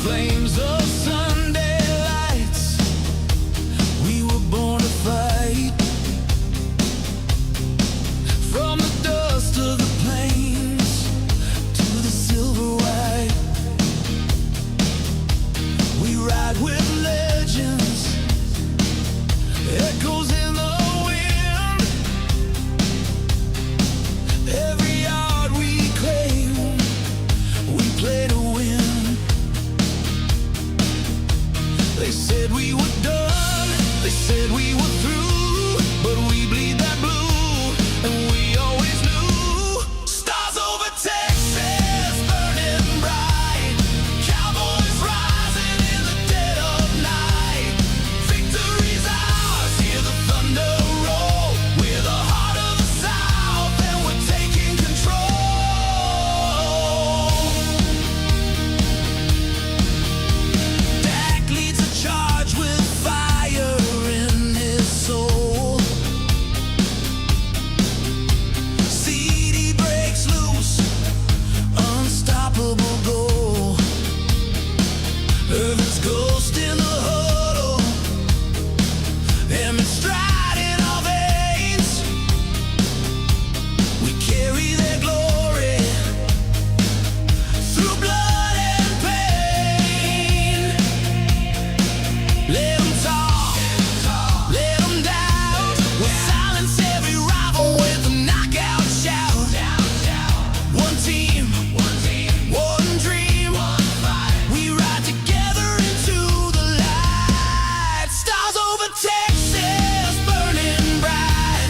flames of Sunday lights. We were born to fight. From the dust of the plains to the silver white, we ride with legends, echoes in the wind. Every yard we claim, we play to win. They said we were done, they said we were through, but we bleed that blue, and we always knew. Stars over Texas, burning bright. Cowboys rising in the dead of night. Victory's ours, hear the thunder roll. We're the heart of the South, and we're taking control. Dak leads a charge with fire in his soul. CD breaks loose, unstoppable goal. Irvin's ghost in the huddle, Emmett stride in our veins. We carry their glory through blood and pain. Let 'em talk, let 'em doubt. We'll silence every rival with a knockout shout. One team, one dream. We ride together into the light. Stars over Texas, burning bright.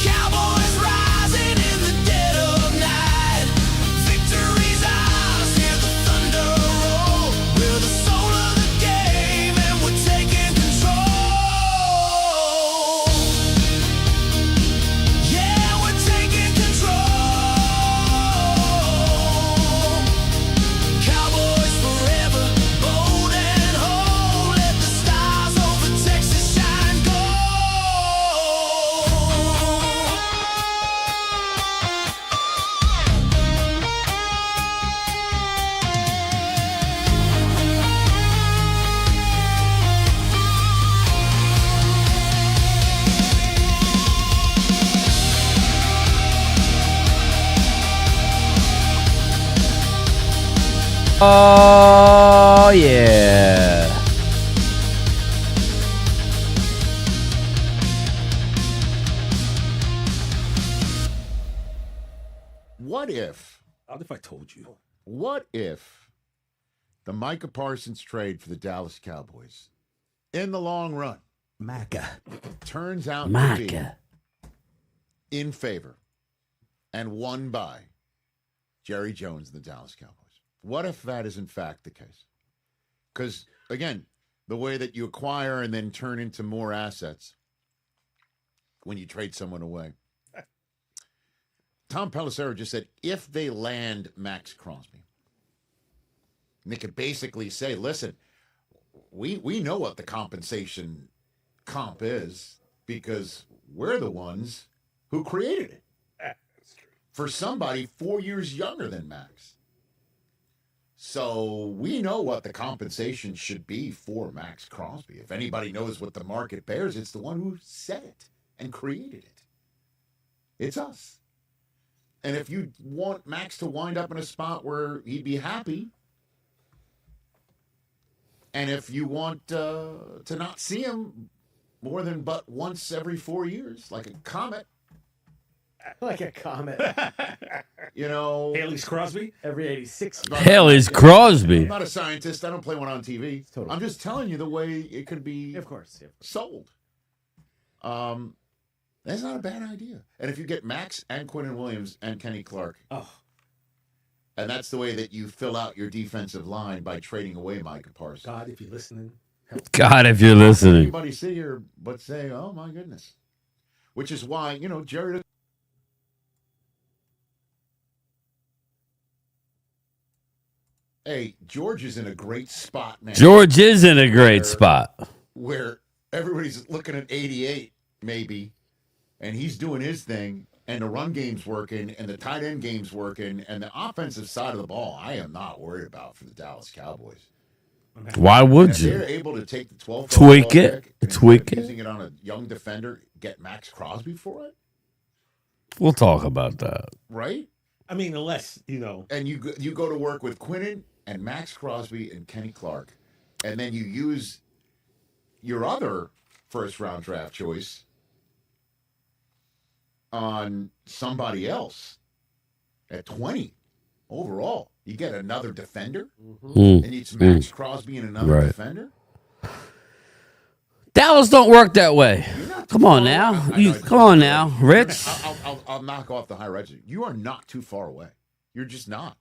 Cowboys rising in the dead of night. Victory's ours, hear the thunder roll. We're the soul of the game, and we're taking control. Yeah, we're taking control. Cowboys forever, bold and whole. Let the stars over Texas shine gold. Oh, yeah. What if What if I told you? the Micah Parsons trade for the Dallas Cowboys, in the long run, Maca. turns out to Maca. be in favor and won by Jerry Jones and the Dallas Cowboys? What if that is in fact the case? Because, again, the way that you acquire and then turn into more assets when you trade someone away. Tom Pelissero just said if they land Max Crosby, they could basically say, listen, we know what the compensation comp is because we're the ones who created it. That's true. For somebody 4 years younger than Max. So we know what the compensation should be for Max Crosby. If anybody knows what the market bears, it's the one who said it and created it. It's us. And if you want Max to wind up in a spot where he'd be happy, and if you want to not see him more than but once every 4 years, like a comet, Like a comet. you know. Haley's Crosby? Every 86. Haley's Crosby. I'm not a scientist. I don't play one on TV. Totally. I'm just telling you the way it could be Of course. Yeah. sold. That's not a bad idea. And if you get Max and Quinnen Williams and Kenny Clark, Oh, and that's the way that you fill out your defensive line by trading away Micah Parsons. God, if you're listening. help. God, if you're listening. Anybody sit here but say, oh my goodness. Which is why, you know, Jared. Hey, George is in a great spot, man. George is in a great spot. Where everybody's looking at 88, maybe, and he's doing his thing, and the run game's working, and the tight end game's working, and the offensive side of the ball, I am not worried about for the Dallas Cowboys. Why would If they're you? able to take the 12th Tweak overall it. pick and Tweak instead of it. using it on a young defender, get Max Crosby for it, We'll talk about that. right? I mean, unless, you know. And you go to work with Quinnen and Max Crosby and Kenny Clark, and then you use your other first round draft choice on somebody else at 20 overall. You get another defender, Mm. and it's Max Crosby and another Right. defender. Dallas don't work that way. You're not too Come on far now. away. I You, know, come on now, Rich. I'll knock off the high register. You are not too far away. You're just not.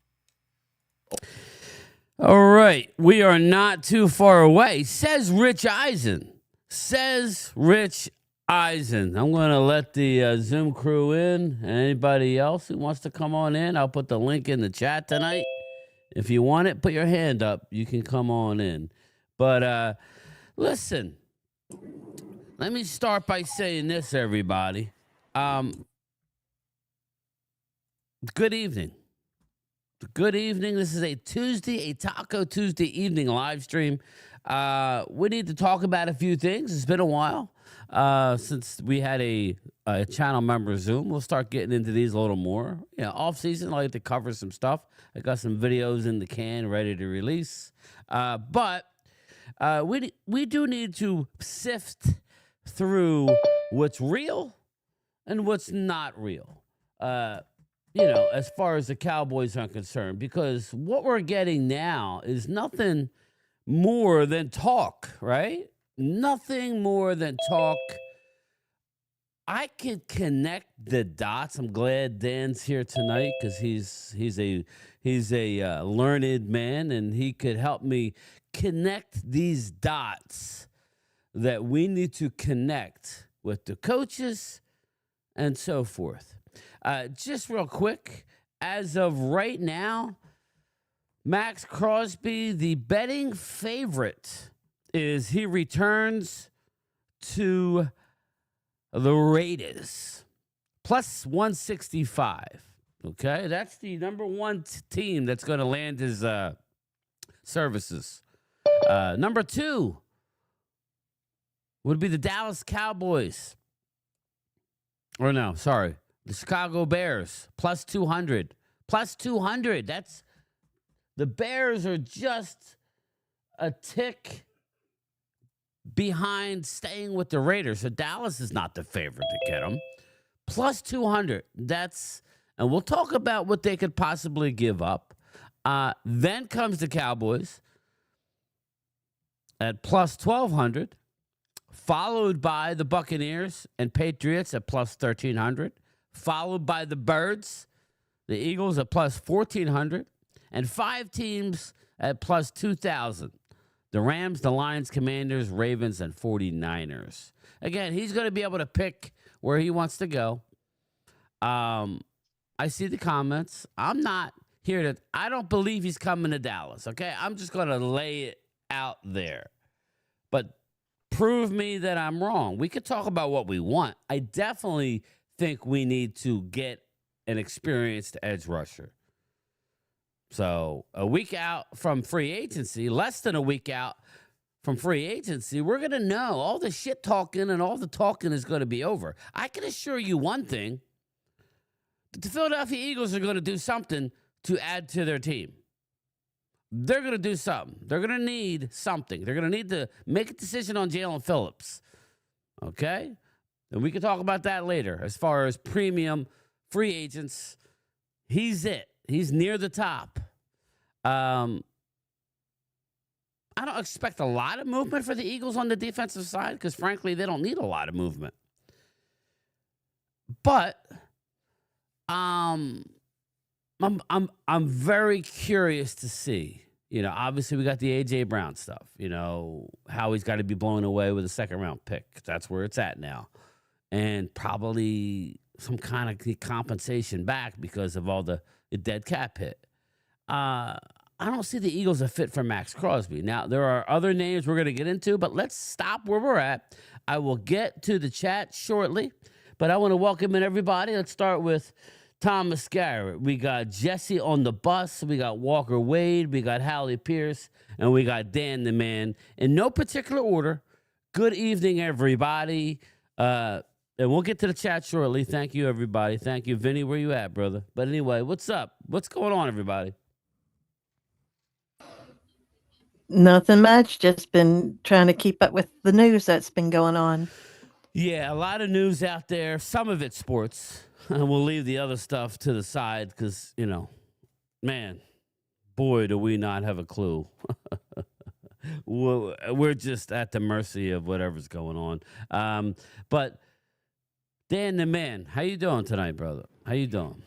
All right. We are not too far away, says Rich Eisen. Says Rich Eisen. I'm going to let the Zoom crew in. And anybody else who wants to come on in, I'll put the link in the chat tonight. If you want it, put your hand up. You can come on in. But listen, let me start by saying this, everybody. Good evening. Good evening. This is a Tuesday, a Taco Tuesday evening live stream. We need to talk about a few things. It's been a while since we had a channel member Zoom. We'll start getting into these a little more. You know, off season, I like to cover some stuff. I got some videos in the can ready to release. But we do need to sift through what's real and what's not real. You know, as far as the Cowboys are concerned, because what we're getting now is nothing more than talk, right? Nothing more than talk. I could connect the dots. I'm glad Dan's here tonight because he's a learned man, and he could help me connect these dots that we need to connect with the coaches and so forth. Just real quick, as of right now, Max Crosby, the betting favorite, is he returns to the Raiders. Plus 165. Okay, that's the number one team that's going to land his services. Number two would be the Dallas Cowboys. Or no, sorry. The Chicago Bears, plus 200. Plus 200. That's the Bears are just a tick behind staying with the Raiders. So Dallas is not the favorite to get them. Plus 200. That's, and we'll talk about what they could possibly give up. Then comes the Cowboys at plus 1,200, followed by the Buccaneers and Patriots at plus 1,300. Followed by the Birds, the Eagles at plus 1,400, and 5 teams at plus 2,000. The Rams, the Lions, Commanders, Ravens, and 49ers. Again, he's going to be able to pick where he wants to go. I see the comments. I'm not here to, I don't believe he's coming to Dallas, okay? I'm just going to lay it out there. But prove me that I'm wrong. We could talk about what we want. I definitely think we need to get an experienced edge rusher. So a week out from free agency, less than a week out from free agency, we're going to know all the shit talking and all the talking is going to be over. I can assure you one thing. The Philadelphia Eagles are going to do something to add to their team. They're going to do something. They're going to need something. They're going to need to make a decision on Jalen Phillips. Okay? And we can talk about that later. As far as premium free agents, he's it. He's near the top. I don't expect a lot of movement for the Eagles on the defensive side because, frankly, they don't need a lot of movement. But I'm very curious to see. You know, obviously we got the A.J. Brown stuff. You know, how he's got to be blown away with a second-round pick. That's where it's at now. And probably some kind of compensation back because of all the dead cap hit. I don't see the Eagles a fit for Max Crosby. Now, there are other names we're going to get into, but let's stop where we're at. I will get to the chat shortly, but I want to welcome in everybody. Let's start with Thomas Garrett. We got Jesse on the bus. We got Walker Wade. We got Hallie Pierce. And we got Dan the Man. In no particular order. Good evening, everybody. And we'll get to the chat shortly. Thank you, everybody. Thank you. Vinny, where you at, brother? But anyway, what's up? What's going on, everybody? Nothing much. Just been trying to keep up with the news that's been going on. Yeah, a lot of news out there. Some of it sports. And we'll leave the other stuff to the side because, man, boy, do we not have a clue. We're just at the mercy of whatever's going on. But Dan the Man, how you doing tonight, brother? How you doing?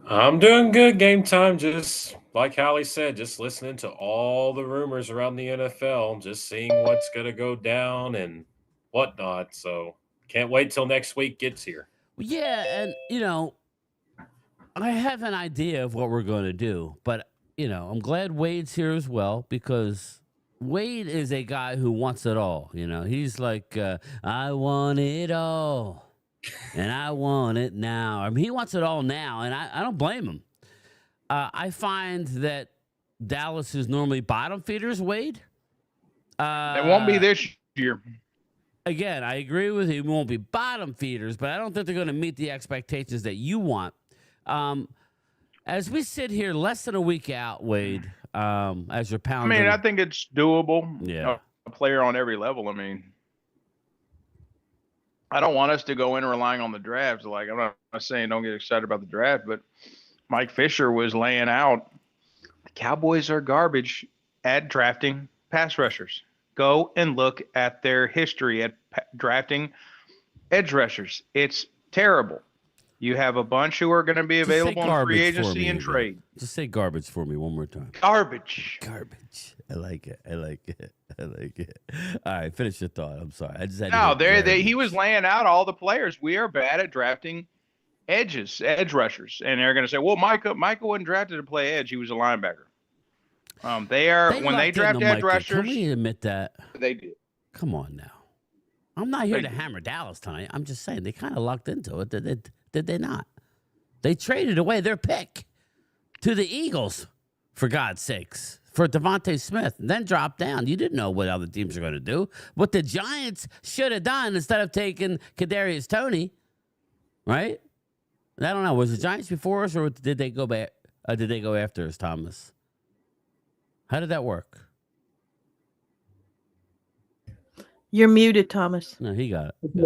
I'm doing good. Game time, just like Hallie said, just listening to all the rumors around the NFL, just seeing what's going to go down and whatnot. So can't wait till next week gets here. Yeah, and, I have an idea of what we're going to do. But, I'm glad Wade's here as well because Wade is a guy who wants it all. He's like, I want it all. And I want it now. I mean, he wants it all now, and I don't blame him. I find that Dallas is normally bottom feeders, Wade. It won't be this year. Again, I agree with you. It won't be bottom feeders, but I don't think they're going to meet the expectations that you want. As we sit here less than a week out, Wade, as you're pounding. I mean, I think it's doable. Yeah. A player on every level. I mean, I don't want us to go in relying on the draft. Like, I'm not saying don't get excited about the draft, but Mike Fisher was laying out the Cowboys are garbage at drafting pass rushers. Go and look at their history at drafting edge rushers. It's terrible. You have a bunch who are going to be available in free agency and trade. Just say garbage for me one more time. Garbage. Garbage. I like it. I like it. I like it. All right, finish your thought. I'm sorry. I just had No, he was laying out all the players. We are bad at drafting edge rushers. And they're going to say, well, Micah wasn't drafted to play edge. He was a linebacker. When they draft edge rushers. Can we admit that? They did. Come on now. I'm not here to hammer Dallas tonight. I'm just saying they kind of locked into it. Did they not? They traded away their pick to the Eagles, for God's sakes, for Devontae Smith, and then dropped down. You didn't know what other teams are going to do. What the Giants should have done instead of taking Kadarius Toney, right? I don't know. Was the Giants before us, or did they go back? Did they go after us, Thomas? How did that work? You're muted, Thomas. No, he got it. Yeah.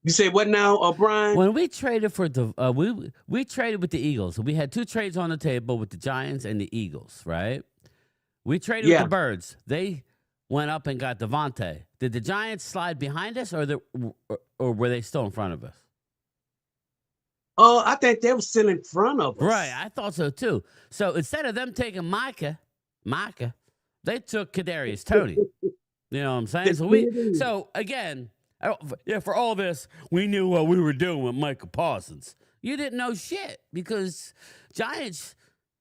You say what now, Brian? When we traded for we traded with the Eagles. We had two trades on the table with the Giants and the Eagles, right? We traded with the Birds. They went up and got Devontae. Did the Giants slide behind us, or were they still in front of us? Oh, I think they were still in front of us. Right, I thought so too. So instead of them taking Micah, they took Kadarius Toney. You know what I'm saying? So again, for all this, we knew what we were doing with Micah Parsons. You didn't know shit because Giants.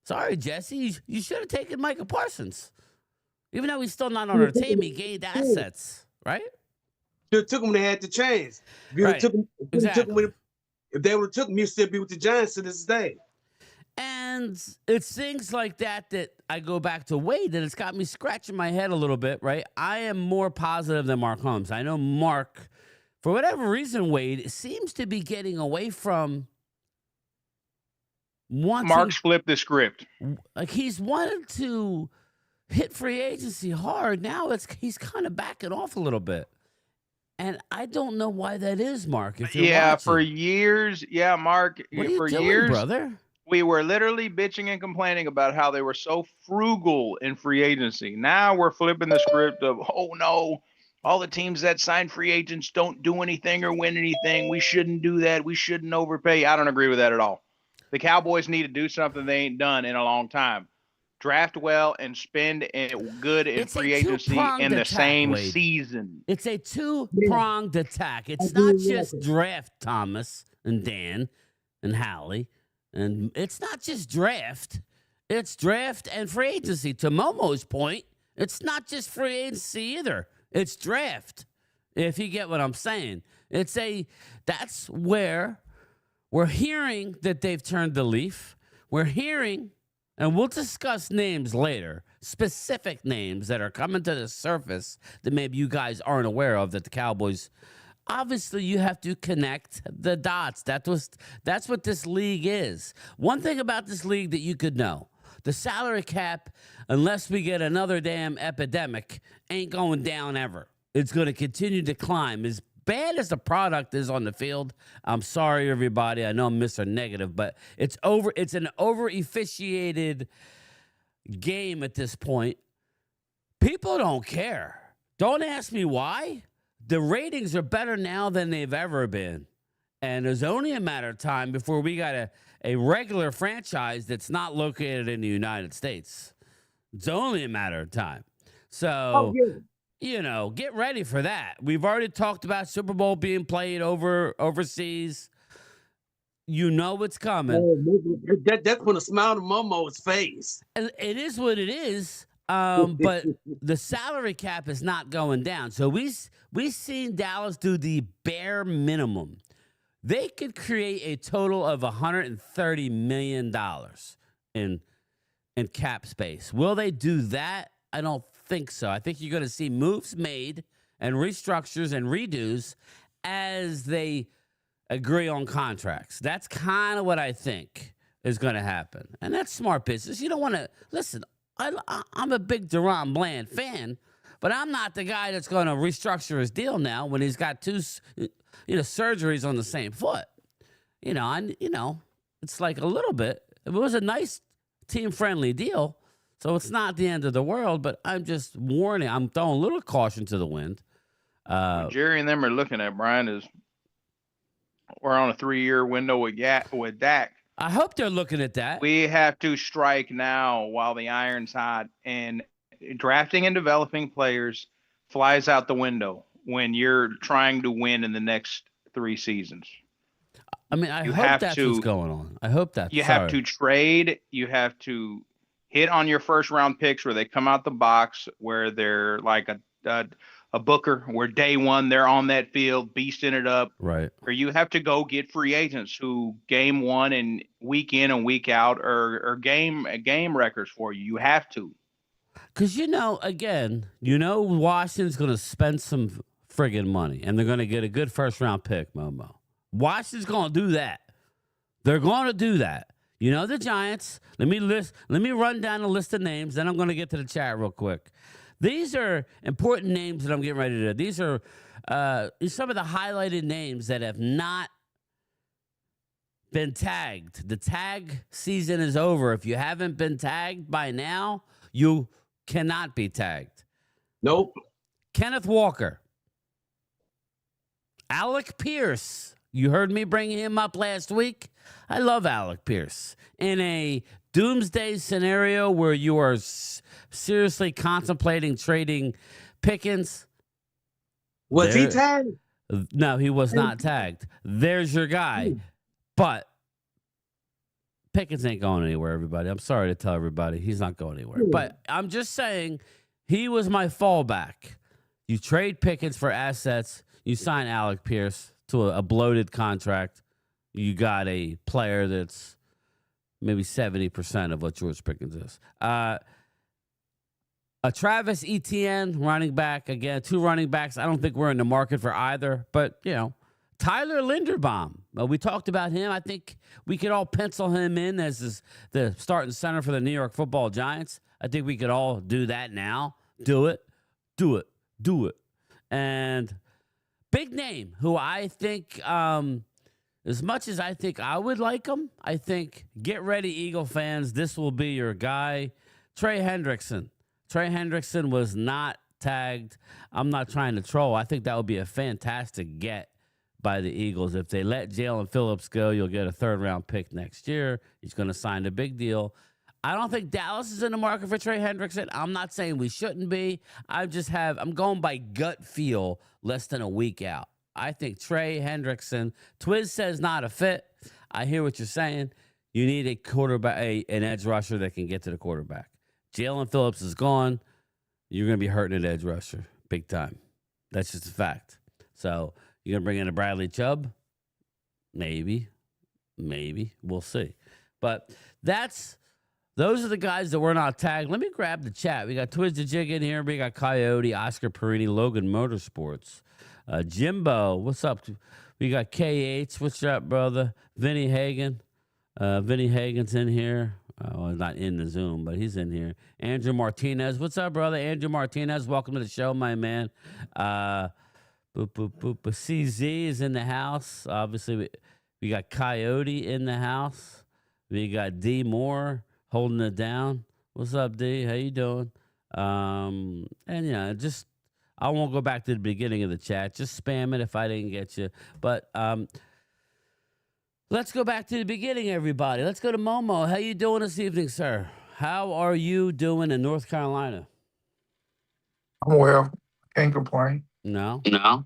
Sorry, Jesse, you should have taken Micah Parsons. Even though he's still not on our team, he gained assets, right? It took them when they had the chance. If they would have took him, you'd still be with the Giants to this day. And it's things like that I go back to Wade that it's got me scratching my head a little bit, right? I am more positive than Mark Holmes. I know Mark, for whatever reason, Wade seems to be getting away from wanting. Mark's flipped the script. Like he's wanted to hit free agency hard. Now he's kind of backing off a little bit. And I don't know why that is, Mark. If you're watching. For years. Yeah, Mark. What are you for doing, years, brother? We were literally bitching and complaining about how they were so frugal in free agency. Now we're flipping the script of, oh no, all the teams that sign free agents don't do anything or win anything. We shouldn't do that. We shouldn't overpay. I don't agree with that at all. The Cowboys need to do something they ain't done in a long time. Draft well and spend good in free agency in the same season. It's a two-pronged attack. It's not just draft, Thomas and Dan and Hallie. And it's not just draft. It's draft and free agency. To Momo's point, it's not just free agency either. It's draft, if you get what I'm saying. That's where We're hearing that they've turned the leaf. We're hearing, and we'll discuss names later, specific names that are coming to the surface that maybe you guys aren't aware of that the Cowboys. Obviously, you have to connect the dots. That's what this league is. One thing about this league that you could know, the salary cap, unless we get another damn epidemic, ain't going down ever. It's going to continue to climb. As bad as the product is on the field, I'm sorry, everybody. I know I'm Mr. Negative, but it's an over-officiated game at this point. People don't care. Don't ask me why. The ratings are better now than they've ever been. And there's only a matter of time before we got a regular franchise that's not located in the United States. It's only a matter of time. So, get ready for that. We've already talked about Super Bowl being played overseas. You know it's coming. That put a smile on Momo's face. It is what it is. But the salary cap is not going down. So we've seen Dallas do the bare minimum. They could create a total of $130 million in cap space. Will they do that? I don't think so. I think you're going to see moves made and restructures and redos as they agree on contracts. That's kind of what I think is going to happen. And that's smart business. You don't want to listen. I'm a big Deron Bland fan, but I'm not the guy that's going to restructure his deal now when he's got two, surgeries on the same foot. It's like a little bit. It was a nice team-friendly deal, so it's not the end of the world. But I'm just warning. I'm throwing a little caution to the wind. What Jerry and them are looking at, Brian, is we're on a 3-year window with Dak. I hope they're looking at that. We have to strike now while the iron's hot, and drafting and developing players flies out the window when you're trying to win in the next 3 seasons. I mean, I hope that's what's going on. I hope that you have to trade. You have to hit on your first round picks where they come out the box, where they're like a Booker, where day one they're on that field beasting it up. Right. Or you have to go get free agents who game one and week in and week out or game records for you. You have to. Because, Washington's going to spend some friggin' money, and they're going to get a good first-round pick, Momo. Washington's going to do that. They're going to do that. The Giants. Let me run down a list of names, then I'm going to get to the chat real quick. These are important names that I'm getting ready to do. These are some of the highlighted names that have not been tagged. The tag season is over. If you haven't been tagged by now, you cannot be tagged. Nope. Kenneth Walker. Alec Pierce. You heard me bring him up last week. I love Alec Pierce. In a doomsday scenario where you are seriously contemplating trading Pickens. Was he tagged? No, he was not tagged. There's your guy. But Pickens ain't going anywhere, everybody. I'm sorry to tell everybody. He's not going anywhere. But I'm just saying he was my fallback. You trade Pickens for assets. You sign Alec Pierce to a bloated contract. You got a player that's maybe 70% of what George Pickens is. A Travis Etienne, running back. Again, 2 running backs. I don't think we're in the market for either. But, Tyler Linderbaum. We talked about him. I think we could all pencil him in as the starting center for the New York Football Giants. I think we could all do that now. Do it. Do it. Do it. And big name who I think, as much as I think I would like him, I think, get ready, Eagle fans. This will be your guy, Trey Hendrickson. Trey Hendrickson was not tagged. I'm not trying to troll. I think that would be a fantastic get by the Eagles. If they let Jalen Phillips go, you'll get a 3rd-round pick next year. He's going to sign a big deal. I don't think Dallas is in the market for Trey Hendrickson. I'm not saying we shouldn't be. I'm going by gut feel less than a week out. I think Trey Hendrickson, Twiz says not a fit. I hear what you're saying. You need a quarterback, an edge rusher that can get to the quarterback. Jalen Phillips is gone. You're going to be hurting an edge rusher big time. That's just a fact. So you're going to bring in a Bradley Chubb? Maybe. Maybe. We'll see. But those are the guys that were not tagged. Let me grab the chat. We got Twiz the Jig in here. We got Coyote, Oscar Perini, Logan Motorsports. Jimbo, what's up? We got KH. What's up, brother? Vinny Hagen. Vinny Hagen's in here. Well, not in the Zoom, but he's in here. Andrew Martinez. What's up, brother? Andrew Martinez. Welcome to the show, my man. CZ is in the house. Obviously, we got Coyote in the house. We got D Moore holding it down. What's up, D? How you doing? And yeah, just I won't go back to the beginning of the chat. Just spam it if I didn't get you. But let's go back to the beginning, everybody. Let's go to Momo. How you doing this evening, sir? How are you doing in North Carolina? I'm well. Can't complain. No. No.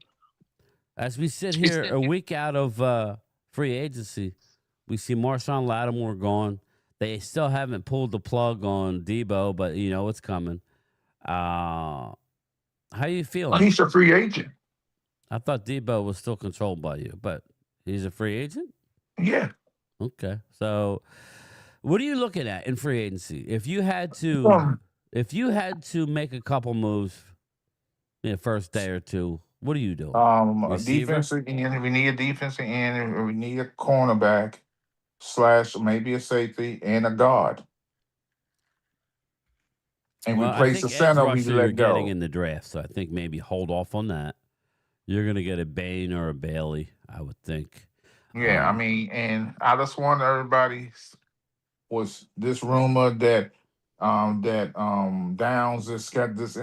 As we sit here a week out of free agency, we see Marshawn Lattimore gone. They still haven't pulled the plug on Debo, but you know it's coming. How you feeling? He's a free agent. I thought Debo was still controlled by you, but he's a free agent? Yeah. Okay. So what are you looking at in free agency? If you had to make a couple moves in the first day or two, what are you doing? A Receiver? defensive end. We need a defensive end, and we need a cornerback / maybe a safety and a guard. And Well, replace the center we edge rusher you're let go. getting in the draft, so I think maybe hold off on that. You're going to get a Bain or a Bailey, I would think. Yeah, I mean, and I just want everybody was this rumor that Downs has got this.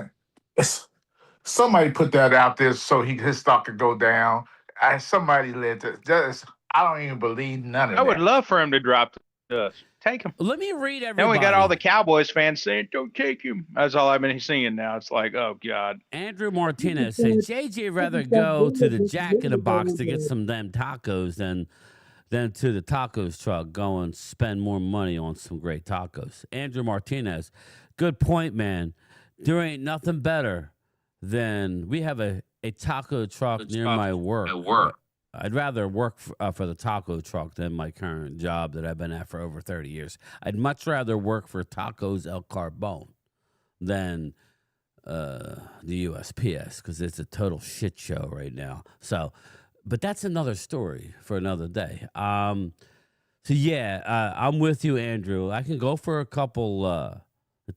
Somebody put that out there so his stock could go down. Somebody let this. I don't even believe none of that. I would love for him to drop to us. Take him. Let me read everybody. Then we got all the Cowboys fans saying, "Don't take him." That's all I've been seeing now. It's like, oh God. Andrew Martinez says JJ rather go to the Jack in the Box to get some damn tacos than to the tacos truck. Go and spend more money on some great tacos. Andrew Martinez, good point, man. There ain't nothing better than we have a taco truck near my work. I'd rather work for the taco truck than my current job that I've been at for over 30 years. I'd much rather work for Tacos El Carbone than the USPS because it's a total shit show right now. So, but that's another story for another day. I'm with you, Andrew. I can go for a couple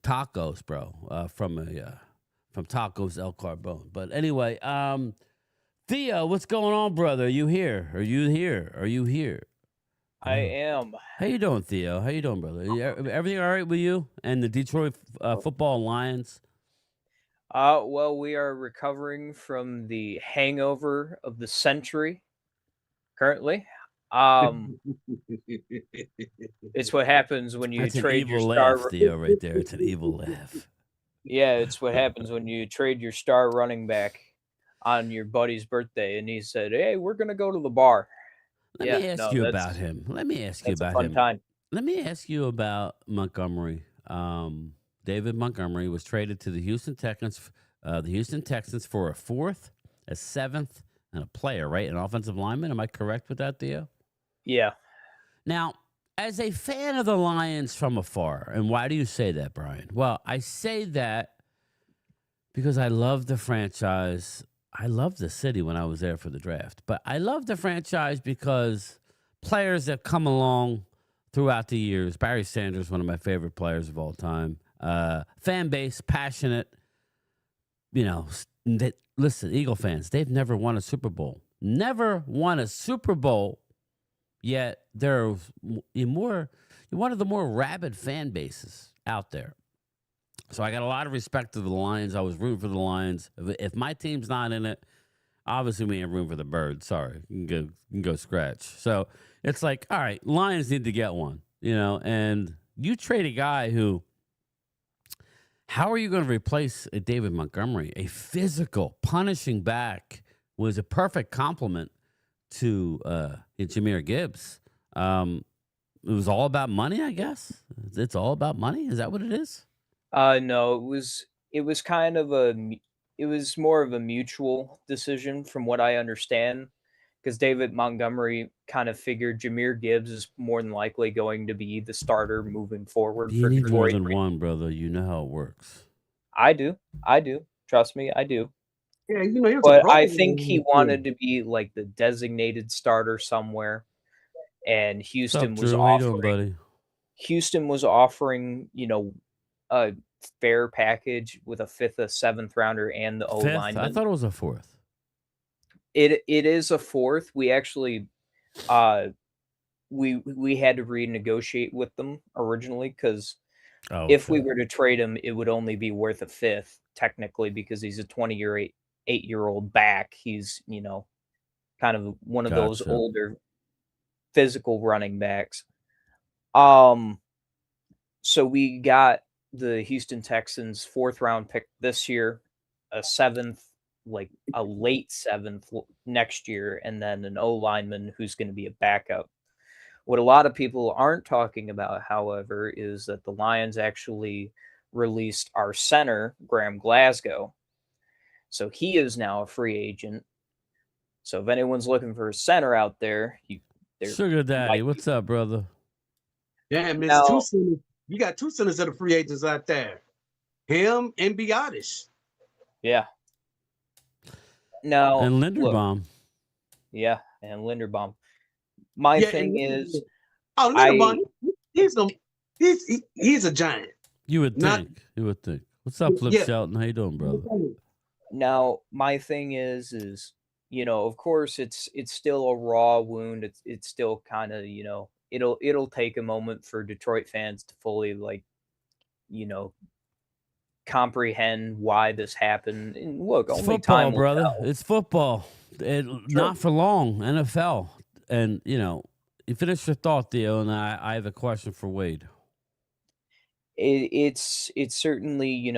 tacos, bro, from Tacos El Carbone. But anyway, Theo, what's going on, brother? Are you here? Are you here? I am. How you doing, Theo? How you doing, brother? Everything all right with you and the Detroit football Lions? Well, we are recovering from the hangover of the century currently. It's what happens when you That's trade an your evil star. laugh, Theo, right there. It's an evil laugh. Yeah, it's what happens when you trade your star running back on your buddy's birthday, and he said, "Hey, we're gonna go to the bar." Let me ask you about him. Let me ask you That's a about fun him. time. Let me ask you about Montgomery. David Montgomery was traded to the Houston Texans for a 4th, a 7th, and a player, right? An offensive lineman. Am I correct with that, Theo? Yeah. Now, as a fan of the Lions from afar, and why do you say that, Brian? Well, I say that because I love the franchise. I loved the city when I was there for the draft, but I love the franchise because players that come along throughout the years. Barry Sanders, one of my favorite players of all time. Fan base, passionate. You know, listen, Eagle fans, they've never won a Super Bowl. Never won a Super Bowl, yet they're one of the more rabid fan bases out there. So I got a lot of respect to the Lions. I was rooting for the Lions. If my team's not in it, obviously we ain't room for the Birds. Sorry, you can go scratch. So it's like, all right, Lions need to get one, and you trade a guy who, how are you going to replace a David Montgomery? A physical, punishing back was a perfect complement to Jahmyr Gibbs. It was all about money, I guess. It's all about money. Is that what it is? No, it was kind of it was more of a mutual decision from what I understand, because David Montgomery kind of figured Jahmyr Gibbs is more than likely going to be the starter moving forward You for need more Detroit. than one, brother. You know how it works. I do. Trust me, I do. Yeah, you know, he was a But Pro I Bowler think he last year. wanted to be like the designated starter somewhere, and What's up, Houston was Drew? How you doing, offering. buddy? Houston was offering, a fair package with a 5th, a 7th rounder, and the O Fifth? I lineman. thought it was a fourth. It is a 4th. We actually, we had to renegotiate with them originally because Oh, if we okay. were to trade him, it would only be worth a 5th technically because he's a 8-year-old back. He's kind of one of those Gotcha. older physical running backs. So we got the Houston Texans 4th round pick this year, a 7th, like a late 7th next year, and then an O lineman who's going to be a backup. What a lot of people aren't talking about, however, is that the Lions actually released our center, Graham Glasgow. So he is now a free agent. So if anyone's looking for a center out there, Sugar Daddy, what's up, brother? Damn, Now- it's 2 centers. You got 2 centers that are free agents out there. Him and Biotish. Yeah. Now, And look, Linderbaum. yeah, and Linderbaum. My Yeah, thing and is, Linderbaum, he's a giant. You would Not- think. You would think. What's up, Flip Yeah. Shelton? How you doing, brother? now my thing is, of course it's still a raw wound. It's still kind of, it'll take a moment for Detroit fans to fully comprehend why this happened. And look, It's only football, time will brother. tell. It's football. Not for long. NFL. And, you finish your thought, Theo, and I have a question for Wade. It's certainly,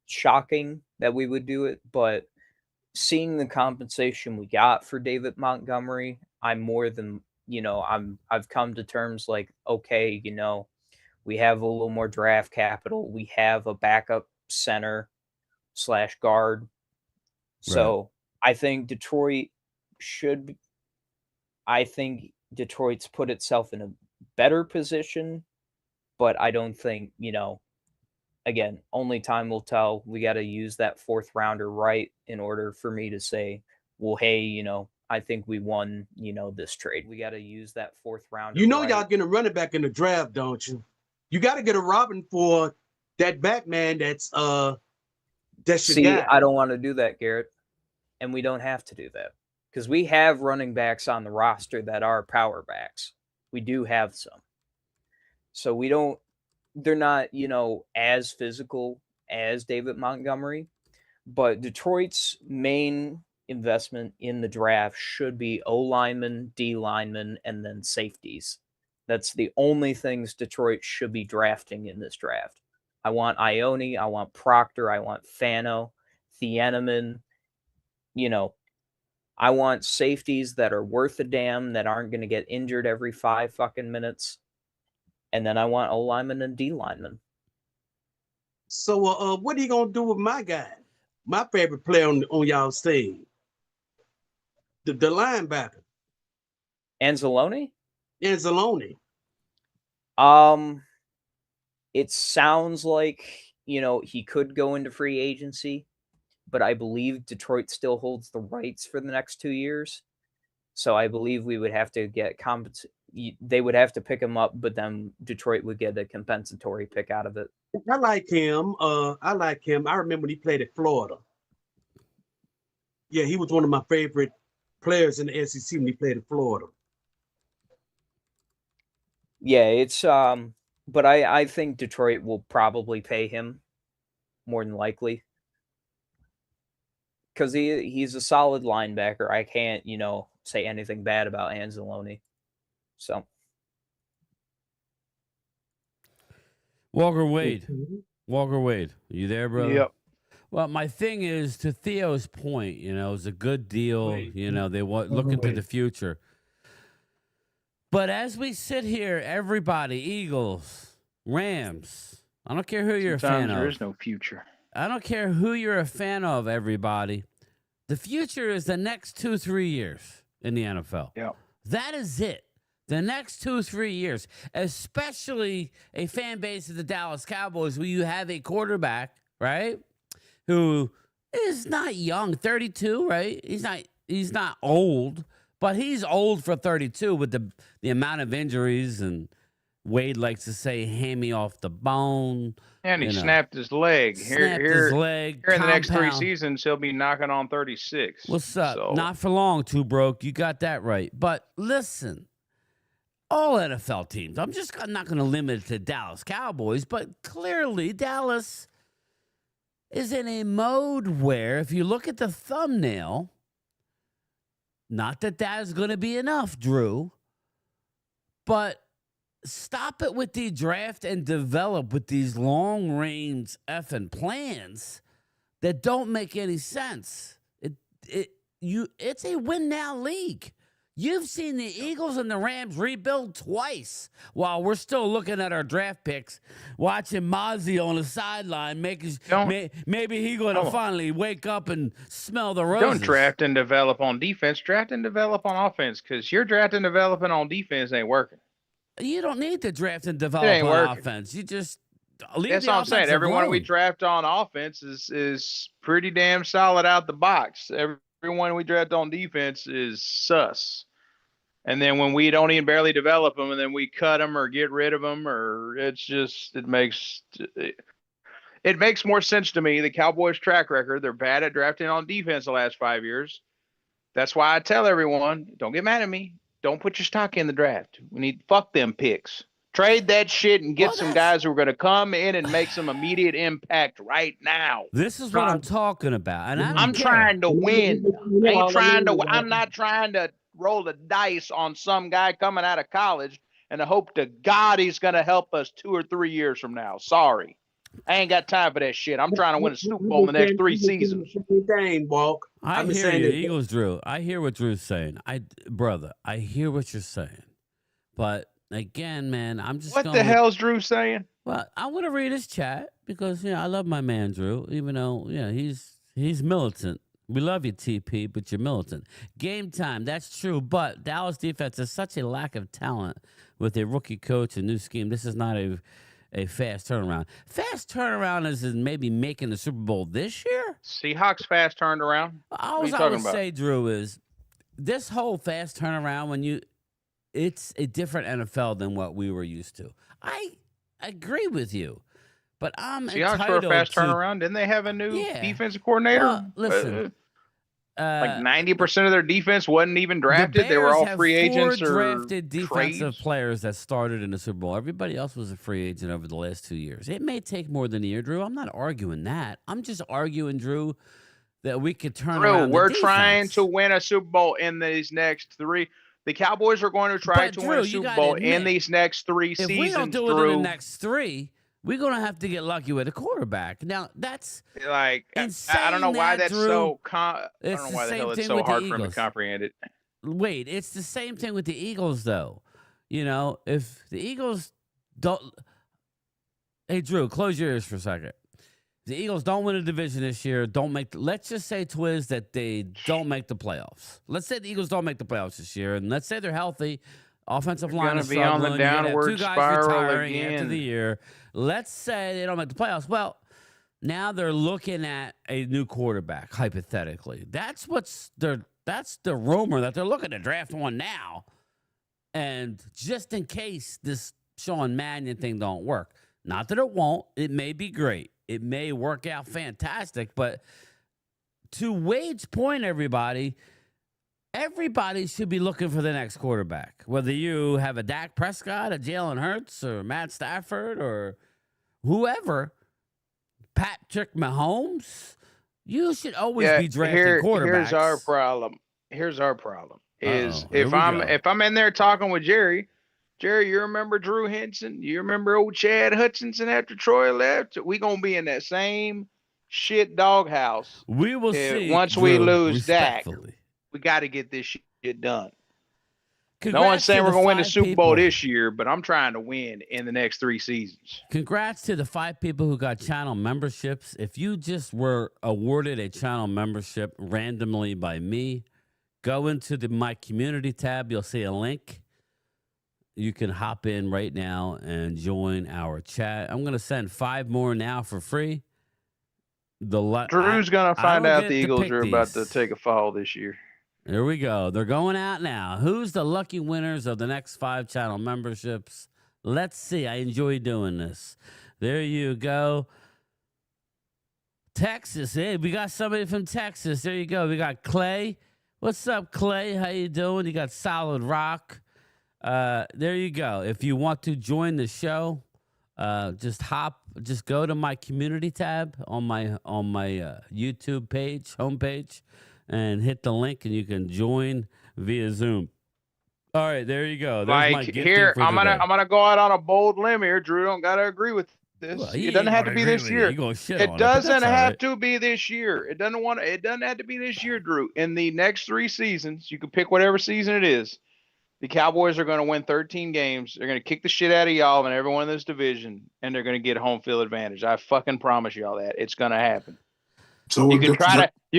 shocking that we would do it, but seeing the compensation we got for David Montgomery, I'm more than, I've come to terms like, okay, we have a little more draft capital. We have a backup center / guard. So I think Detroit's put itself in a better position, but I don't think, again, only time will tell. We got to use that 4th rounder right in order for me to say, well, hey, I think we won, this trade. We got to use that 4th rounder. You know right. y'all getting a running back in the draft, don't you? You got to get a Robin for that back man that's your See, guy. I don't want to do that, Garrett. And we don't have to do that because we have running backs on the roster that are power backs. We do have some. So they're not, as physical as David Montgomery, but Detroit's main investment in the draft should be O linemen, D linemen, and then safeties. That's the only things Detroit should be drafting in this draft. I want Ione, I want Proctor, I want Fano, Thieneman. I want safeties that are worth a damn, that aren't going to get injured every 5 fucking minutes. And then I want O linemen and D linemen. So what are you gonna do with my guy? My favorite player on y'all's team. The linebacker, Anzalone? Anzalone. It sounds like, he could go into free agency, but I believe Detroit still holds the rights for the next 2 years. So I believe we would have to get they would have to pick him up, but then Detroit would get a compensatory pick out of it. I like him. I remember when he played at Florida. Yeah, he was one of my favorite players in the SEC when he played at Florida. Yeah, it's but I think Detroit will probably pay him more than likely. Because he's a solid linebacker. I can't, say anything bad about Anzalone. So Walker Wade. Walker Wade. You there, brother? Yep. Well, my thing is, to Theo's point, it's a good deal. They want look into the future. But as we sit here, everybody, Eagles, Rams, I don't care who you're a fan Sometimes of. there is no future. I don't care who you're a fan of, everybody. The future is the next 2-3 years. in the NFL. Yeah. That is it. The next 2-3 years, especially a fan base of the Dallas Cowboys, where you have a quarterback, right, who is not young, 32, right? He's not old, but he's old for 32 with the amount of injuries, and Wade likes to say, "Hammy off the bone." And he you know. snapped his leg. Snapped his leg. Here in the next 3 compound. seasons, he'll be knocking on 36. What's up? So, Not for long, Two Broke. You got that right. But listen, all NFL teams, I'm not going to limit it to Dallas Cowboys, but clearly Dallas is in a mode where, if you look at the thumbnail, not that that is going to be enough, Drew, but stop it with the draft and develop with these long range effing plans that don't make any sense. It's a win now league. You've seen the Eagles and the Rams rebuild twice while we're still looking at our draft picks, watching Mozzie on the sideline, maybe he's going to finally wake up and smell the roses. don't draft and develop on defense. Draft and develop on offense, because your draft and developing on defense ain't working. You don't need to draft and develop ain't on working. offense. You just leave That's the what I'm saying. offensive Everyone we alone. draft on offense is pretty damn solid out the box. Everyone we draft on defense is sus. And then when we don't even barely develop them, and then we cut them or get rid of them, or it makes more sense to me. The Cowboys' track record, they're bad at drafting on defense the last 5 years. That's why I tell everyone, don't get mad at me. Don't put your stock in the draft. We need fuck them picks. Trade that shit and get some guys who are going to come in and make some immediate impact right now. This is what I'm talking about, and I'm trying to win. I'm not trying to roll the dice on some guy coming out of college and hope to God he's going to help us 2 or 3 years from now. Sorry. I ain't got time for that shit. I'm trying to win a Super Bowl in the next 3 seasons. I hear you, Eagles, Drew. I hear what Drew's saying. Brother, I hear what you're saying. But again, man, I'm just What the hell's Drew saying? Well, I want to read his chat because I love my man Drew, even though he's militant. We love you, TP, but you're militant. Game time, that's true, but Dallas defense has such a lack of talent with a rookie coach and new scheme. This is not a fast turnaround. Fast turnaround is maybe making the Super Bowl this year? Seahawks fast turned around? All I would say, Drew, is this whole fast turnaround, it's a different NFL than what we were used to. I agree with you. But I'm Seahawks for a fast turnaround. Didn't they have a new defensive coordinator? Well, listen, like 90% of their defense wasn't even drafted. They were all free agents or drafted defensive trades. players that started in the Super Bowl. Everybody else was a free agent over the last 2 years. It may take more than a year, Drew. I'm not arguing that. I'm just arguing, Drew, that we could turn around. We're trying to win a Super Bowl in these next 3. The Cowboys are going to try to win a Super Bowl in these next 3 seasons. If we don't do it in the next 3, we're going to have to get lucky with a quarterback. Now, that's like, insane. I don't know why that's Drew, so I don't know why the hell it's so hard for him to comprehend it. Wait, it's the same thing with the Eagles, though. If the Eagles don't... Hey, Drew, close your ears for a second. The Eagles don't win a division this year. Let's just say, Twiz, that they don't make the playoffs. Let's say the Eagles don't make the playoffs this year, and let's say they're healthy. Offensive line is struggling. On the downward two guys spiral retiring again. after the year. Let's say they don't make the playoffs. Well, now they're looking at a new quarterback, hypothetically. That's the rumor that they're looking to draft one now. And just in case this Sean Mannion thing don't work. Not that it won't. It may be great. It may work out fantastic. But to Wade's point, everybody should be looking for the next quarterback. Whether you have a Dak Prescott, a Jalen Hurts, or Matt Stafford, or whoever, Patrick Mahomes, you should always be drafting quarterbacks. Here's our problem. If I'm in there talking with Jerry, you remember Drew Henson? You remember old Chad Hutchinson after Troy left? We gonna be in that same shit doghouse. We will see. Once Drew, we lose Dak, we got to get this shit done. Congrats, no one's saying we're going to win the Super Bowl this year, but I'm trying to win in the next 3 seasons. Congrats to the 5 people who got channel memberships. If you just were awarded a channel membership randomly by me, Go into the My Community tab. You'll see a link. You can hop in right now and join our chat. I'm going to send 5 more now for free. Drew's gonna I find don't out get the to Eagles pick are about to these. take a fall this year. There we go. They're going out now. Who's the lucky winners of the next 5 channel memberships? Let's see. I enjoy doing this. There you go. Texas. Hey, we got somebody from Texas. There you go. We got Clay. What's up, Clay? How you doing? You got Solid Rock. There you go. If you want to join the show, just go to my community tab on my YouTube page, homepage, and hit the link, and you can join via Zoom. All right, there you go. There's my Like gifting here, for I'm today. gonna go out on a bold limb here. Drew don't gotta agree with this. Well, It doesn't have to be this year. You gonna shit It on it, but doesn't that's all have right. to be this year. It doesn't have to be this year, Drew. In the next 3 seasons, you can pick whatever season it is. The Cowboys are going to win 13 games. They're going to kick the shit out of y'all and everyone in this division, and they're going to get home field advantage. I fucking promise y'all that it's going to happen. So You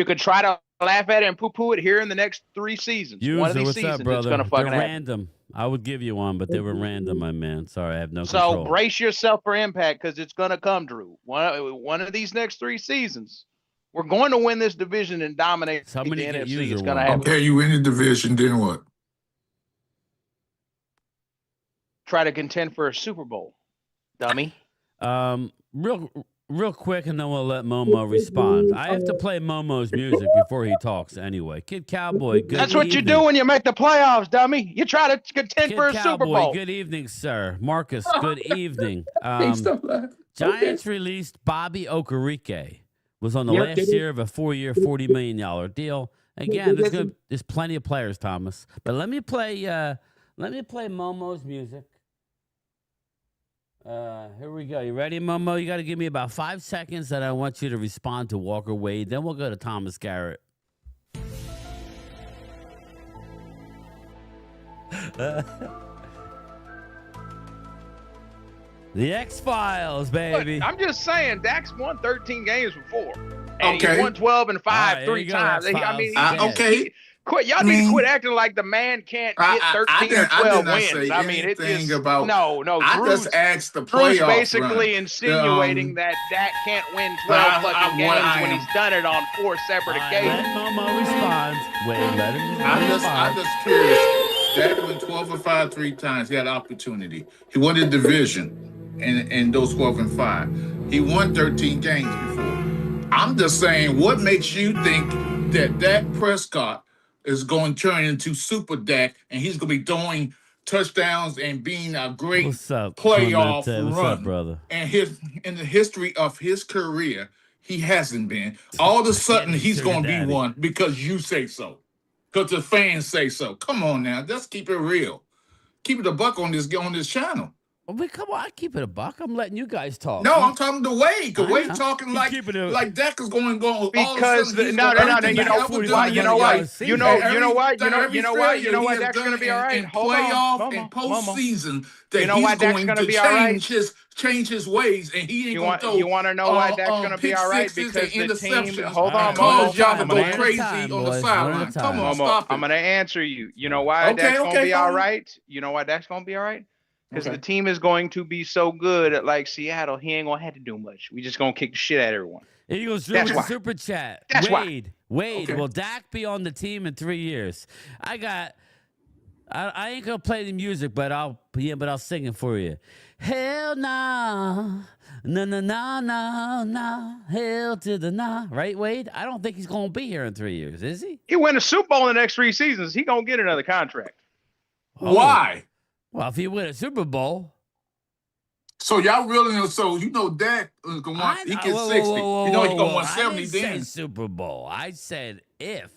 can try to laugh at it and poo-poo it here in the next 3 seasons. One of User, these what's seasons, up, brother? it's going to fucking They're happen. random. I would give you one, but they were random, my man. Sorry, I have no So control. brace yourself for impact because it's going to come, Drew. One of these next 3 seasons, we're going to win this division and dominate Somebody the get NFC. user It's going to one. happen. Okay, you win the division, then what? Try to contend for a Super Bowl, dummy. Real quick, and then we'll let Momo respond. I have to play Momo's music before he talks anyway. Kid Cowboy, good That's what you evening. do when you make the playoffs, dummy. You try to contend Kid for a Cowboy, Super Bowl. good evening, sir. Marcus, good evening. Stop laughing. Giants released Bobby Okereke. Was on the Yep, last they did. year of a 4-year, $40 million deal. Again, there's plenty of players, Thomas. But let me play Momo's music. Here we go. You ready, Momo? You got to give me about 5 seconds, and I want you to respond to Walker Wade. Then we'll go to Thomas Garrett. The X-Files, baby. I'm just saying, Dak's won 13 games before. And Okay. he won 12 and 5 All right, there 3 you go, times. X-Files. I mean, Okay. quit. Y'all need to quit acting like the man can't get 13 or 12 I did not wins. say I mean, it anything just about. no. I Drew's, just asked the Drew's playoff basically run. insinuating that Dak can't win 12 what fucking games I when am- he's done it on 4 separate All right, let occasions. Momo respond. Wait, let him I'm respond. just curious. Dak went 12 and 5 3 times. He had opportunity. He won the division in those 12 and 5. He won 13 games before. I'm just saying, what makes you think that Dak Prescott is going to turn into Super Dak and he's going to be throwing touchdowns and being a great What's up, playoff Clemente? run? What's up, brother? And in the history of his career, he hasn't been. All of a sudden, he's Sugar going to be daddy. one because you say so. Because the fans say so. Come on now, let's keep it real. Keep it a buck on this channel. Come on, I keep it a buck. I'm letting you guys talk. No, I'm talking to Wade. Because I Wade know. talking You like keep it a- Dak is going all of a Because sudden he's no, gonna- you everything know he ever what? done You know in what? life, You know every what? failure You know what? You know he what? has Dak's going to done be all right. in Hold on, playoff Momo, and Momo. postseason that You know he's why Dak's going gonna to be all right? change his ways and he ain't You going want to throw to know why Dak's going to be pick all right? sixes Because and the team. interceptions Hold on, cause Momo. y'all to I'm go gonna crazy time, on the boys. sideline. One at a Come time. on, Momo, stop it. I'm going to answer you. You know why Okay, Dak's going to okay, be all fine. right? You know why Dak's going to be all right? Because Okay. the team is going to be so good at like Seattle, he ain't going to have to do much. We just going to kick the shit out of everyone. Eagles Drew That's with why. super chat. That's why. Wade, Okay. will Dak be on the team in 3 years? I ain't gonna play the music, but I'll sing it for you. Hell no, no, hell to the nah. Right, Wade? I don't think he's gonna be here in 3 years, is he? He win a Super Bowl in the next 3 seasons. He going to get another contract. Why? Well, if he win a Super Bowl, So y'all really know? So you know Dak is going to want? He gets 60. You know he's going to want 70 I didn't say then. Super Bowl. I said if.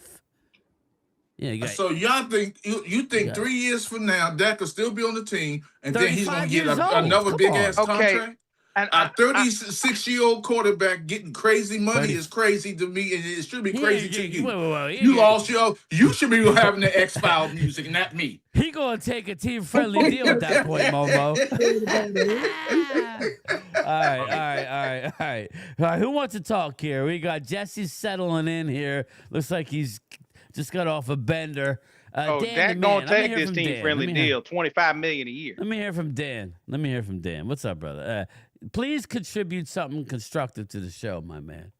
Yeah, you got So y'all think you think Yeah. 3 years from now Dak will still be on the team, and then he's 35 going to get years old. another Come big on. ass Okay. contract? And A 36-year-old quarterback getting crazy money 30 is crazy to me, and it should be He crazy ain't to getting- you. wait, he You ain't lost your. You should be having the X-File music, not me. He gonna take a team-friendly deal at that point, Momo. All right. Who wants to talk here? We got Jesse settling in here. Looks like he's just got off a bender. Oh, Dan, Dak the gonna man. Let me take hear this from team Dan. friendly Let me hear- deal, $25 million a year. Let me hear from Dan. What's up, brother? Please contribute something constructive to the show, my man.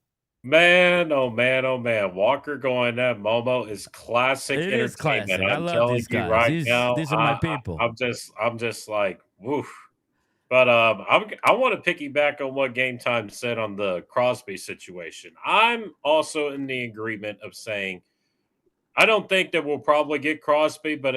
Man, oh man, oh man. Walker going at Momo is classic It is entertainment. classic. I I'm love telling these you guys. right These now. are my people. I'm just like, woof. But I want to piggyback on what Game Time said on the Crosby situation. I'm also in the agreement of saying I don't think that we'll probably get Crosby, but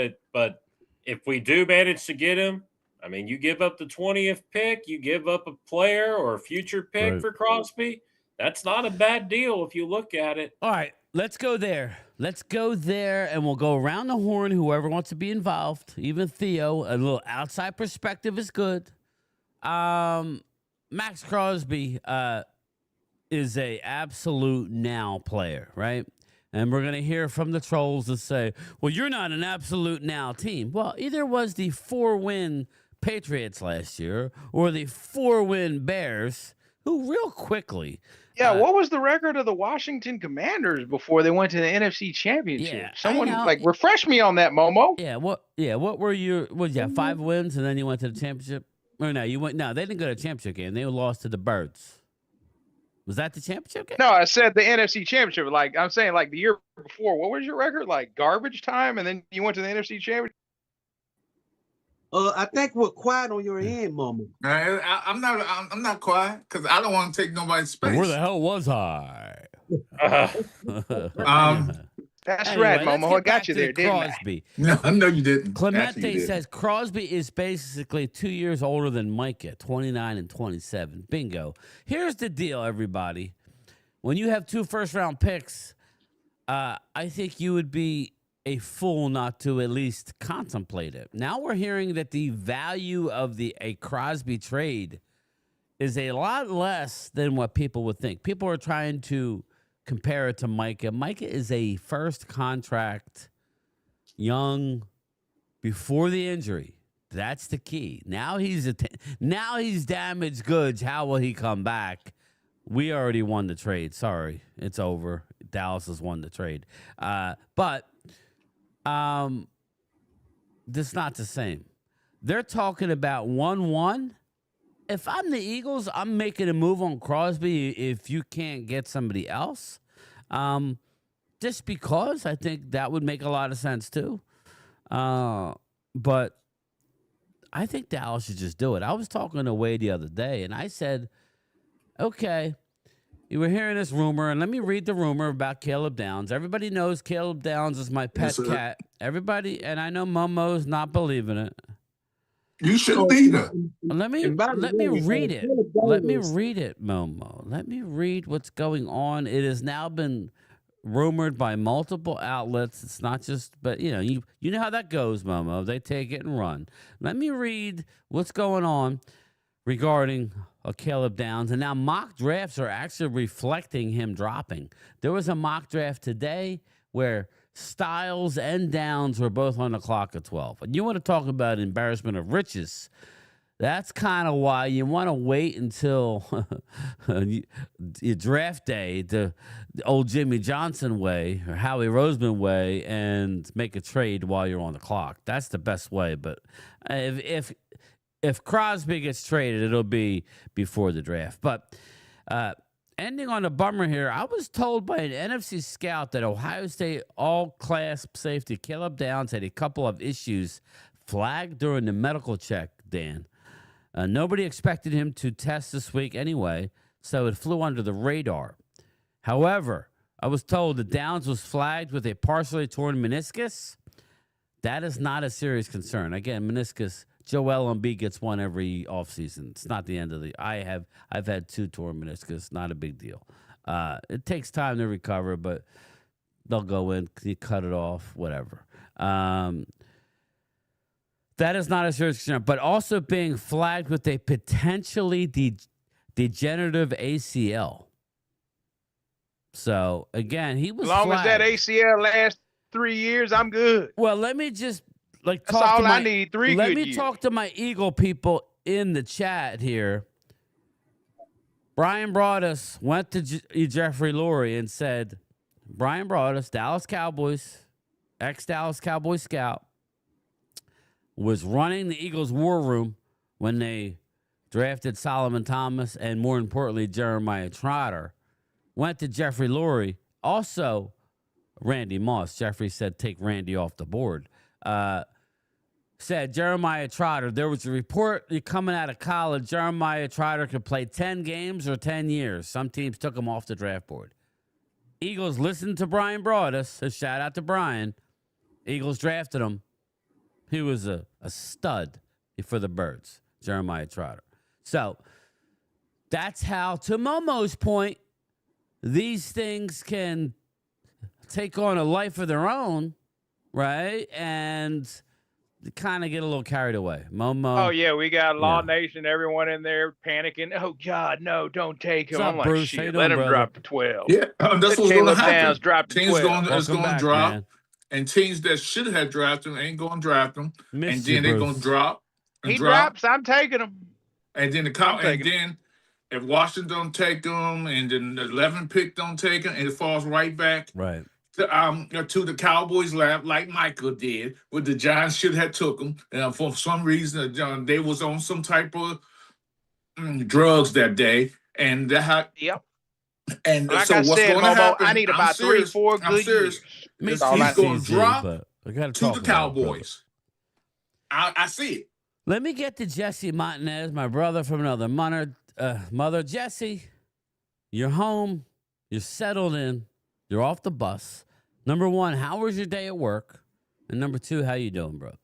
if we do manage to get him, I mean, you give up the 20th pick, you give up a player or a future pick Right. for Crosby. That's not a bad deal if you look at it. All right, let's go there. And we'll go around the horn. Whoever wants to be involved, even Theo, a little outside perspective is good. Max Crosby is a absolute now player, right? And we're going to hear from the trolls that say, well, you're not an absolute now team. Well, either was the 4-win Patriots last year or the 4-win Bears, who real quickly. Yeah, what was the record of the Washington Commanders before they went to the NFC Championship? Yeah, Someone I know. like refresh me on that, Momo. What were your 5 wins and then you went to the championship? Or no, they didn't go to the championship game. They lost to the Birds. Was that the championship game? No, I said the NFC Championship. Like I'm saying, like the year before, what was your record? Like garbage time, and then you went to the NFC Championship. I think we're quiet on your end, Mama. I'm not quiet because I don't want to take nobody's space. Where the hell was I? That's Anyway, right, let's Momo. get I back got you to there, didn't I? Crosby. No, you didn't. Clemente Actually, you didn't. says Crosby is basically 2 years older than Micah, 29 and 27. Bingo. Here's the deal, everybody. When you have 2 first-round picks, I think you would be a fool not to at least contemplate it. Now we're hearing that the value of a Crosby trade is a lot less than what people would think. People are trying to compare it to Micah. Micah is a first contract, young, before the injury. That's the key. Now he's damaged goods. How will he come back? We already won the trade. Sorry, it's over. Dallas has won the trade. But this is not the same. They're talking about 1-1. If I'm the Eagles, I'm making a move on Crosby if you can't get somebody else. Just because I think that would make a lot of sense too. But I think Dallas should just do it. I was talking to Wade the other day, and I said, okay, you were hearing this rumor, and let me read the rumor about Caleb Downs. Everybody knows Caleb Downs is my pet cat. Everybody, and I know Momo's not believing it. You shouldn't either. Let me read it. Let me read it, Momo. Let me read what's going on. It has now been rumored by multiple outlets. It's not just, but you know how that goes, Momo. They take it and run. Let me read what's going on regarding Caleb Downs. And now mock drafts are actually reflecting him dropping. There was a mock draft today where Styles and Downs were both on the clock at 12. And you want to talk about embarrassment of riches. That's kind of why you want to wait until your draft day, the old Jimmy Johnson way or Howie Roseman way, and make a trade while you're on the clock. That's the best way. But if Crosby gets traded, it'll be before the draft. But ending on a bummer here, I was told by an NFC scout that Ohio State all-class safety Caleb Downs had a couple of issues flagged during the medical check, Dan. Nobody expected him to test this week anyway, so it flew under the radar. However, I was told that Downs was flagged with a partially torn meniscus. That is not a serious concern. Again, meniscus, Joel Embiid gets one every offseason. It's not the end of the... I've had 2 torn meniscus. Not a big deal. It takes time to recover, but they'll go in, you cut it off, whatever. That is not a serious concern, but also being flagged with a potentially degenerative ACL. So, again, he was As long flagged. as that ACL lasts 3 years, I'm good. Well, let me just That's all I need. 3 Let good me years. talk to my Eagle people in the chat here. Brian Broaddus went to Jeffrey Lurie and said, Brian Broaddus, Dallas Cowboys, ex-Dallas Cowboy scout, was running the Eagles' war room when they drafted Solomon Thomas and, more importantly, Jeremiah Trotter. Went to Jeffrey Lurie, also Randy Moss. Jeffrey said, take Randy off the board. Said Jeremiah Trotter, there was a report coming out of college, Jeremiah Trotter could play 10 games or 10 years. Some teams took him off the draft board. Eagles listened to Brian Broaddus. A shout out to Brian. Eagles drafted him. He was a stud for the Birds, Jeremiah Trotter. So that's how, to Momo's point, these things can take on a life of their own, right? And kind of get a little carried away. Momo. Oh yeah, we got Law yeah. Nation, everyone in there panicking. Oh God, no, don't take him. What's I'm up, like, Bruce? How you shit, doing, let him brother? drop to 12. Yeah, that's Let what's going to Caleb happen. Downs drop to Teams 12. going is Welcome going to back, drop, man. and teams that should have drafted him ain't going to draft him, Missed and you, then they're going Bruce. to drop and He drop, drops, I'm taking him. and then then if Washington don't take him, and then the 11 pick don't take him, and it falls right back Right. to the Cowboys' lap, like Michael did, with the Giants should have took him, and for some reason they was on some type of drugs that day, and Yep. and Like so I what's said, going to Momo, happen? I need I'm about serious, 3-4 I'm good serious. years. He's That's all I going need. to drop but I gotta to talk the about it, brother. Cowboys. I see it. Let me get to Jesse Montanez, my brother from another mother. Jesse, you're home. You're settled in. You're off the bus. Number one, how was your day at work? And number two, how you doing, brother?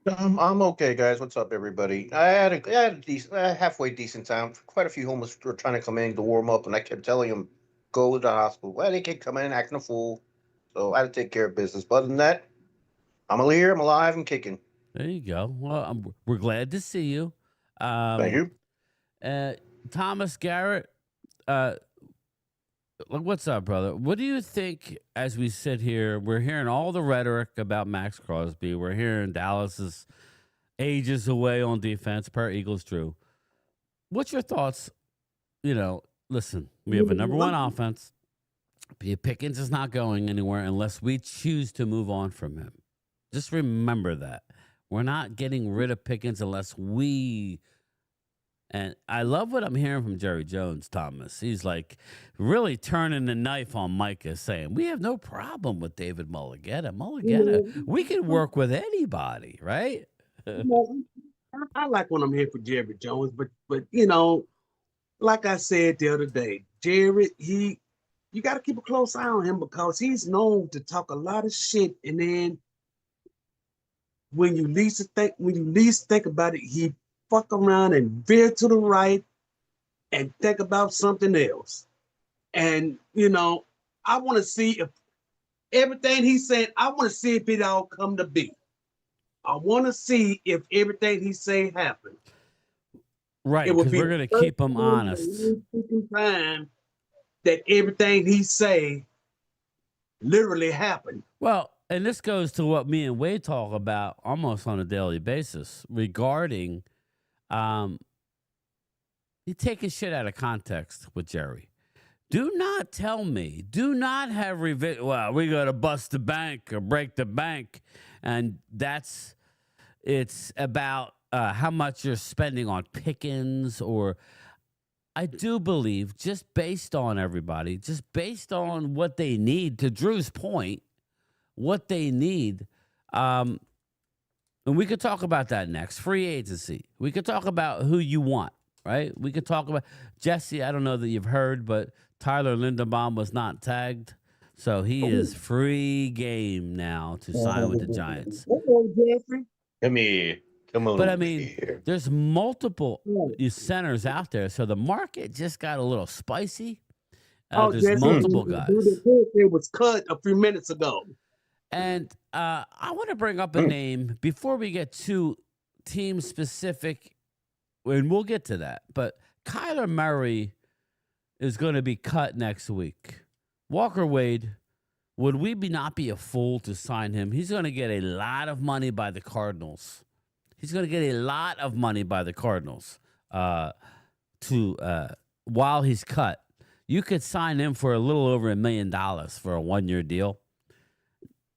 I'm okay, guys. What's up, everybody? I had a decent, halfway decent time. Quite a few homeless were trying to come in to warm up, and I kept telling them, go to the hospital. Well, they kept coming in acting a fool, so I had to take care of business. But other than that, I'm here, I'm alive, and kicking. There you go. Well, we're glad to see you. Thank you. Thomas Garrett, what's up, brother? What do you think as we sit here? We're hearing all the rhetoric about Max Crosby. We're hearing Dallas is ages away on defense, per Eagles Drew. What's your thoughts? You know, listen, we have a number one offense. Pickens is not going anywhere unless we choose to move on from him. Just remember that. We're not getting rid of Pickens unless we... And I love what I'm hearing from Jerry Jones, Thomas. He's like really turning the knife on Micah, saying, we have no problem with David Mulligetta. We can work with anybody, right? I like when I'm here for Jerry Jones, but like I said the other day, Jerry, you got to keep a close eye on him because he's known to talk a lot of shit, and then when you least think about it, he fuck around and veer to the right and think about something else. And I want to see if everything he said, I want to see if it all come to be. I want to see if everything he say happen. Right, because we're going to keep him honest. Time that everything he say literally happened. Well, and this goes to what me and Wade talk about almost on a daily basis regarding you taking shit out of context with Jerry. Do not tell me, do not have well, we got to bust the bank or break the bank. And it's about how much you're spending on Pickens, or I do believe just based on everybody, just based on what they need, to Drew's point, what they need. And we could talk about that next. Free agency. We could talk about who you want, right? We could talk about Jesse. I don't know that you've heard, but Tyler Linderbaum was not tagged. So he is free game now to sign with the Giants. Come here. Come on. But I mean, there's multiple centers out there. So the market just got a little spicy. There's multiple guys. It was cut a few minutes ago. And I want to bring up a name before we get too team specific, and we'll get to that. But Kyler Murray is going to be cut next week. Walker Wade, would we not be a fool to sign him? He's going to get a lot of money by the Cardinals. He's going to get a lot of money by the Cardinals while he's cut. You could sign him for a little over $1 million for a 1-year deal.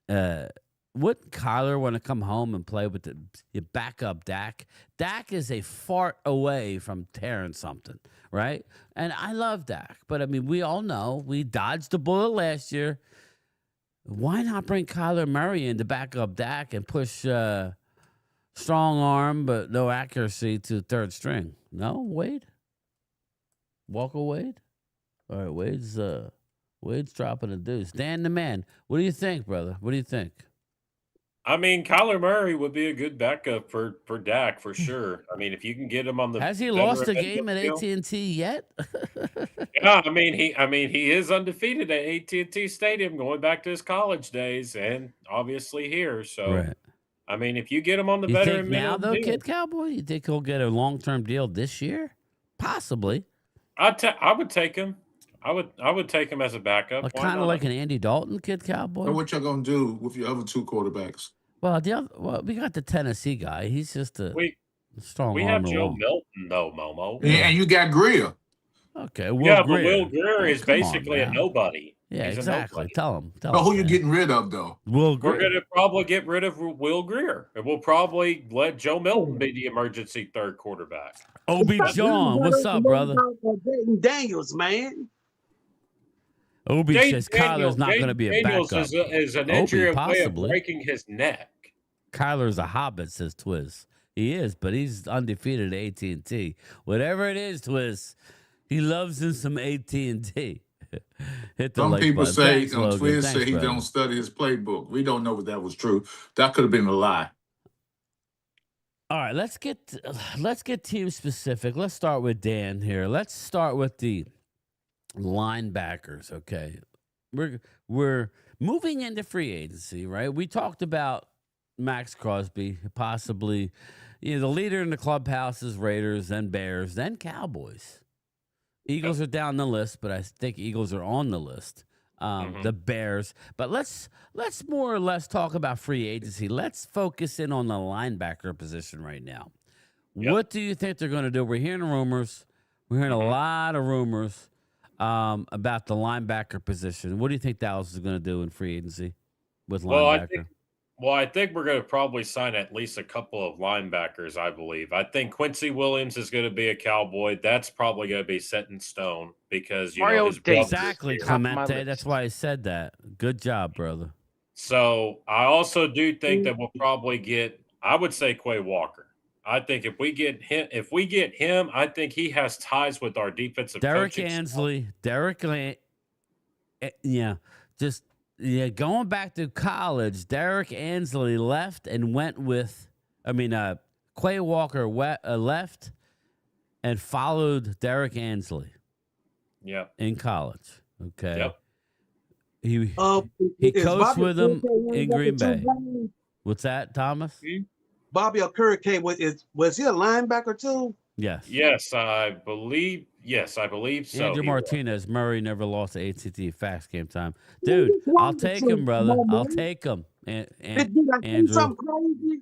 Wouldn't Kyler want to come home and play with the backup Dak? Dak is a fart away from tearing something, right? And I love Dak, but I mean, we all know we dodged the bullet last year. Why not bring Kyler Murray in to back up Dak and push strong arm but no accuracy to third string? No, Wade? Walker Wade? All right, Wade's dropping a deuce. Dan the man, what do you think, brother? What do you think? I mean, Kyler Murray would be a good backup for Dak for sure. I mean, if you can get him on the Has he veteran lost a game at deal- AT&T yet? Yeah, I mean he is undefeated at AT&T Stadium going back to his college days and obviously here. So Right. I mean, if you get him on the You veteran think now, minimum though, deal, Kid Cowboy? You think he'll get a long-term deal this year? Possibly. I would take him. I would take him as a backup. Why Kind of not? like an Andy Dalton, Kid Cowboy. And what y'all gonna do with your other two quarterbacks? Well, we got the Tennessee guy. He's just a strong We have arm Joe along. Milton though, Momo. And you got Greer. Okay, But Will Greer. Greer is Come on basically a now. nobody. Yeah, He's a exactly. nobody. Tell him. But who you man. getting rid of though? Will We're Greer. going to probably get rid of Will Greer, and we'll probably let Joe Milton be the emergency third quarterback. Obi John, what's up, brother? Jaden Daniels, man. Obi Jaden says Kyler's not going to be a Daniels backup. is an injury Obi, away of possibly. breaking his neck. Kyler's a hobbit, says Twiz. He is, but he's undefeated at AT&T. Whatever it is, Twiz, he loves him some AT&T. Hit the Some like people button. say, Thanks, Logan. Twiz Thanks, say he brother. don't study his playbook. We don't know if that was true. That could have been a lie. All right, let's get team specific. Let's start with Dan here. Let's start with the linebackers. Okay, we're moving into free agency, right? We talked about Max Crosby, possibly, the leader in the clubhouse is Raiders, then Bears, then Cowboys. Eagles are down the list, but I think Eagles are on the list. The Bears. But let's more or less talk about free agency. Let's focus in on the linebacker position right now. Yep. What do you think they're going to do? We're hearing rumors. We're hearing a lot of rumors about the linebacker position. What do you think Dallas is going to do in free agency with linebacker? I think we're going to probably sign at least a couple of linebackers, I believe. I think Quincy Williams is going to be a Cowboy. That's probably going to be set in stone because, Mario his Davis. brother's Exactly, here. Top of my Clemente. list. That's why I said that. Good job, brother. So I also do think that we'll probably get, I would say, Quay Walker. I think if we get him, I think he has ties with our defensive Derek coaching staff. Ansley. Going back to college, Derek Ansley left and went with, Quay Walker left and followed Derek Ansley Yeah. in college. Okay. Yep. He Is coached Bobby with him Okereke in one Green of the two Bay. guys? What's that, Thomas? Bobby Okereke was he a linebacker too? Yes. Yes, I believe so. Andrew He Martinez. Murray never lost to AT&T Facts game time. Dude, What's wrong I'll with take you, him, brother. Momo? I'll take him. Did I say Andrew. something crazy?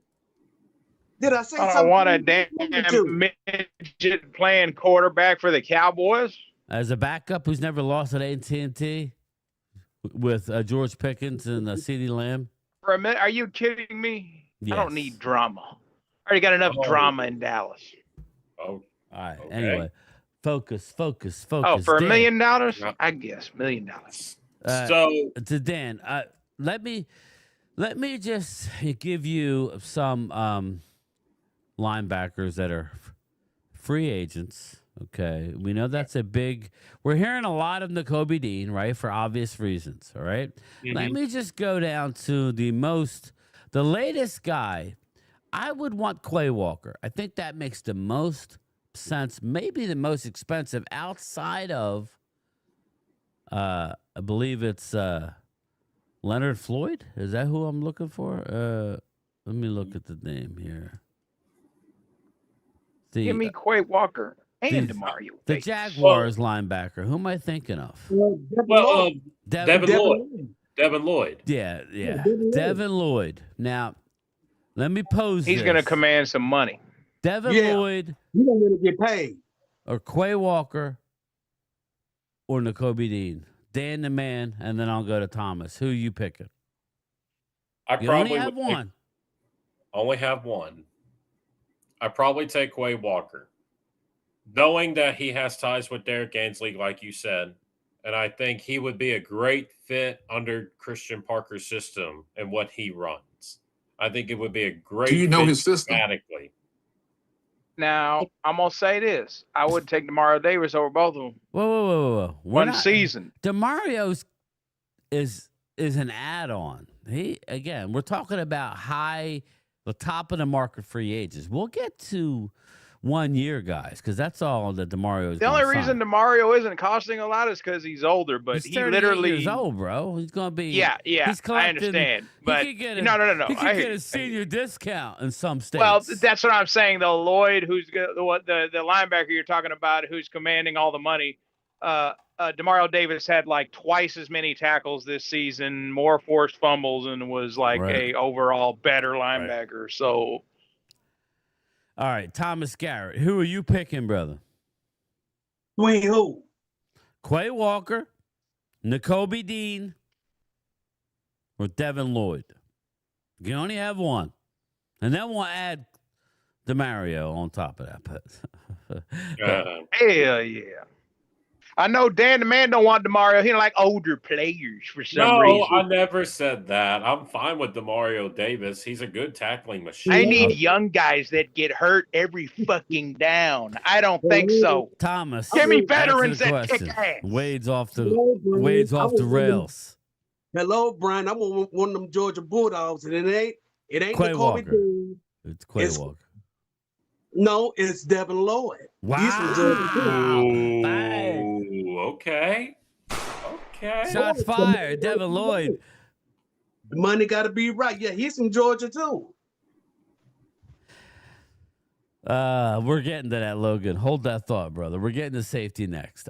Did I say I something? don't want a crazy? damn midget playing quarterback for the Cowboys. As a backup who's never lost at AT&T with George Pickens and CeeDee Lamb. For a minute, are you kidding me? I Yes. don't need drama. I already got enough Oh. drama in Dallas. Oh, All right. Okay. Anyway, focus. Oh, for Dan, $1 million? Yeah. I guess $1 million. so to Dan, let me just give you some linebackers that are free agents. Okay, we know that's a big. We're hearing a lot of Nakobe Dean, right, for obvious reasons. All right? Let me just go down to the latest guy. I would want Quay Walker. I think that makes the most sense. Maybe the most expensive outside of. I believe it's Leonard Floyd. Is that who I'm looking for? Let me look at the name here. Give me Quay Walker and the- Demario. The Davis. Jaguars linebacker. Who am I thinking of? well, Devin Lloyd. Devin Lloyd. Yeah. Devin Devin Lloyd. Now, let me pose He's this. going to command some money. Devin Yeah. Lloyd You don't want to get paid. or Quay Walker or N'Kobe Dean? Dan the man, and then I'll go to Thomas. Who you picking? I You probably only have would take- one. only have one. I probably take Quay Walker, knowing that he has ties with Derek Ainsley, like you said, and I think he would be a great fit under Christian Parker's system and what he runs. I think it would be a great. Do you know fit his system? schematically. Now, I'm going to say this. I would take Demario Davis over both of them. Whoa. One season. DeMario's is an add-on. We're talking about the top of the market free agents. We'll get to 1 year guys, because that's all that DeMario is. The only reason DeMario isn't costing a lot is because he's older, but he's he 38 literally years old, bro. He's gonna be. Yeah, He's I understand, but he could get no. He could I get hear a senior discount in some states. Well, that's what I'm saying. Though Lloyd, who's the linebacker you're talking about, who's commanding all the money, Demario Davis had like twice as many tackles this season, more forced fumbles, and was like a overall better linebacker. Right. So, all right, Thomas Garrett, who are you picking, brother? Between who? Quay Walker, N'Kobe Dean, or Devin Lloyd? You only have one. And then we'll add DeMario on top of that. hell yeah. I know Dan the man don't want DeMario. He don't like older players for some reason. No, I never said that. I'm fine with DeMario Davis. He's a good tackling machine. I need young guys that get hurt every fucking down. I don't think so. Thomas, Give me answer veterans the that kick question. ass. Wade's off the Hello, rails. Hello, Brian. I'm one of them Georgia Bulldogs, and it ain't Quay the Walker. Kobe Dean. It's Quay Walker. No, it's Devin Lloyd. Wow. He's from Georgia too. Ooh, okay. Shots fired. Devin Lloyd. The money got to be right. Yeah, he's from Georgia too. We're getting to that, Logan. Hold that thought, brother. We're getting to safety next.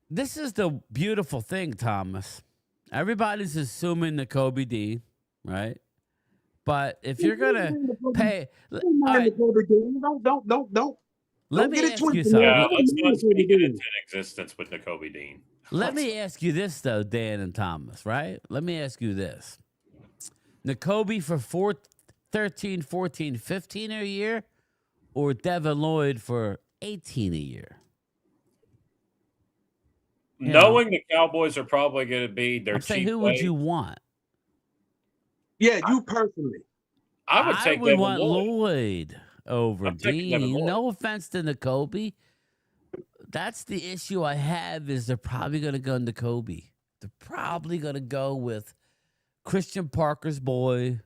This is the beautiful thing, Thomas. Everybody's assuming N'Kobe D, right? But if you're gonna pay, all right, Don't. let me get it ask you twisted. something. Yeah, let's not speak it into existence with N'Kobe Dean. Let me ask you this, though, Dan and Thomas, right? Let me ask you this. N'Kobe for 13, 14, 15 a year, or Devin Lloyd for 18 a year? Knowing the Cowboys are probably going to be their I'm saying, cheap who would way, you want? Yeah, you personally. I would take would Devin want Lloyd. Lloyd over I'm taking Devin Dean. Lloyd. No offense to N'Kobe. That's the issue I have is they're probably going to go N'Kobe. They're probably going to go with Christian Parker's boy,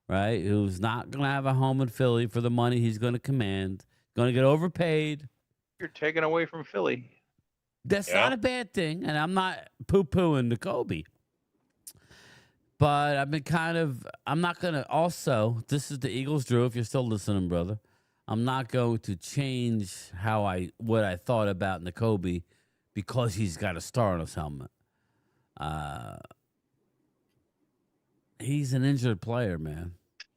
right, who's not going to have a home in Philly for the money he's going to command, going to get overpaid. You're taking away from Philly. That's not a bad thing, and I'm not poo-pooing N'Kobe. But I've been I'm not going to also, this is the Eagles Drew, if you're still listening, brother. I'm not going to change what I thought about N'Kobe because he's got a star on his helmet. He's an injured player, man.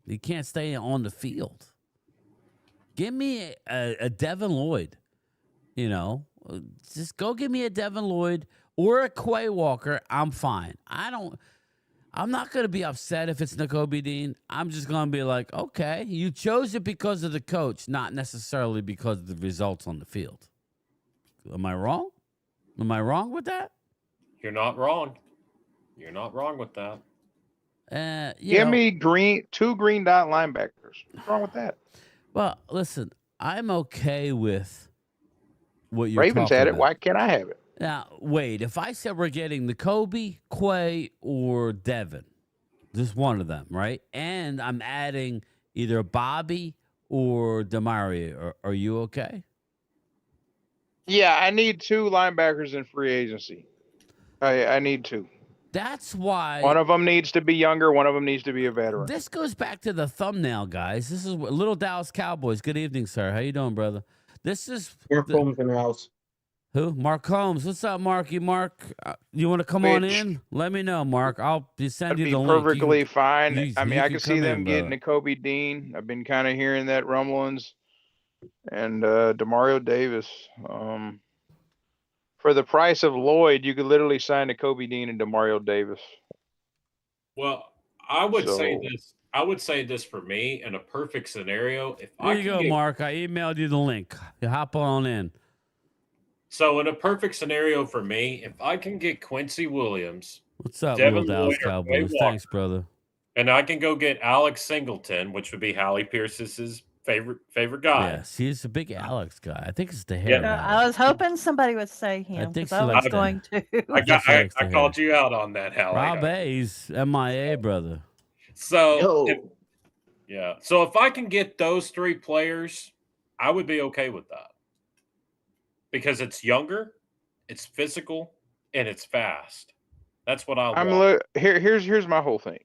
He can't stay on the field. Give me a Devin Lloyd, just go give me a Devin Lloyd or a Quay Walker. I'm fine. I'm not going to be upset if it's N'Kobe Dean. I'm just going to be like, okay, you chose it because of the coach, not necessarily because of the results on the field. Am I wrong? Am I wrong with that? You're not wrong. You're not wrong with that. Give me two green dot linebackers. What's wrong with that? Well, listen, I'm okay with what you're Ravens talking had it. about. Why can't I have it? Now, Wade, if I said we're getting N'Kobe, Quay, or Devin, just one of them, right? And I'm adding either Bobby or DeMario, are you okay? Yeah, I need two linebackers in free agency. I need two. That's why one of them needs to be younger. One of them needs to be a veteran. This goes back to the thumbnail, guys. This is Little Dallas Cowboys. Good evening, sir. How you doing, brother? This is Mark Holmes in the house. Who? Mark Holmes. What's up, Marky? Mark, you want to come on in? Let me know, Mark. I'll send you the link. Perfectly fine. I mean, I can can see come them in, getting N'Kobe Dean. I've been kind of hearing that rumblings. And Demario Davis. For the price of Lloyd, you could literally sign to Kobe Dean and Demario Davis. Well, I would say So- this. I would say this for me in a perfect scenario. If There I you can go, get, Mark. I emailed you the link. You hop on in. so in a perfect scenario for me, if I can get Quincy Williams, What's up, Devin little Dallas Lloyd, or Quay Cowboys? Walker, Thanks, brother. and I can go get Alex Singleton, which would be Hallie Pierce's favorite guy. Yes, he's a big Alex guy. I think it's the Yeah. hair. No, Alex. I was hoping somebody would say him think because she I was likes going to. I called you out on that, Hallie. Rob A's MIA, brother. So so if I can get those three players, I would be okay with that. Because it's younger, it's physical, and it's fast. That's what I want. Here's my whole thing.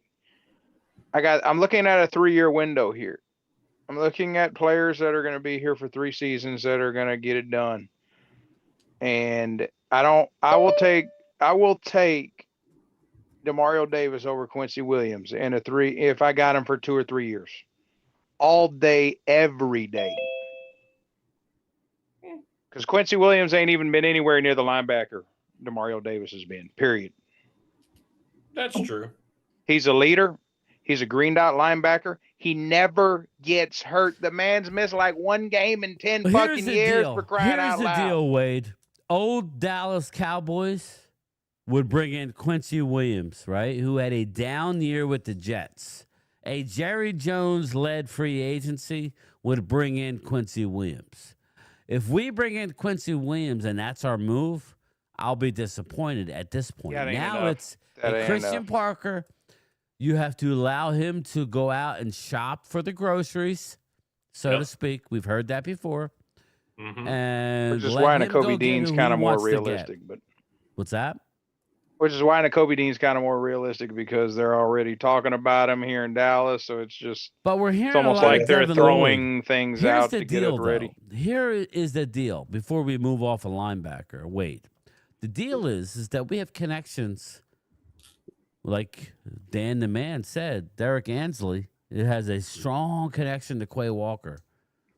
I'm looking at a 3-year window here. I'm looking at players that are going to be here for 3 seasons that are going to get it done. And I will take Demario Davis over Quincy Williams if I got him for 2 or 3 years. All day, every day. Because Quincy Williams ain't even been anywhere near the linebacker Demario Davis has been, period. That's true. He's a leader. He's a green dot linebacker. He never gets hurt. The man's missed like 1 game in 10 fucking years for crying out loud. Here's the deal, Wade. Old Dallas Cowboys would bring in Quincy Williams, right, who had a down year with the Jets. A Jerry Jones-led free agency would bring in Quincy Williams. If we bring in Quincy Williams and that's our move, I'll be disappointed at this point. Yeah, it ain't Now enough. it's That a ain't Christian enough. Parker. You have to allow him to go out and shop for the groceries, so to speak. We've heard that before. And Which is let why him Nakobe go get Dean's who kind he of more wants to get. realistic. But What's that? which is why Nakobe Dean's kind of more realistic because they're already talking about him here in Dallas. So it's just But we're hearing it's almost a lot like of they're Devin throwing Lloyd. things Here's out the to get deal, it ready. though. Here is the deal. Before we move off a linebacker, wait. The deal is that we have connections. Like Dan the Man said, Derek Ansley, it has a strong connection to Quay Walker.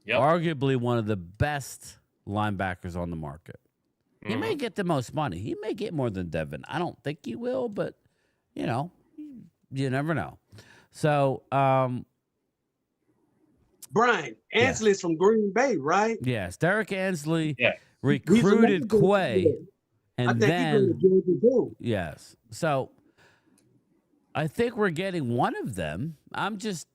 Yep. Arguably one of the best linebackers on the market. He may get the most money. He may get more than Devin. I don't think he will, but you never know. So, Brian, Ansley's from Green Bay, right? yes, Derek Ansley Yeah. recruited He's a Quay, and I think he's then going to Georgia too. yes. So, I think we're getting one of them. I'm just,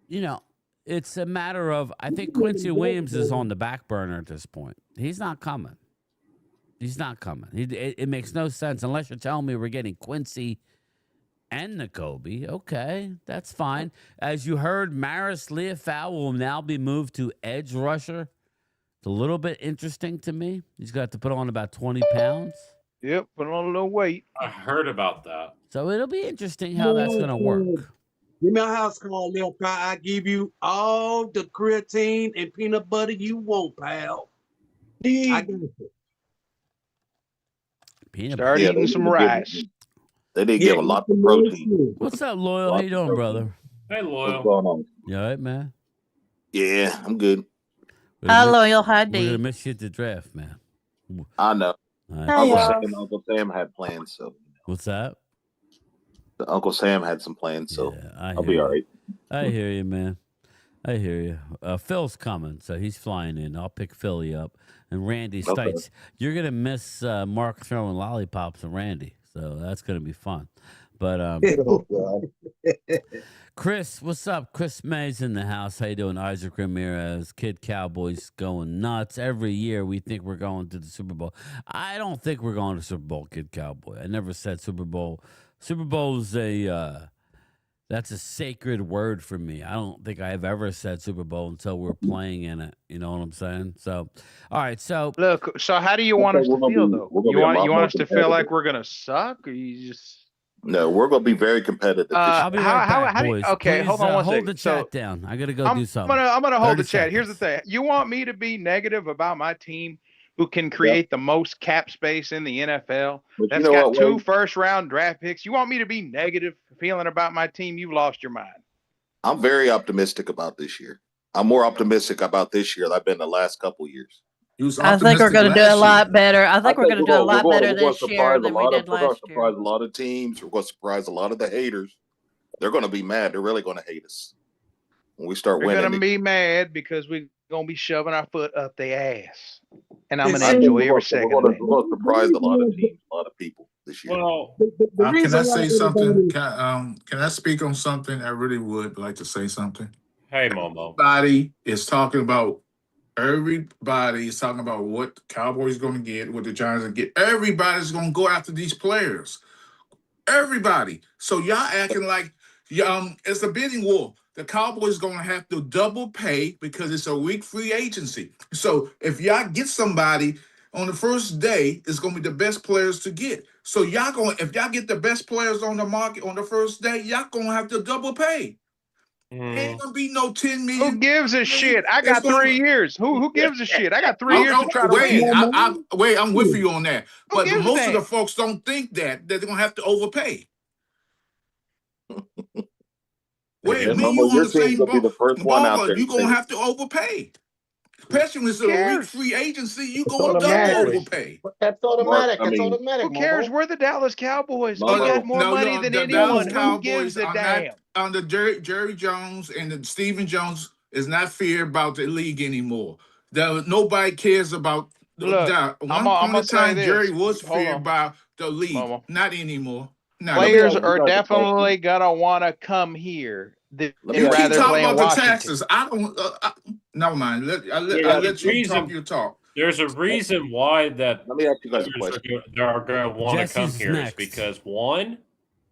it's a matter of. I think Quincy Williams is on the back burner at this point. He's not coming. He's not coming. It makes no sense unless you're telling me we're getting Quincy and Nakobe. Okay, that's fine. As you heard, Maris Leofau will now be moved to edge rusher. It's a little bit interesting to me. He's got to put on about 20 pounds. Yep, put on a little weight. I heard about that. So it'll be interesting how that's going to work. Give me a house call, Lil Pal. I give you all the creatine and peanut butter you want, pal. I got you. Peanut Start butter. eating some rice. They did give a lot of protein. What's up, Loyal? How you doing, brother? Hey, What's Loyal. going on? You all right, man? Yeah, I'm good. We're gonna Loyal, hi, We're going to D. miss you at the draft, man. I know. All right. Hey, Uncle y'all. Sam and Uncle Sam had plans, so What's that? Uncle Sam had some plans, so Yeah, I'll be all right. I hear you, man. I hear you. Phil's coming, so he's flying in. I'll pick Philly up. And Randy Okay. Stites. You're going to miss Mark throwing lollipops at Randy, so that's going to be fun. But Oh, God. Chris, what's up? Chris May's in the house. How you doing? Isaac Ramirez, Kid Cowboys going nuts. Every year we think we're going to the Super Bowl. I don't think we're going to Super Bowl, Kid Cowboy. I never said Super Bowl. Super Bowl's that's a sacred word for me. I don't think I have ever said Super Bowl until we're playing in it. You know what I'm saying? So, all right. So Look, so how do you want us to feel though? we're gonna You be a want lot you more want us to feel like competitive. we're gonna suck, or you just No, we're going to be very competitive. this I'll be year. right how- back, how do you- boys. okay, Please, hold on one hold second. the So, chat down. I got to go I'm do something. I'm gonna hold 30 the chat. Here's the seconds. thing. You want me to be negative about my team who can create the most cap space in the NFL? But you That's know got what, two Wade? first-round draft picks. You want me to be negative feeling about my team? You've lost your mind. I'm very optimistic about this year. I'm more optimistic about this year than I've been the last couple years. You was I think we're optimistic going to do a last year. lot better. I think we're going to do a lot better We're going this to year surprise a than we lot did of. We're going last to year. surprise a lot of teams. We're going to surprise a lot of the haters. They're going to be mad. They're really going to hate us when we start They're winning. gonna be mad because we're gonna be shoving our foot up their ass, and I'm And gonna see, enjoy We're every going second to of that. surprise a lot of teams, a lot of people this year. Well, the Can reason I why say something? everybody, Can I speak on something? I really would like to say something. hey, Momo. Everybody is talking about. Everybody is talking about what the Cowboys going to get, what the Giants going to get. Everybody's going to go after these players. Everybody. So y'all acting like it's a bidding war. The Cowboys going to have to double pay because it's a weak free agency. So if y'all get somebody on the first day, it's going to be the best players to get. So if y'all get the best players on the market on the first day, y'all going to have to double pay. Ain't gonna be no 10 million. Who gives a shit? I It's got gonna- 3 years. Who gives a shit? I got 3 years to try to wait, win. I'm with you on that. Who But gives a most of the damn? folks don't think that they're gonna have to overpay. Wait, And me, Momo, you on your the team's same going to be the first one out ball, there. you gonna have to overpay. Especially when it's a weak cares? free agency, you It's going to double automatic. overpay. That's Mark, automatic. I That's mean, automatic, Who cares? Momo. We're the Dallas Cowboys. We Momo. got more money than the anyone. Dallas Who gives Cowboys a are damn? not under Jerry Jones and the Stephen Jones is not feared about the league anymore. Nobody cares about Look, I'm one point gonna in say time. this. Jerry was Hold feared on, by the league, Mama. not anymore. Not Let me Players ask anymore. you are guys a question. definitely gonna want to come here Let me You and ask you keep rather guys a talking play in about the question. Washington. taxes. I don't. Never mind. I There's a let you talk reason. your talk. There's a reason why that Let me ask you guys a players question. are going to want to come Jesse's here is next. because one,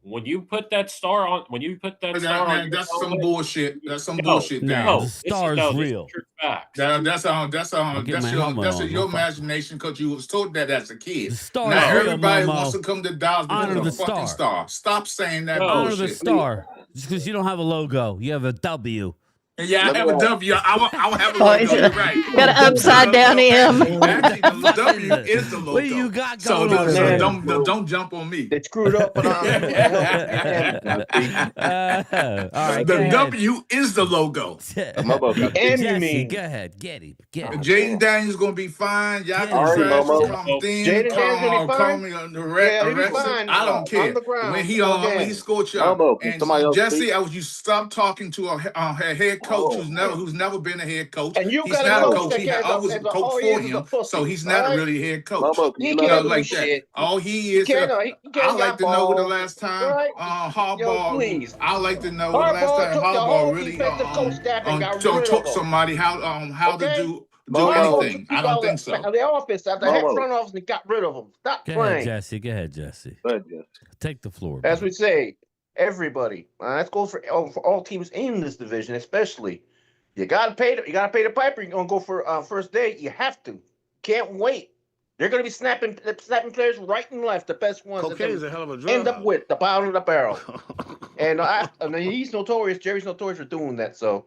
when you put that star on your That's some helmet, bullshit. That's some no, bullshit, No, Dan. the star is this is real. true facts. I'll get my helmet on. Your No fuck. imagination because you was told that as a kid. The star Now is real, everybody wants Momo. to come to Dallas because Honor of the the fucking star. star. Stop saying that No. Honor the bullshit. star. Just because you don't have a logo, you have a W. Yeah, Let I me have a ask- W. I don't have a Oh, logo. he's You're right. got an upside down M. Actually, What the the fuck W is it? is the logo. What you got So, going on so here? don't jump on me. They screwed up on our helmet. Now, see, All right, go The ahead. W is the logo. Momo, The M, you Jesse, mean? go ahead. Get him. Get him. Jaden Daniels gonna be fine. Y'all Get can him, All right, trash Momo. him, call him thin, Jaden Daniels gonna be call fine? me Yeah, he'll be arrested. fine. I don't On care. the ground. When he Again. scored you Momo, can and somebody else Jesse, speak? I was you stop talking to a head coach Oh, who's never been a head coach. And you He's got a not a Momo, coach coach. that He I was a coach all he for is a him, pussy. so he's all not right? really a head coach. Momo, can He you can't let do Like that. shit. All he He is. can't, I got like to know the balls. last time Right? Harbaugh. Please. I like to know the last Harbaugh time took the whole Harbaugh really defensive coach staff and got rid taught of them. somebody how to Okay? do Harbaugh anything. took I don't all think so. the offense staff, the head Momo. front office, and got rid of them. Stop Go ahead, playing. Jesse. Go ahead, Jesse. Go ahead, Jess. Take the floor. As bro. we say, everybody. That goes for all teams in this division, especially. You gotta pay the piper. You're gonna go for first day. You have to. Can't wait. They're gonna be snapping players right and left. The best ones. cocaine is a hell of a drug. End up with the bottom of the barrel. And I mean, he's notorious. Jerry's notorious for doing that. So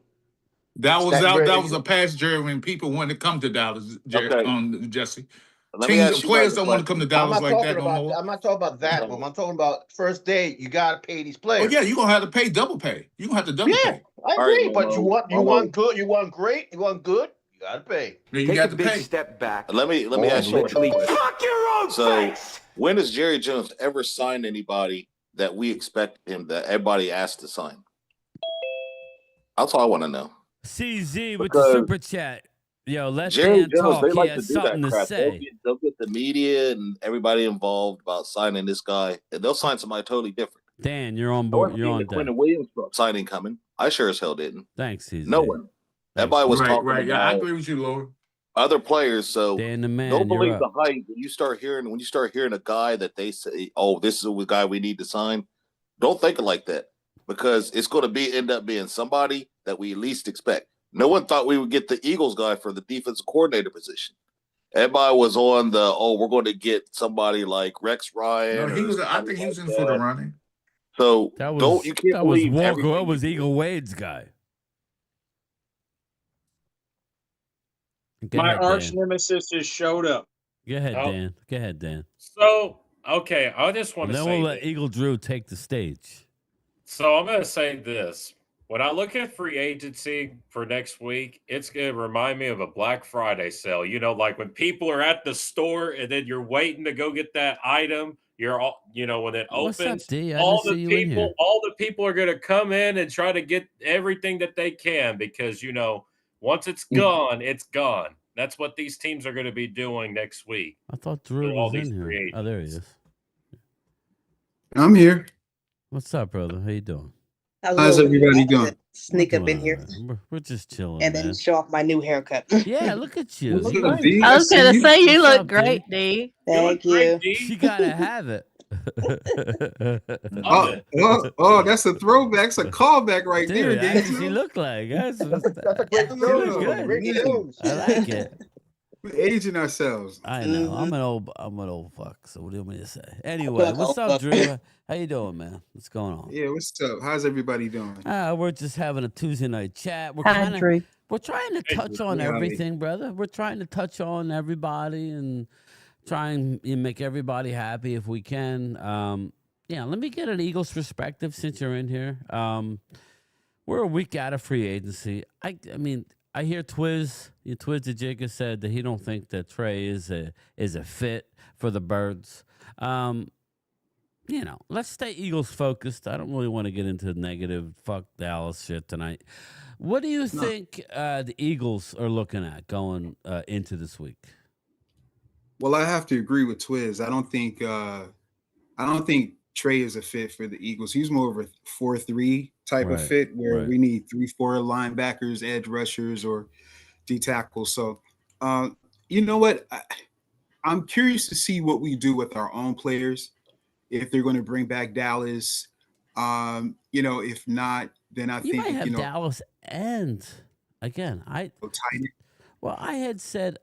That was That- that was a past Jerry when people wanted to come to Dallas, Okay. Jesse. Let me ask you Players guys a don't want to come to question. I'm Dallas not like talking that no about. more. I'm not talking about that one. I'm talking about first day. You gotta pay these Oh players. yeah, you're gonna have to pay double pay. You're gonna have to double Yeah, pay. I All right, agree. But you Momo. want good. You want great. You want good. You gotta pay. Then you Take got a to big pay. step back. Let me ask you a Literally, question. fuck your own So, face. when has Jerry Jones ever signed anybody that we expect him that everybody asked to sign? That's all I want to know. CZ with the Because super chat. Yo, let Jerry Dan Jones, talk. they He like to has do that something to crap. say. They'll get the media and everybody involved about signing this guy, and they'll sign somebody totally different. Dan, you're on No board. one You're seen on the deck. Quentin Williams signing coming. I sure as hell didn't. Thanks, CZ. No one. Thanks. Everybody was Right, talking right. Yeah, I about agree with you, Lord. other players. So Dan the man, don't you're believe up. the hype. When you start hearing a guy that they say, "Oh, this is a guy we need to sign," don't think it like that, because it's going to end up being somebody that we least expect. No one thought we would get the Eagles guy for the defensive coordinator position. Everybody was on we're going to get somebody like Rex Ryan. No, he was. I think he was in for the running. So That was you can't that was believe Walker. everything That was you Eagle Wade's guy. Go My ahead, arch Dan. nemesis has showed up. Go ahead, Oh. Dan. Go ahead, Dan. So, okay, I just want And to then say we'll let this. Eagle Drew take the stage. So I'm going to say this. When I look at free agency for next week, it's going to remind me of a Black Friday sale. You know, like when people are at the store and then you're waiting to go get that item. You're all, when it What's up, opens, D? I didn't see you in here. all the people are going to come in and try to get everything that they can because, once it's gone, it's gone. That's what these teams are going to be doing next week. I thought Drew all was these in here. free Oh, there he is. I'm here. What's up, brother? How you doing? How's everybody doing? Sneak We're up in doing here all right. We're just chilling, and man. then show off my new haircut. Yeah, look at you. What's You up, look- D? I was see gonna say you What's look up, great, D? D. Thank you. She gotta have it. Oh, that's a throwback. It's a callback right there, Dude, that's D. what she looked like. That's a great she news. looked good. Breaking news. I like it. We're aging ourselves. I know. I'm an old fuck. So what do you want me to say? Anyway, what's up, Drew? How you doing, man? What's going on? Yeah, what's up? How's everybody doing? We're just having a Tuesday night chat. We're Hi, Drew. we're trying to touch on Drew. everything, brother. We're trying to touch on everybody and try and make everybody happy if we can. Yeah, let me get an Eagles perspective since you're in here. We're a week out of free agency. I mean, I hear Twiz the Jigger said that he don't think that Trey is a fit for the Birds. Let's stay Eagles focused. I don't really want to get into negative fuck Dallas shit tonight. What do you think the Eagles are looking at going into this week? Well, I have to agree with Twiz. I don't think Trey is a fit for the Eagles. He's more of a 4-3 type of fit where we need 3-4 linebackers, edge rushers, or D tackles. So, you know what? I'm curious to see what we do with our own players. If they're going to bring back Dallas, if not, then I think might have Dallas and again. I had said,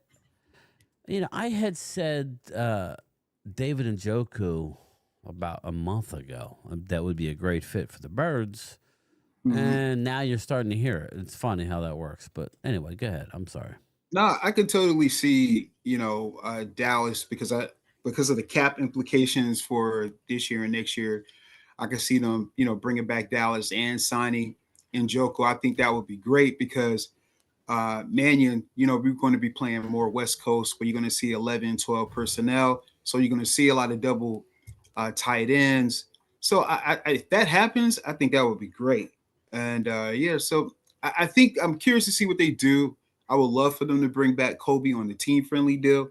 David Njoku about a month ago that would be a great fit for the Birds, and now you're starting to hear it. It's funny how that works, but anyway, go ahead. I'm sorry. No, I could totally see Dallas because of the cap implications for this year and next year. I could see them, bringing back Dallas and signing Njoku. I think that would be great because Mannion, we're going to be playing more West Coast where you're going to see 11, 12 personnel. So you're going to see a lot of double tight ends. So if that happens, I think that would be great. And so I think I'm curious to see what they do. I would love for them to bring back Kobe on the team-friendly deal,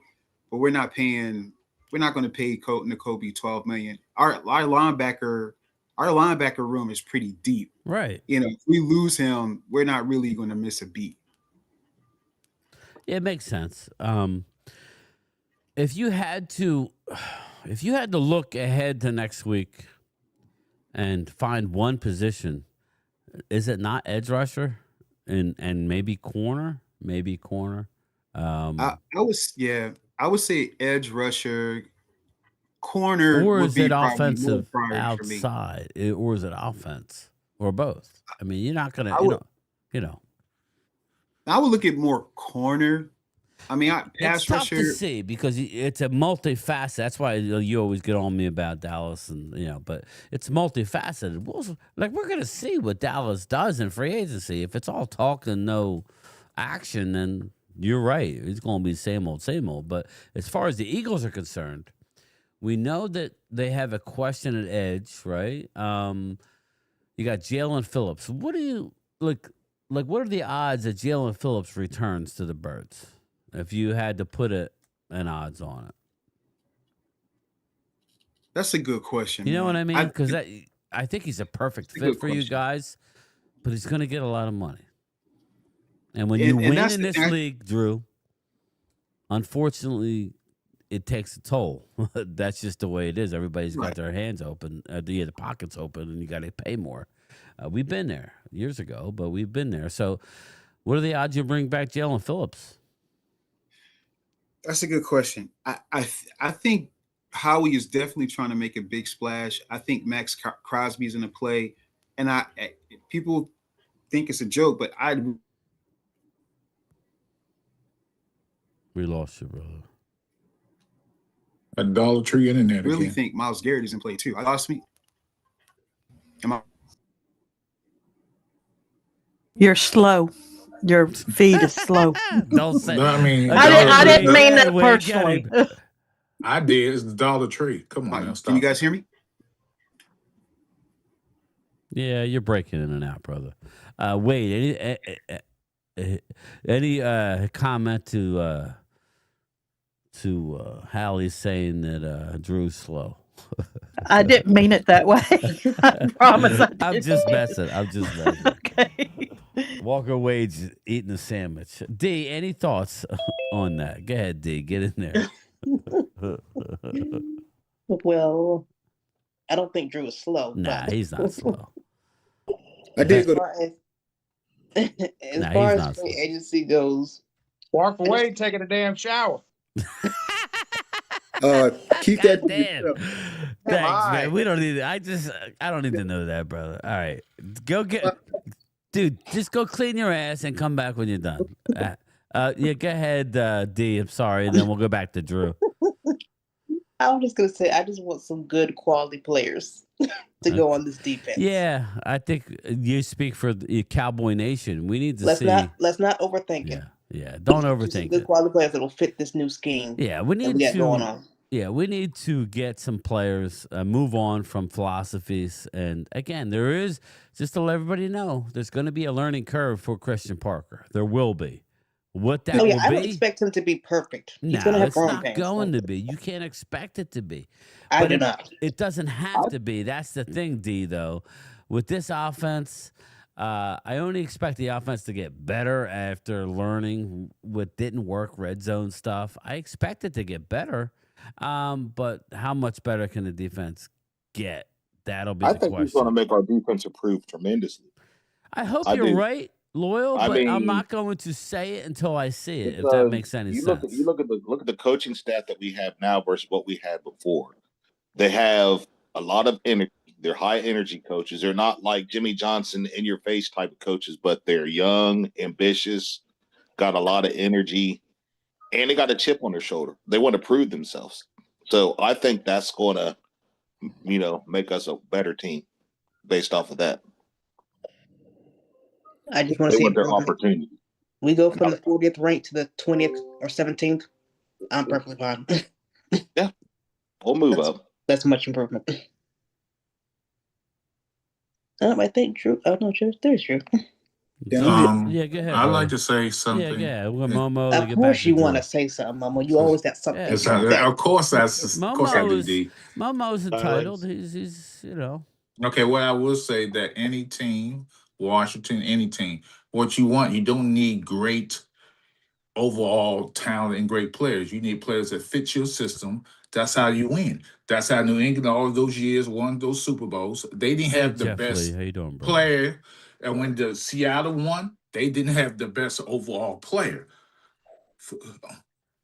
but we're not going to pay Kobe $12 million. Our linebacker room is pretty deep. Right. If we lose him, we're not really going to miss a beat. Yeah, it makes sense. If you had to look ahead to next week and find one position, is it not edge rusher and maybe corner? Maybe corner. I would say edge rusher, corner, or would is be it probably offensive more priority for me. outside, or is it offense, or both? I mean, you're not gonna, I would look at more corner. I mean, pass it's tough rusher. to see because it's a multifaceted. That's why you always get on me about Dallas, and but it's multifaceted. We're gonna see what Dallas does in free agency. If it's all talk and no action, then you're right. It's gonna be same old. But as far as the Eagles are concerned, we know that they have a question at edge, right? You got Jalen Phillips. What do you like? What are the odds that Jalen Phillips returns to the Birds? If you had to put an odds on it, that's a good question. You know what I mean? Because I think he's a perfect fit for you guys, but he's going to get a lot of money. And when you win in this league, Drew, unfortunately, it takes a toll. That's just the way it is. Everybody's got their hands open, the pockets open, and you got to pay more. We've been there years ago, but we've been there. So, what are the odds you bring back Jalen Phillips? That's a good question. I think Howie is definitely trying to make a big splash. I think Max Crosby is in the play, and people think it's a joke, but we lost you, brother. A Dollar Tree internet. Really think Myles Garrett is in play too. I lost me. You're slow. Your feed is slow. Don't say. No, I mean, I didn't Dollar Tree. mean that Wait, personally. I did. It's the Dollar Tree. Come on, now, Can stop. you guys hear me? Yeah, you're breaking in and out, brother. Wait, any comment to Hallie saying that Drew's slow? I didn't mean it that way. I promise I didn't. I'm just messing. I'm just messing. Okay. Walker Wade's eating a sandwich. D, any thoughts on that? Go ahead, D. Get in there. Well, I don't think Drew is slow. Nah, he's not slow. I did go. As Nah, far he's as not free slow. agency goes, Walk away taking a damn shower. Keep that. to Damn. yourself. Thanks, man. We don't need it. I don't need to know that, brother. All right. Go get dude, just go clean your ass and come back when you're done. Yeah, go ahead, D. I'm sorry, and then we'll go back to Drew. I was just gonna say I just want some good quality players to go on this defense. Yeah, I think you speak for the Cowboy Nation. We need to Let's see. not overthink it. Yeah, don't Just some overthink good it. quality players that will fit this new scheme. Yeah, we that need we got going to. on. Yeah, we need to get some players move on from philosophies, and again, there is just to let everybody know there's going to be a learning curve for Christian Parker. There will be. What that Oh yeah, will I don't be? expect him to be perfect. He's No, gonna have it's growing not pains. going to be. You can't expect it to be. I But do not. It doesn't have to be. That's the thing, D. Though, with this offense, I only expect the offense to get better after learning what didn't work, red zone stuff. I expect it to get better, but how much better can the defense get? That'll be I the think he's going to question. make our defense improve tremendously. I hope I you're do. right, Loyal, I but I'm mean, not going to say it until I see it. If that because makes any you sense. look at the coaching staff that we have now versus what we had before. They have a lot of energy. They're high energy coaches. They're not like Jimmy Johnson in your face type of coaches, but they're young, ambitious, got a lot of energy, and they got a chip on their shoulder. They want to prove themselves. So I think that's going to, make us a better team based off of that. I just want to They see want their improvement. opportunity. We go from the 40th rank to the 20th or 17th. I'm perfectly fine. Yeah, we'll move up. That's much improvement. I think Drew. Oh no, there's Drew. Yeah, go ahead. I'd like brother. to say something. Yeah. We're Momo. to Of get course back you to want Drew. to say something, Mama. You always got something. Yeah. to say. Of course, of course I do, D. Momo's entitled. He's Okay, well, I will say that any team, Washington, any team, what you want, you don't need great overall talent and great players. You need players that fit your system. That's how you win. That's how New England all those years won those Super Bowls. They didn't have the Jeff best Lee. How you doing, bro? player. And when the Seattle won, they didn't have the best overall player.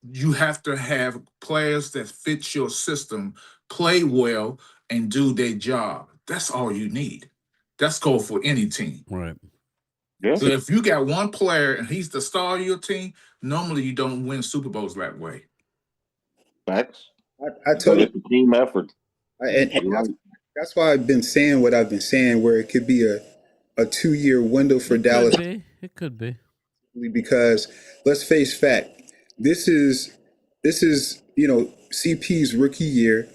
You have to have players that fit your system, play well, and do their job. That's all you need. That's called for any team. Right. Yeah. So if you got one player and he's the star of your team, normally you don't win Super Bowls that way. Facts. I told It's a team effort. That's why I've been saying what I've been saying, where it could be a 2-year window for Dallas. It could be. Because let's face fact, this is CP's rookie year,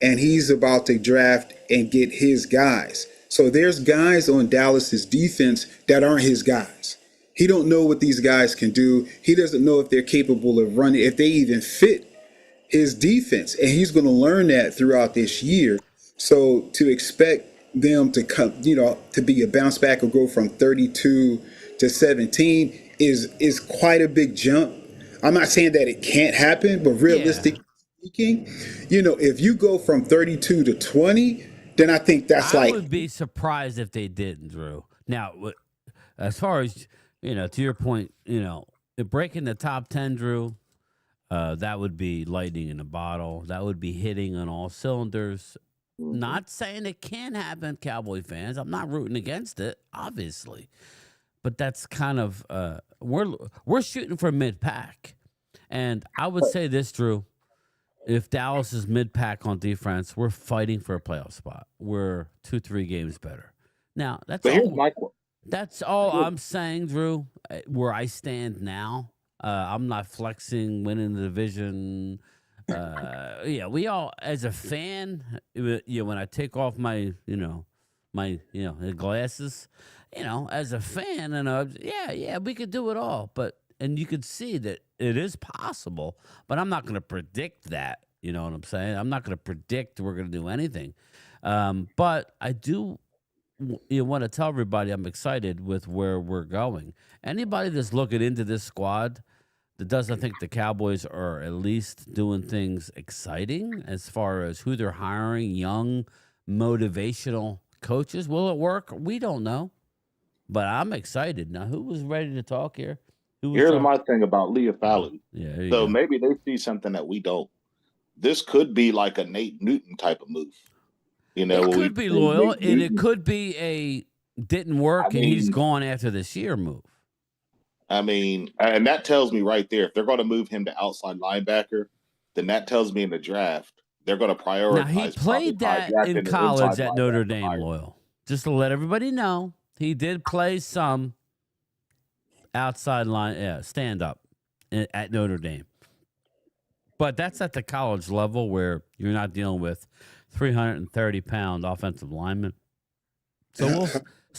and he's about to draft and get his guys. So there's guys on Dallas's defense that aren't his guys. He don't know what these guys can do. He doesn't know if they're capable of running, if they even fit his defense. And he's going to learn that throughout this year. So to expect them to come, to be a bounce back or go from 32 to 17 is quite a big jump. I'm not saying that it can't happen, but realistically speaking, if you go from 32 to 20, then I think that's I would be surprised if they didn't, Drew. Now, as far as to your point, if breaking the top 10, Drew, that would be lightning in a bottle. That would be hitting on all cylinders. Not saying it can't happen, Cowboy fans. I'm not rooting against it, obviously, but that's kind of we're shooting for mid pack, and I would say this, Drew. If Dallas is mid pack on defense, we're fighting for a playoff spot. We're 2-3 games better. Now that's But all. That's all I'm saying, Drew. Where I stand now, I'm not flexing, winning the division. Yeah, we all, as a fan, when I take off my, the glasses, as a fan, and yeah, we could do it all. But and you could see that it is possible. But I'm not going to predict that. You know what I'm saying? I'm not going to predict we're going to do anything. But I do. You want to tell everybody I'm excited with where we're going. Anybody that's looking into this squad that doesn't think the Cowboys are at least doing things exciting as far as who they're hiring, young, motivational coaches. Will it work? We don't know. But I'm excited. Now, who was ready to talk here? Here's my thing about Leah Fallon. Yeah, there you So go. maybe they see something that we don't. This could be like a Nate Newton type of move. It could be loyal, and it could be a didn't work, and he's gone after this year move. I mean, and that tells me right there, if they're going to move him to outside linebacker, then that tells me in the draft they're going to prioritize. Now, he played that in college at Notre Dame, loyal. Just to let everybody know, he did play some outside line, stand up at Notre Dame. But that's at the college level where you're not dealing with 330-pound offensive linemen. So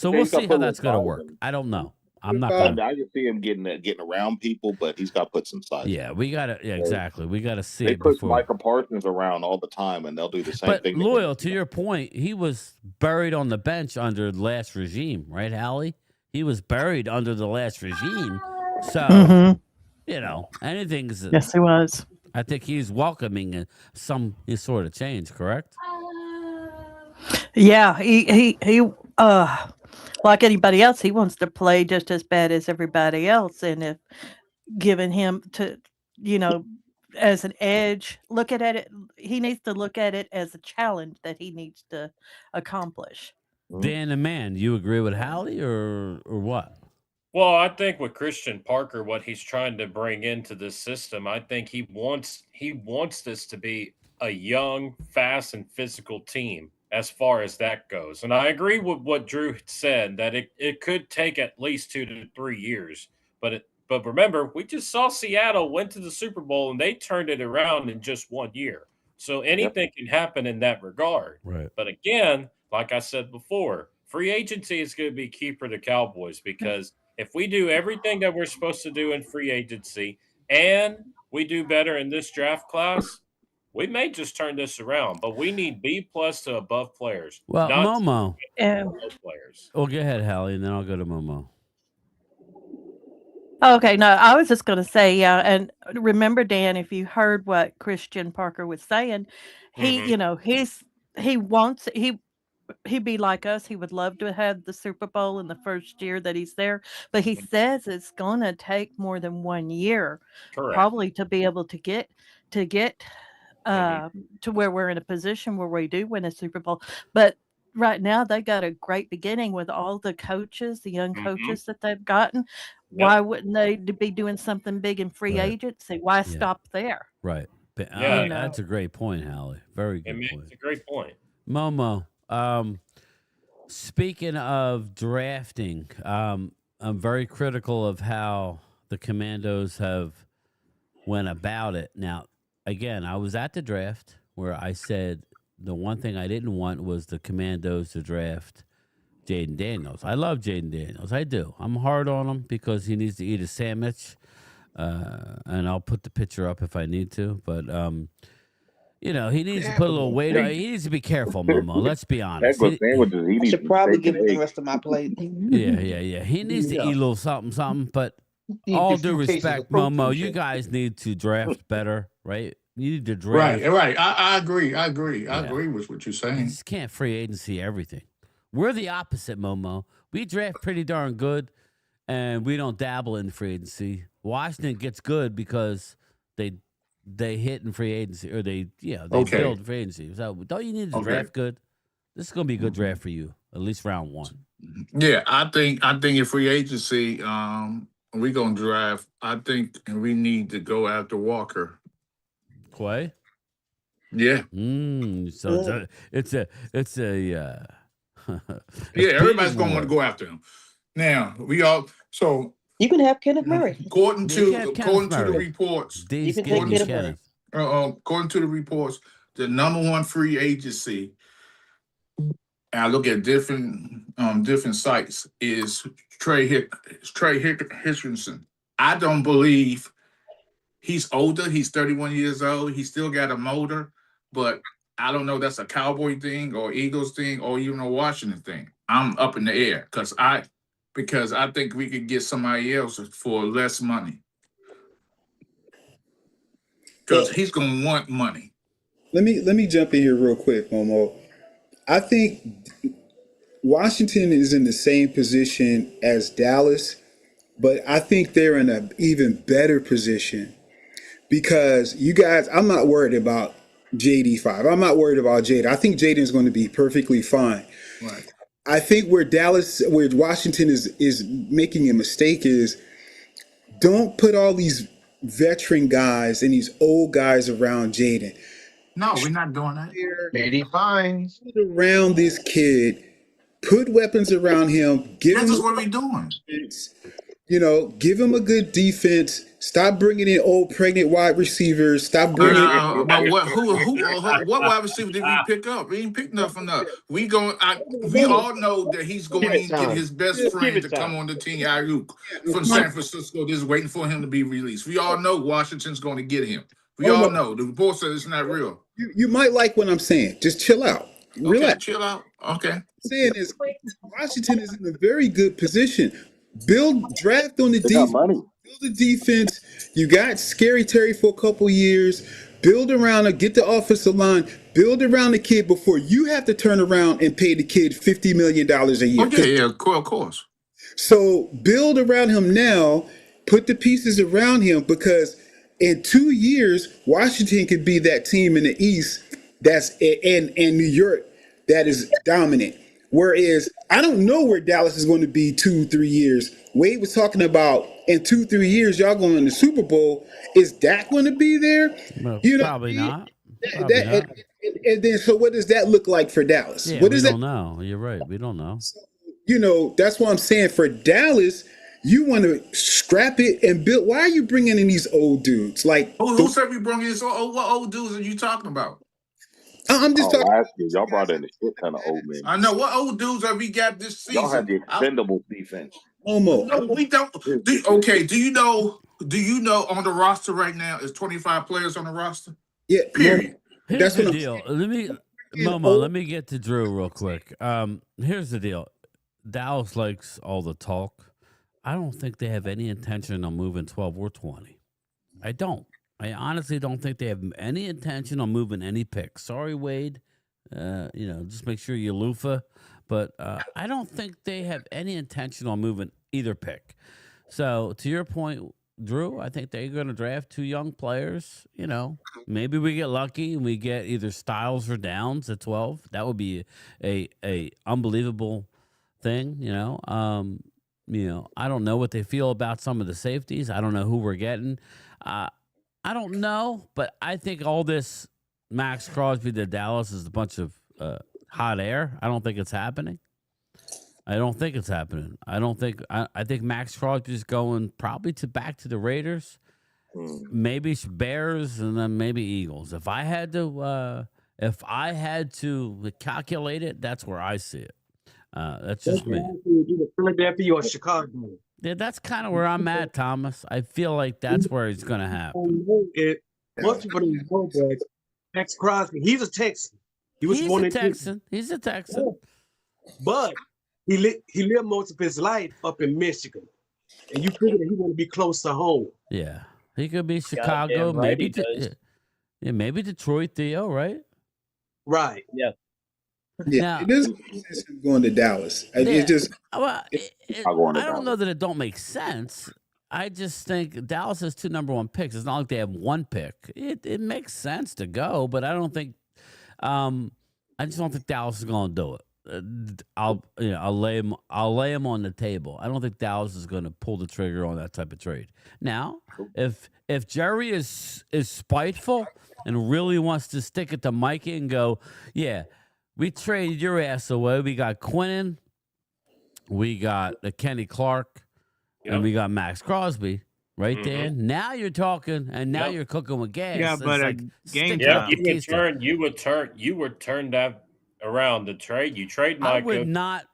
we'll see how that's going to work. I don't know. I'm not going. I can see him getting around people, but he's got to put some size. Yeah, we got to. Yeah, exactly. We got to see they it put before. Micah Parsons around all the time, and they'll do the same But thing. Loyal, to your point, he was buried on the bench under the last regime, right, Hallie? He was buried under the last regime. So, anything's. Yes, he was. I think he's welcoming some sort of change, correct? Yeah, he like anybody else, he wants to play just as bad as everybody else, and if given him to, as an edge, look at it. He needs to look at it as a challenge that he needs to accomplish. Dan the man, you agree with Hallie or what? Well, I think with Christian Parker, what he's trying to bring into this system, I think he wants this to be a young, fast, and physical team as far as that goes. And I agree with what Drew said, that it could take at least 2 to 3 years. But remember, we just saw Seattle went to the Super Bowl and they turned it around in just 1 year. So anything can happen in that regard. Right. But again, like I said before, free agency is going to be key for the Cowboys, because if we do everything that we're supposed to do in free agency and we do better in this draft class, we may just turn this around. But we need B+ to above players. Well, not Momo. below players. Well, go ahead, Hallie, and then I'll go to Momo. Okay, no, I was just going to say, and remember, Dan, if you heard what Christian Parker was saying, he'd be like us. He would love to have the Super Bowl in the first year that he's there, but he says it's going to take more than 1 year, probably, to be able to get to where we're in a position where we do win a Super Bowl. But right now, they got a great beginning with all the coaches, the young coaches that they've gotten. Why wouldn't they be doing something big in free agency? Why stop there? Right. Yeah, that's a great point, Hallie. Very good point. It's a great point. Momo, speaking of drafting, I'm very critical of how the Commandos have went about it. Now, again, I was at the draft where I said the one thing I didn't want was the Commandos to draft Jaden Daniels. I love Jaden Daniels. I do. I'm hard on him because he needs to eat a sandwich. And I'll put the picture up if I need to. But, he needs to put a little weight on. He needs to be careful, Momo. Let's be honest. I should probably give him the rest of my plate. Yeah. He needs to eat a little something. But all due respect, Momo, you guys need to draft better, right? You need to draft. Right. I agree. I agree with what you're saying. You just can't free agency everything. We're the opposite, Momo. We draft pretty darn good, and we don't dabble in free agency. Washington gets good because they hit in free agency, or they build free agency. So don't you need to draft good? This is going to be a good draft for you, at least round 1. Yeah, I think in free agency, we're going to draft. I think we need to go after Walker. Quay? Yeah. So it's a yeah, everybody's going to want to go after him. Now we all so You can have Kenneth Murray. according You to can have according Kenneth to the Murray. reports, You D's can take getting according Kenneth to, Murray. according to the reports, the number one free agency, and I look at different sites, is Trey Hickinson. I don't believe he's older. He's 31 years old. He still got a motor, but I don't know if that's a Cowboy thing or Eagles thing or even a Washington thing. I'm up in the air because I think we could get somebody else for less money because he's gonna want money. Let me jump in here real quick, Momo. I think Washington is in the same position as Dallas, but I think they're in an even better position because you guys, I'm not worried about JD5. I'm not worried about Jada. I think Jaden's going to be perfectly fine. Right. I think where Washington is making a mistake is don't put all these veteran guys and these old guys around Jaden. No, we're not doing that. 85. Put around this kid, put weapons around him, give That's him just what we're doing. give him a good defense. Stop bringing in old pregnant wide receivers. Stop bringing. But what wide receiver did we pick up? We didn't pick nothing up. We all know that he's going to get his best friend to come on the team, Ayuk, from San Francisco. Just waiting for him to be released. We all know Washington's going to get him. We all know. The report says it's not real. You might like what I'm saying. Just chill out. Relax. Okay, chill out. Okay. What I'm saying is Washington is in a very good position. Draft on the defense. Build the defense. You got Scary Terry for a couple years. Build around it. Get the offensive line. Build around the kid before you have to turn around and pay the kid $50 million a year. Okay, yeah, of course. So build around him now. Put the pieces around him because in 2 years, Washington could be that team in the East that's in New York that is dominant. Whereas I don't know where Dallas is going to be 2-3 years. Wade was talking about in 2-3 years, y'all going to the Super Bowl. Is Dak going to be there? Well, You know, probably not. And then, so what does that look like for Dallas? Yeah, What we does don't know. You're right. We don't know. That's why I'm saying for Dallas, you want to scrap it and build. Why are you bringing in these old dudes? Like, Who said we brought in this? What old dudes are you talking about? I'm just talking. Last year, y'all brought in a shit ton of old men. I know. What old dudes have we got this season? Y'all had the expendable defense. Almost. No, we don't. Do you know on the roster right now is 25 players on the roster? Yeah. Period. Here's the deal. Let me get to Drew real quick. Here's the deal. Dallas likes all the talk. I don't think they have any intention on moving 12 or 20. I don't. I honestly don't think they have any intention on moving any picks. Sorry, Wade. Just make sure you loofah. But I don't think they have any intention on moving either pick. So to your point, Drew, I think they're going to draft 2 young players. Maybe we get lucky and we get either Styles or Downs at 12. That would be a unbelievable thing. I don't know what they feel about some of the safeties. I don't know who we're getting. I don't know, but I think all this Max Crosby to Dallas is a bunch of hot air. I don't think it's happening. I think Max Crosby's going probably back to the Raiders, maybe Bears, and then maybe Eagles. If I had to calculate it, that's where I see it. That's just me. Either Philadelphia or Chicago. Yeah, that's kind of where I'm at, Thomas. I feel like that's where it's going to happen. Most people don't know, but Max Crosby, he's a Texan. He's a Texan. He's a Texan. But he lived most of his life up in Michigan. And you figure that he want to be close to home. Yeah. He could be Chicago, right, maybe Detroit, Theo, right? Right. Yeah. Yeah, it is going to Dallas. It just. I don't know that it don't make sense. I just think Dallas has 2 number 1 picks. It's not like they have 1 pick. It makes sense to go, but I don't think. I just don't think Dallas is going to do it. I'll lay him on the table. I don't think Dallas is going to pull the trigger on that type of trade. Now, if Jerry is spiteful and really wants to stick it to Mikey and go, yeah. We traded your ass away. We got Quinnen We got Kenny Clark, and we got Max Crosby. Right there. Now you're talking, and now you're cooking with gas. Yeah, It's but like game stick time. You would turn that around the trade. You trade Micah. I would not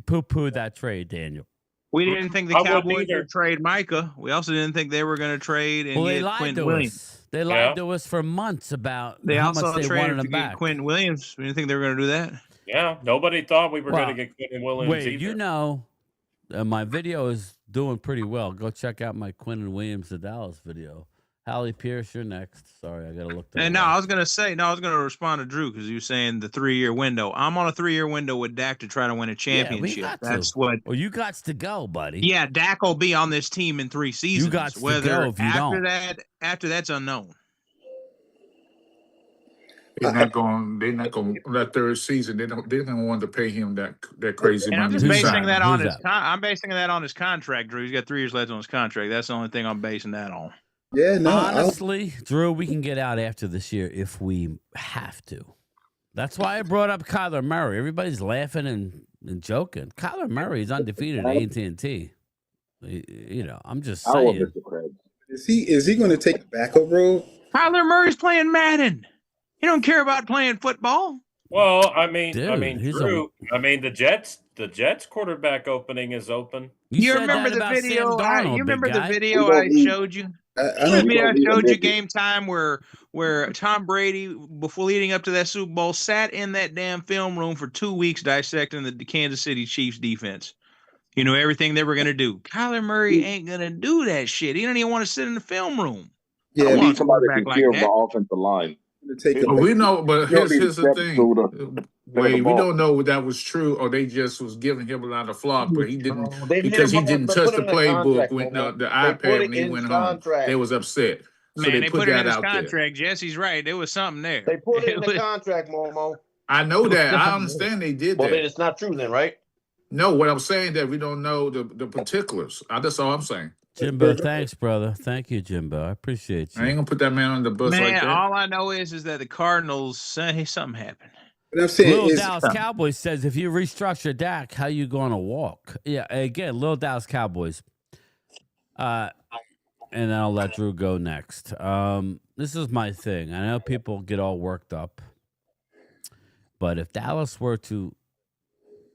poo-poo that trade, Daniel. We didn't think the Cowboys would trade Micah. We also didn't think they were going to trade and they get lied Quentin to Williams. us. They lied to us for months about They how also much they traded wanted to him get back. Quentin Williams. We didn't think they were going to do that. Yeah, nobody thought we were going to get Quentin Williams Wait, either. you know, my video is doing pretty well. Go check out my Quentin Williams to Dallas video. Hallie Pierce, you're next. Sorry, I got to look that And up. I was going to respond to Drew because you were saying the 3-year window. I'm on a 3-year window with Dak to try to win a championship. Yeah, we got That's to. what. Well, you got to go, buddy. Yeah, Dak will be on this team in 3 seasons. You got to Whether go if you don't. After that's unknown. They're not going. That third season. They don't want to pay him that crazy And I'm money. just basing that on Who's his. I'm basing that on his contract, Drew. He's got 3 years left on his contract. That's the only thing I'm basing that on. Yeah, no. Honestly, Drew, we can get out after this year if we have to. That's why I brought up Kyler Murray. Everybody's laughing and joking. Kyler Murray is undefeated at AT&T. You know, I'm just saying. Is he going to take the backup role? Kyler Murray's playing Madden. He don't care about playing football. Well, I mean, he's Drew. The Jets quarterback opening is open. You remember the video? You remember the video I showed you? I showed you game time where Tom Brady, before leading up to that Super Bowl, sat in that damn film room for 2 weeks dissecting the Kansas City Chiefs defense. You know, everything they were going to do. Kyler Murray ain't going to do that shit. He don't even want to sit in the film room. Yeah, need somebody to take care of the offensive line. We know, but here's the thing. Wait, we don't know if that was true or they just was giving him a lot of flop, but he didn't because he didn't touch the playbook when the iPad when he went home. They was upset. So Man, they put put it in that his out there. contract. Jesse's right. There was something there. They put it in the contract, Momo. I know that. I understand they did Well, that. then it's not true then, right? No, what I'm saying that we don't know the particulars. That's all I'm saying. Jimbo, thanks, brother. Thank you, Jimbo. I appreciate you. I ain't gonna put that man on the bus like that. All I know is that the Cardinals say something happened. What I'm saying Little is, Dallas Cowboys says if you restructure Dak, how you going to walk? Yeah, again, Little Dallas Cowboys. And I'll let Drew go next. This is my thing. I know people get all worked up, but if Dallas were to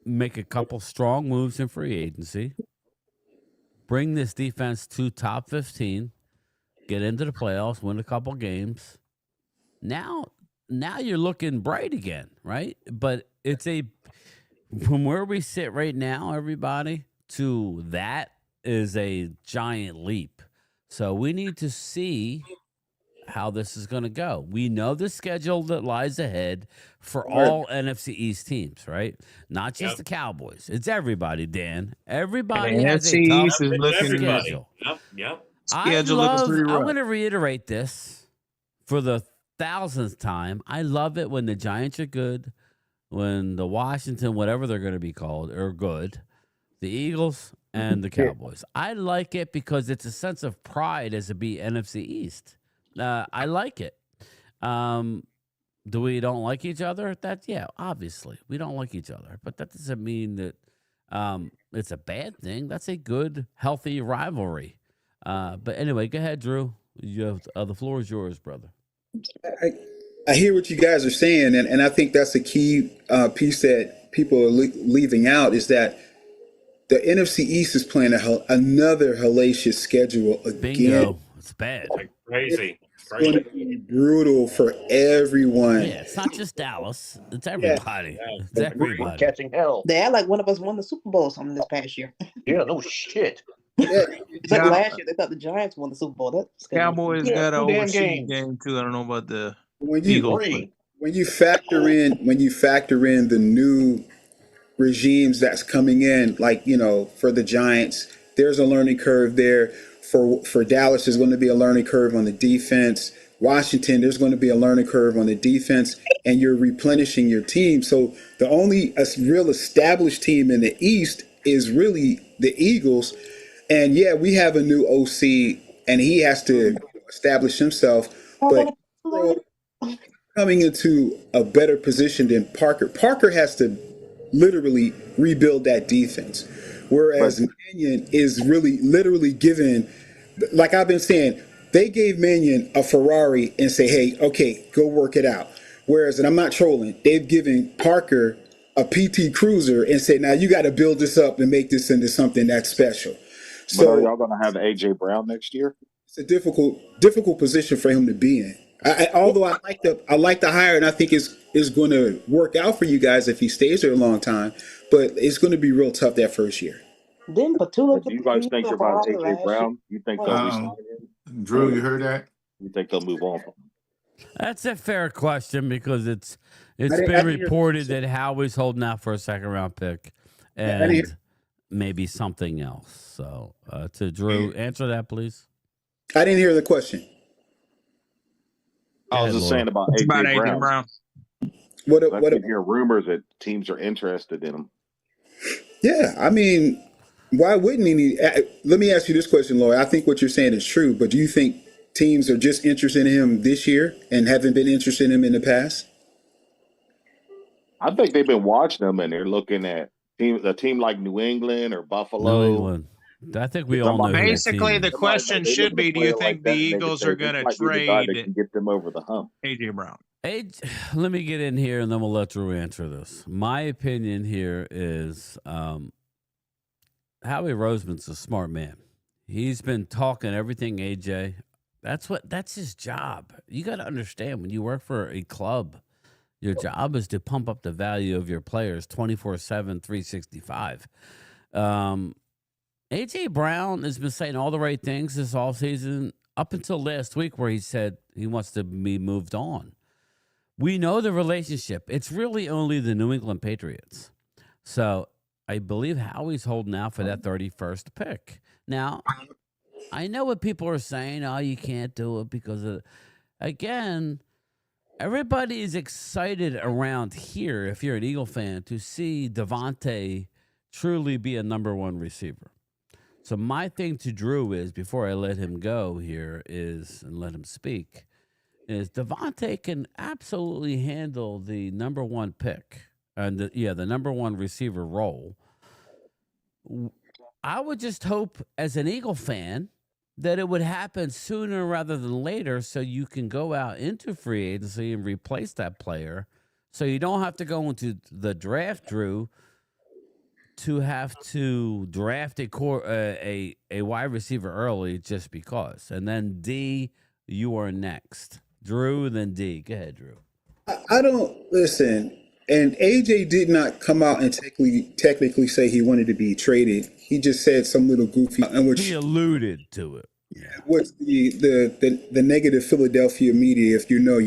make a couple strong moves in free agency, bring this defense to top 15, get into the playoffs, win a couple games. Now you're looking bright again, right? But it's from where we sit right now, everybody, to that is a giant leap. So we need to see how this is going to go. We know the schedule that lies ahead for all NFC East teams, right? Not just the Cowboys. It's everybody, Dan. Everybody has a tough schedule. Yep. I'm going to reiterate this for the 1000th time. I love it when the Giants are good, when the Washington, whatever they're going to be called, are good. The Eagles and the Cowboys. I like it because it's a sense of pride as a NFC East. I like it. Do we don't like each other? Obviously we don't like each other, but that doesn't mean that it's a bad thing. That's a good, healthy rivalry. But anyway, go ahead, Drew. You have the floor is yours, brother. I hear what you guys are saying, and I think that's a key piece that people are leaving out is that the NFC East is playing another hellacious schedule again. Bingo. It's bad. Crazy. It's going to be brutal for everyone. Yeah, it's not just Dallas. It's everybody. Yeah. It's everybody. Catching hell. They act like one of us won the Super Bowl or something this past year. Yeah, no shit. It's like last year they thought the Giants won the Super Bowl. Cowboys got an overseas game too. I don't know about the Eagles. When you factor in the new regimes that's coming in, like, for the Giants, there's a learning curve there. For Dallas, there's going to be a learning curve on the defense. Washington, there's going to be a learning curve on the defense, and you're replenishing your team. So the only real established team in the East is really the Eagles. And yeah, we have a new OC, and he has to establish himself. But coming into a better position than Parker. Parker has to literally rebuild that defense. whereas Mannion is really literally given, like I've been saying, they gave Mannion a Ferrari and say, hey, okay, go work it out. Whereas, and I'm not trolling, they've given Parker a PT Cruiser and said, now you got to build this up and make this into something that's special. But are So y'all going to have AJ Brown next year? it's a difficult position for him to be in. Although I like the hire, and I think it's going to work out for you guys if he stays there a long time. But it's going to be real tough that first year. Didn't Petula Do you get guys the think Ferrari about AJ last year? Brown? You think they'll resign him? Drew, you heard that? You think they'll move on from him? That's a fair question because it's I didn't been hear- reported that Howie's holding out for a second round pick didn't hear- and maybe something else. So to Drew, answer that please. I didn't hear the question. I was just saying about AJ Brown. I can hear rumors that teams are interested in him. Yeah, I mean, why wouldn't he? Let me ask you this question, Lloyd. I think what you're saying is true, but do you think teams are just interested in him this year and haven't been interested in him in the past? I think they've been watching him and they're looking at a team like New England or Buffalo. New England. I think we all know. Basically, who the question should be: do you think the Eagles are going to trade get them over the hump? AJ Brown? Let me get in here and then we'll let Drew answer this. My opinion here is Howie Roseman's a smart man. He's been talking everything AJ. That's his job. You got to understand when you work for a club, your job is to pump up the value of your players 24/7, 365. AJ Brown has been saying all the right things this offseason up until last week where he said he wants to be moved on. We know the relationship. It's really only the New England Patriots. So I believe Howie's holding out for that 31st pick. Now, I know what people are saying. Oh, you can't do it because of, again, everybody is excited around here, if you're an Eagle fan, to see Devontae truly be a number one receiver. So my thing to Drew is, before I let him go here, and let him speak, is Devontae can absolutely handle the number one pick and the number one receiver role. I would just hope, as an Eagle fan, that it would happen sooner rather than later so you can go out into free agency and replace that player so you don't have to go into the draft, Drew, to have to draft a wide receiver early just because. And then D, you are next. Drew, then D. Go ahead, Drew. I don't listen. And AJ did not come out and technically say he wanted to be traded. He just said some little goofy, and which he alluded to it. What's the negative Philadelphia media? If you know,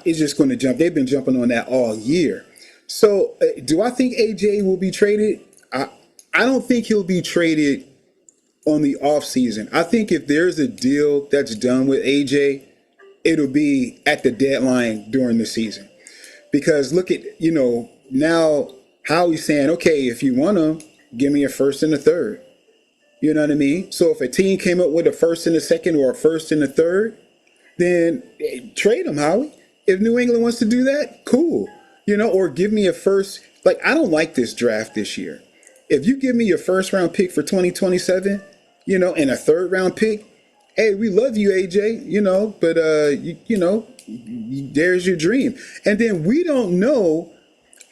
is just going to jump. They've been jumping on that all year. So, do I think AJ will be traded? I don't think he'll be traded on the offseason. I think if there's a deal that's done with AJ, it'll be at the deadline during the season. Because look at, now how he's saying, okay, if you want him, give me a first and a third. You know what I mean? So if a team came up with a first and a second or a first and a third, then trade him, Howie. If New England wants to do that, cool. Or give me a first. Like, I don't like this draft this year. If you give me your first round pick for 2027, and a third round pick, hey, we love you, AJ, but, there's your dream. And then we don't know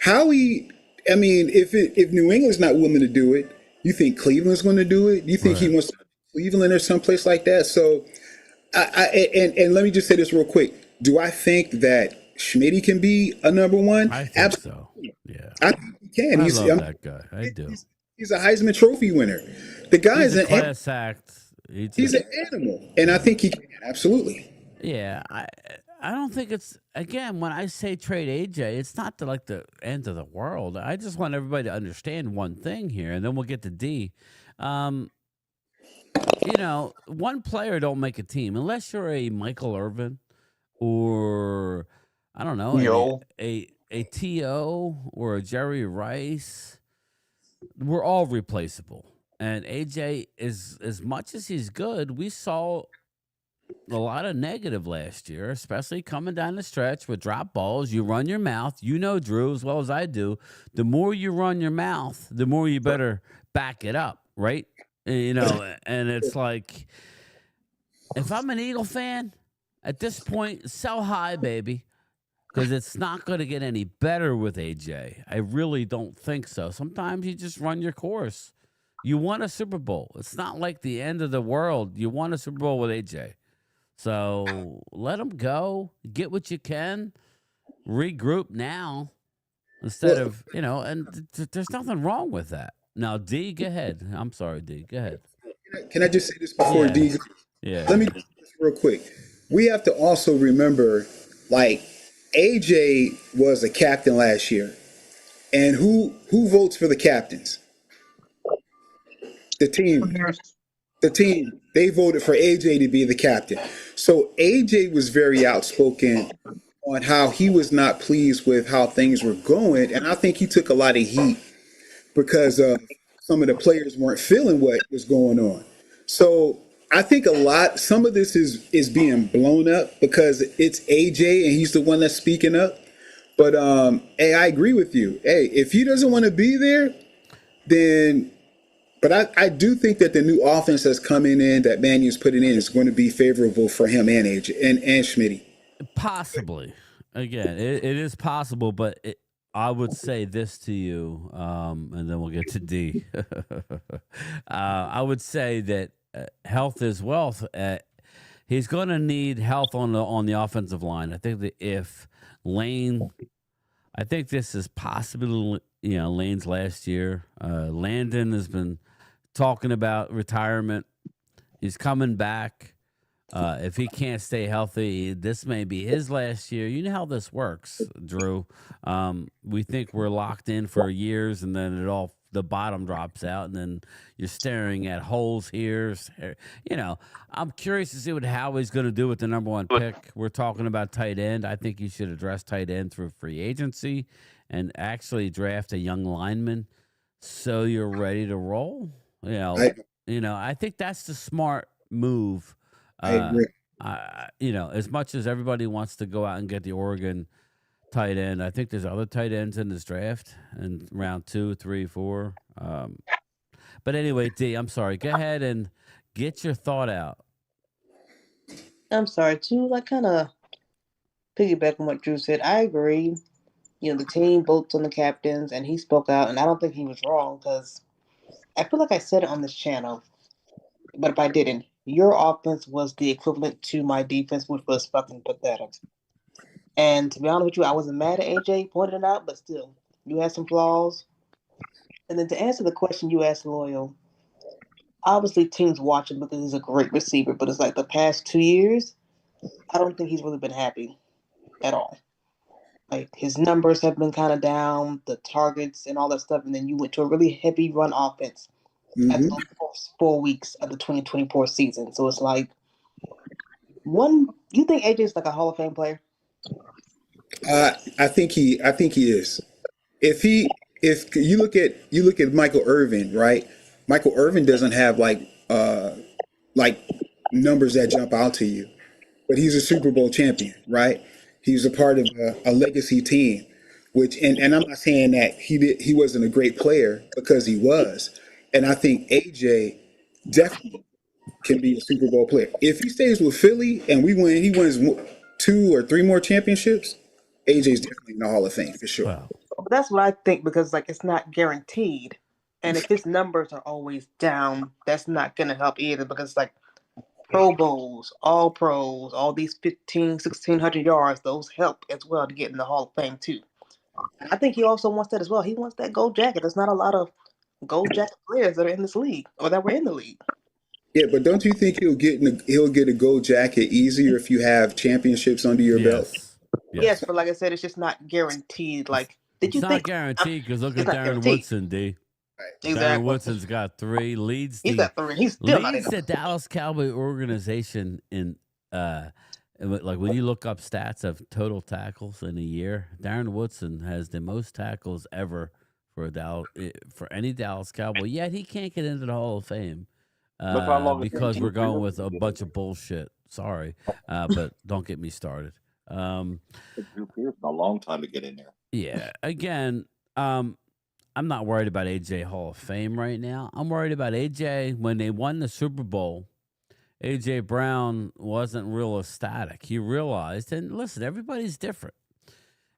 if New England's not willing to do it, you think Cleveland's going to do it? You think he wants to go to Cleveland or someplace like that? So, and let me just say this real quick. Do I think that Schmitty can be a number one? I think Absolutely. so. Yeah. I think he can. I love that guy. I do. He's a Heisman Trophy winner. The guy's a class act. He's an animal. And I think he can. Absolutely. Yeah. I don't think it's, again, when I say trade AJ, it's not the end of the world. I just want everybody to understand one thing here, and then we'll get to D. One player don't make a team unless you're a Michael Irvin or, I don't know, a T.O. or a Jerry Rice. We're all replaceable. And AJ is, as much as he's good, we saw a lot of negative last year, especially coming down the stretch with drop balls. You run your mouth. You know, Drew, as well as I do. The more you run your mouth, the more you better back it up, right? You know, and it's like, if I'm an Eagle fan, at this point, sell high, baby, because it's not going to get any better with AJ. I really don't think so. Sometimes you just run your course. You won a Super Bowl. It's not like the end of the world. You won a Super Bowl with AJ. So let him go. Get what you can. Regroup now instead of, you know, and there's nothing wrong with that. Now, D, go ahead. I'm sorry, D. Go ahead. Can I just say this before Yeah. D? Yeah. Let me do this real quick. We have to also remember, like, AJ was a captain last year. And who votes for the captains? The team. The team. They voted for AJ to be the captain. So AJ was very outspoken on how he was not pleased with how things were going. And I think he took a lot of heat because some of the players weren't feeling what was going on. So I think some of this is being blown up because it's AJ and he's the one that's speaking up. But hey, I agree with you. Hey, if he doesn't want to be there, then. But I do think that the new offense that's coming in, that Mannion's putting in, is going to be favorable for him and AJ and Schmitty. Possibly. Again, it is possible, but I would say this to you, and then we'll get to D. I would say that health is wealth. He's going to need health on the offensive line. I think that if Lane, I think this is possibly, you know, Lane's last year. Landon has been talking about retirement. He's coming back. If he can't stay healthy, this may be his last year. You know how this works, Drew. We think we're locked in for years, and then the bottom drops out, and then you're staring at holes here. You know, I'm curious to see what Howie's going to do with the number 1 pick. We're talking about tight end. I think you should address tight end through free agency and actually draft a young lineman so you're ready to roll. I think that's the smart move. I agree. You know, as much as everybody wants to go out and get the Oregon tight end, I think there's other tight ends in this draft in round 2, 3, 4. But anyway, D, I'm sorry. Go ahead and get your thought out. I'm sorry, to like kind of piggyback on what Drew said. I agree. You know, the team votes on the captains, and he spoke out, and I don't think he was wrong because I feel like I said it on this channel, but if I didn't, your offense was the equivalent to my defense, which was fucking pathetic. And to be honest with you, I wasn't mad at AJ pointing it out, but still, you had some flaws. And then to answer the question you asked, Loyal, obviously teams watch him because he's a great receiver, but it's like the past 2 years, I don't think he's really been happy at all. Like his numbers have been kind of down, the targets and all that stuff, and then you went to a really heavy run offense at the first 4 weeks of the 2024 season. So it's like, you think AJ is like a Hall of Fame player? I think he is. If you look at Michael Irvin, right? Michael Irvin doesn't have like numbers that jump out to you, but he's a Super Bowl champion, right? He's a part of a legacy team, and I'm not saying that he wasn't a great player, because he was. And I think AJ definitely can be a Super Bowl player. If he stays with Philly and he wins 2 or 3 more championships, AJ's definitely in the Hall of Fame for sure. Wow. That's what I think, because like it's not guaranteed. And if his numbers are always down, that's not gonna help either, because like Pro Bowls, All Pros, all these 1,600 yards, those help as well to get in the Hall of Fame too. I think he also wants that as well. He wants that gold jacket. There's not a lot of gold jacket players that are in this league or that were in the league. Yeah, but don't you think he'll get a gold jacket easier if you have championships under your belt? Yes, but like I said, it's just not guaranteed. Like, It's not guaranteed, because look at Darren Woodson, D. Exactly. Darren Woodson's got 3 leads. He's got 3. He's still not in leads the Dallas Cowboy organization in like when you look up stats of total tackles in a year. Darren Woodson has the most tackles ever for any Dallas Cowboy. Yet he can't get into the Hall of Fame Look how long it's because been. we're going with a bunch of bullshit. Sorry, but don't get me started. Drew Pearson a long time to get in there. Yeah. Again, I'm not worried about AJ Hall of Fame right now. I'm worried about AJ when they won the Super Bowl. AJ Brown wasn't real ecstatic. He realized, and listen, everybody's different.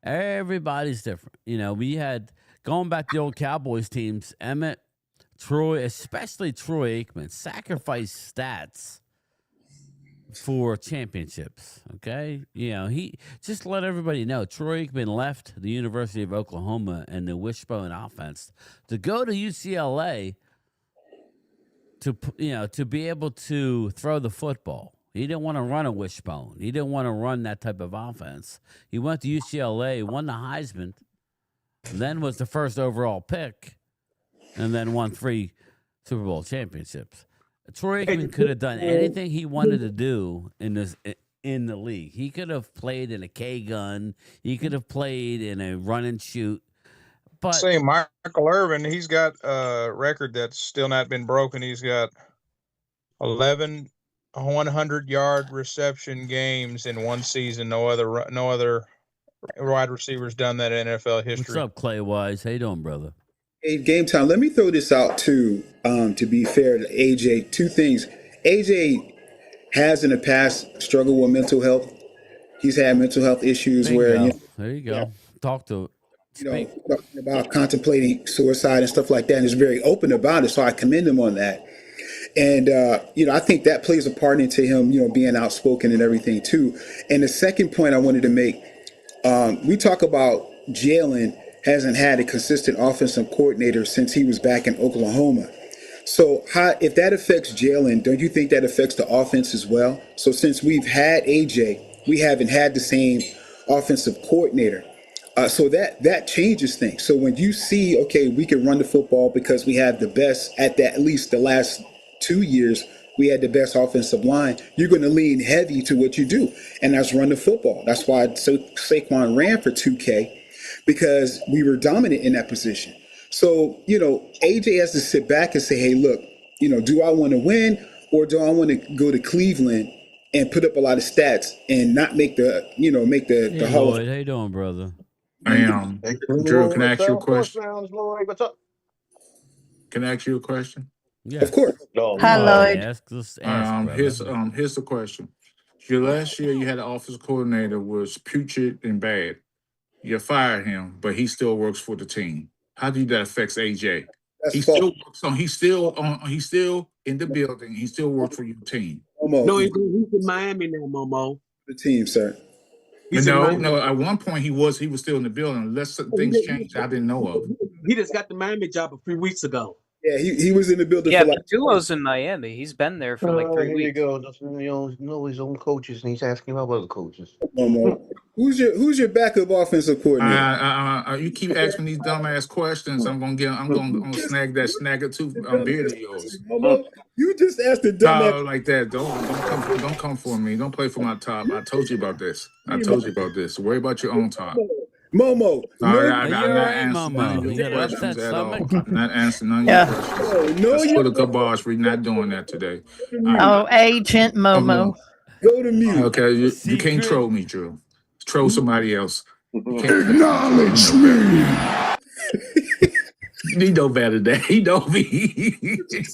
Everybody's different. You know, we had going back to the old Cowboys teams, Emmett, Troy, especially Troy Aikman, sacrificed stats for championships. Okay. You know, he just let everybody know Troy Aikman left the University of Oklahoma and the wishbone offense to go to UCLA to be able to throw the football. He didn't want to run a wishbone. He didn't want to run that type of offense. He went to UCLA, won the Heisman, then was the first overall pick, and then won 3 Super Bowl championships. Troy Aikman could have done anything he wanted to do in the league. He could have played in a K gun. He could have played in a run and shoot. But say Michael Irvin, he's got a record that's still not been broken. He's got 11 100-yard reception games in one season. No other wide receivers done that in NFL history. What's up, Clay Wise? How you doing, brother? Hey, game time. Let me throw this out too. To be fair to AJ, 2 things. AJ has in the past struggled with mental health. He's had mental health issues where there you go. Talk to it. Talking about contemplating suicide and stuff like that, and is very open about it. So I commend him on that. And I think that plays a part into him, being outspoken and everything too. And the second point I wanted to make, we talk about Jalen hasn't had a consistent offensive coordinator since he was back in Oklahoma. So if that affects Jalen, don't you think that affects the offense as well? So since we've had AJ, we haven't had the same offensive coordinator. So that changes things. So when you see, okay, we can run the football because we have the best at least the last 2 years, we had the best offensive line, you're going to lean heavy to what you do. And that's run the football. That's why Saquon ran for 2K, because we were dominant in that position. So, AJ has to sit back and say, hey, look, do I want to win, or do I want to go to Cleveland and put up a lot of stats and not make the Hall of Lloyd, how you doing, brother? I am. Drew, can I ask you a question? What's up? Can I ask you a question? Yeah. Of course. Hi, Lloyd. Ask, here's the question. Your last year you had an offensive coordinator was putrid and bad. You fired him, but he still works for the team. How do that affects AJ? He's still in the building. He still works for your team. No, he's in Miami now, Momo. The team, sir. No. At one point he was still in the building. Unless things changed, I didn't know of. He just got the Miami job a few weeks ago. Yeah, he was in the building. Yeah, for Tulo's in Miami. He's been there for like 3 Here weeks. you go. Know his own coaches, and he's asking about other coaches. Who's your backup offensive coordinator? You keep asking these dumbass questions. I'm gonna snag a tooth beard of yours. You just asked the dumbass like that. Don't come for me. Don't play for my top. I told you about this. Worry about your own top. Momo. I'm not answering none of your questions at all. I'm not answering none of your questions. Let's put a kibosh. We're not doing that today. Agent Momo. Go to mute. Okay, you can't troll me, Drew. Troll somebody else. Acknowledge me. He know better than that. He know me.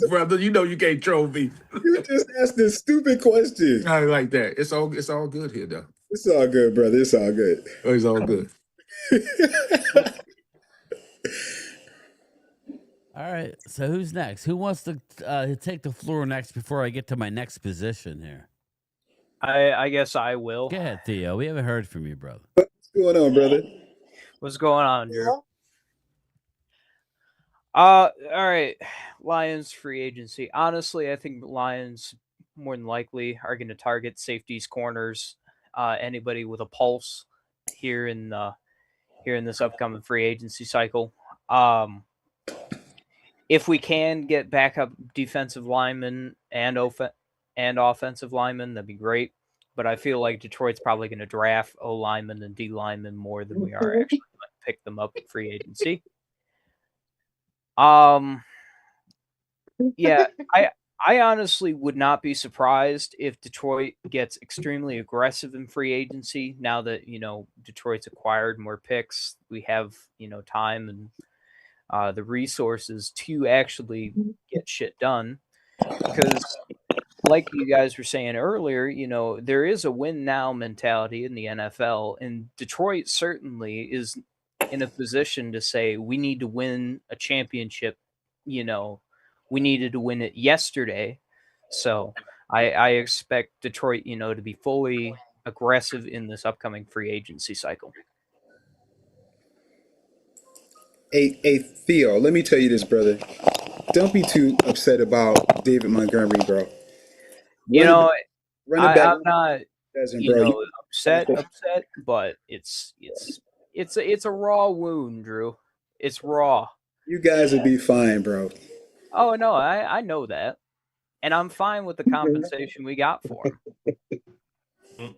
Brother, you can't troll me. You just asked this stupid question. I like that. It's all good here, though. It's all good, brother. It's all good. Oh, it's all good. All right. So who's next? Who wants to take the floor next before I get to my next position here? I guess I will. Go ahead, Theo. We haven't heard from you, brother. What's going on, brother? What's going on, Drew? All right. Lions free agency. Honestly, I think Lions more than likely are going to target safeties, corners, anybody with a pulse here in this upcoming free agency cycle. If we can get backup defensive linemen and offensive linemen, that'd be great. But I feel like Detroit's probably going to draft O linemen and D linemen more than we are actually going to pick them up in free agency. Yeah, I honestly would not be surprised if Detroit gets extremely aggressive in free agency now that, Detroit's acquired more picks. We have, time and the resources to actually get shit done. Because, like you guys were saying earlier, there is a win now mentality in the NFL, and Detroit certainly is in a position to say, we need to win a championship. We needed to win it yesterday. So I expect Detroit, to be fully aggressive in this upcoming free agency cycle. Hey, Theo, let me tell you this, brother. Don't be too upset about David Montgomery, bro. Run it back. I'm not, bro. upset, but it's a raw wound, Drew. It's raw. You guys will be fine, bro. Oh no, I know that, and I'm fine with the compensation we got for him.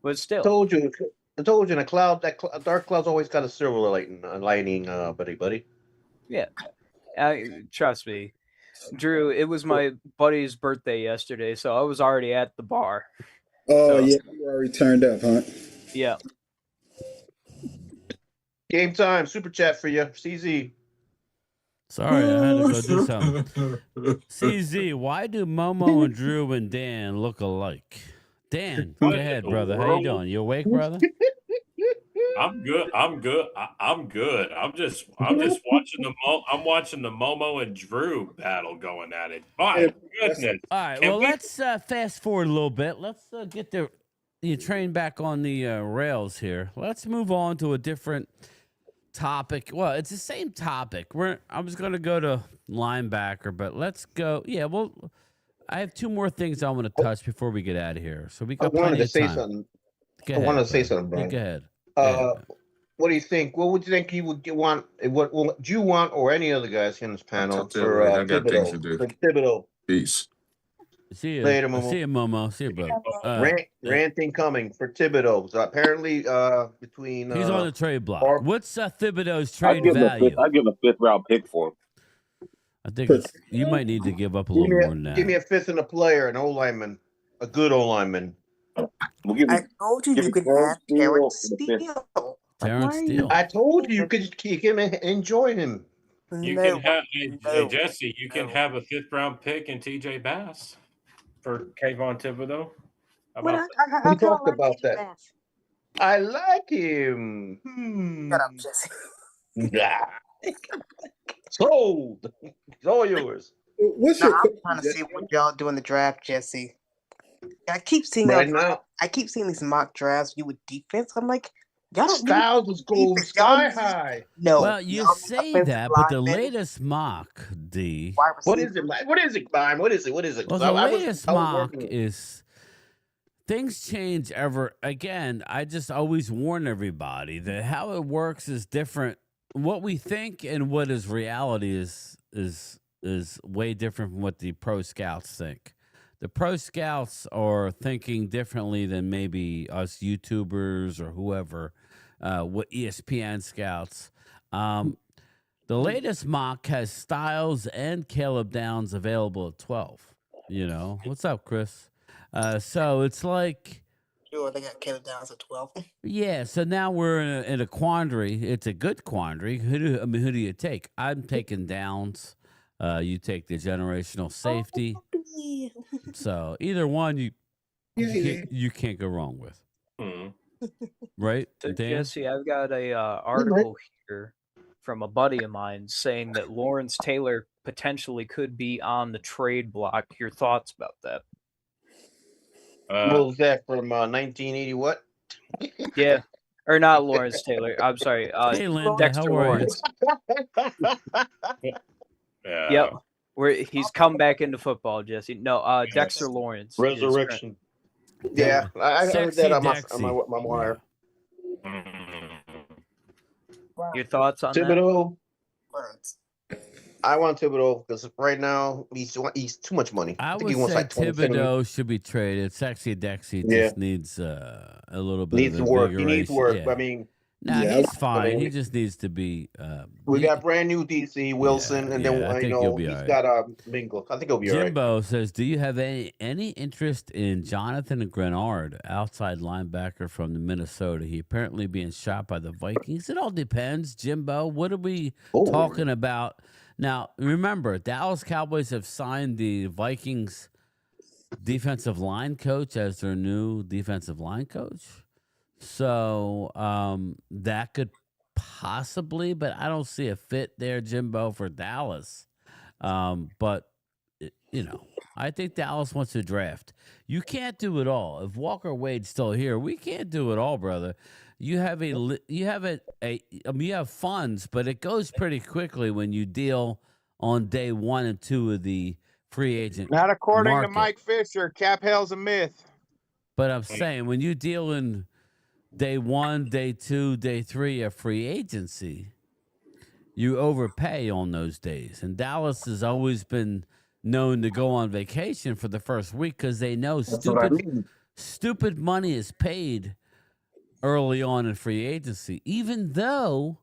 But still, I told you in a cloud a dark cloud's always got a silver lining, buddy. Yeah, trust me, Drew. It was my buddy's birthday yesterday, so I was already at the bar. Oh yeah, you already turned up, huh? Yeah. Game time, super chat for you, CZ. Sorry, I had to go do something. CZ, why do Momo and Drew and Dan look alike? Dan, go ahead, brother. How you doing? You awake, brother? I'm good. I'm good. I'm just watching I'm watching the Momo and Drew battle going at it. My goodness. All right. Let's fast forward a little bit. Let's get the train back on the rails here. Let's move on to a different topic. Well, it's the same topic. I was going to go to linebacker, but let's go. Yeah, well, I have two more things I want to touch before we get out of here. So we got plenty of time. Something. Go ahead, I wanted to say something, Brian. Yeah, go ahead. What do you think? What would you think you would want? What do you want, or any other guys in this panel for Thibodeau? Peace. See you later, Momo. See you, Momo. See you, bro. Ranting coming for Thibodeau. So apparently, between he's on the trade block. What's Thibodeau's trade value? I'd give him a 5th round pick for him. I think you might need to give up a little more than that. Give me a 5th and a player, an O lineman, a good O lineman. I told you could have Terrence Steele. Terrence Steele. I told you could keep him and enjoy him. You can have hey, Jesse. You can have a 5th round pick and TJ Bass for Kayvon Thibodeau. We talked about that. I like him. Shut up, Jesse. Sold. It's all yours. I'm trying to see what y'all do in the draft, Jesse. I keep seeing these mock drafts. You with defense. I'm like, y'all don't. Styles was going sky high. No. Well, you say that, but the latest mock, D. What is it, Brian? What is it? Well, the latest mock is things change again. I just always warn everybody that how it works is different. What we think and what is reality is way different from what the pro scouts think. The pro scouts are thinking differently than maybe us YouTubers or whoever, what ESPN scouts. The latest mock has Styles and Caleb Downs available at 12. What's up, Chris? So it's like, sure, they got Caleb Downs at 12. Yeah, so now we're in a quandary. It's a good quandary. Who do you take? I'm taking Downs. You take the generational safety. So either one you can't go wrong with. Right? So Jesse, I've got a article here from a buddy of mine saying that Lawrence Taylor potentially could be on the trade block. Your thoughts about that? What was that from 1980? What? Yeah, or not Lawrence Taylor. I'm sorry. Hey, Linda, Dexter how are Lawrence. Yeah. Yep. He's come back into football, Jesse. No, Dexter Lawrence. Resurrection. Yeah, I heard that on my wire. Your thoughts on Thibodeau? I want Thibodeau because right now he's too much money. I think would he wants say like 20 Thibodeau should be traded. Sexy Dexy just needs a little bit needs of work. He needs work. Yeah. I mean, Nah, Yeah, he's fine. He just needs to be. We got brand new DC Wilson, and then I you think he'll know be he's all right. got Mingle. I think he'll be all right. Jimbo says, "Do you have any interest in Jonathan Grenard, outside linebacker from the Minnesota? He apparently being shot by the Vikings. It all depends, Jimbo. What are we talking about now? Remember, Dallas Cowboys have signed the Vikings defensive line coach as their new defensive line coach, so that could possibly, but I don't see a fit there, Jimbo, for Dallas. But you know, I think Dallas wants to draft. You can't do it all. If Walker Wade's still here, we can't do it all, brother. You have you have funds, but it goes pretty quickly when you deal on day 1 and 2 of the free agent Not according market. to Mike Fisher. Cap hell's a myth. But I'm saying when you deal in day 1, day 2, day 3 of free agency, you overpay on those days. And Dallas has always been known to go on vacation for the first week because they know stupid money is paid early on in free agency. Even though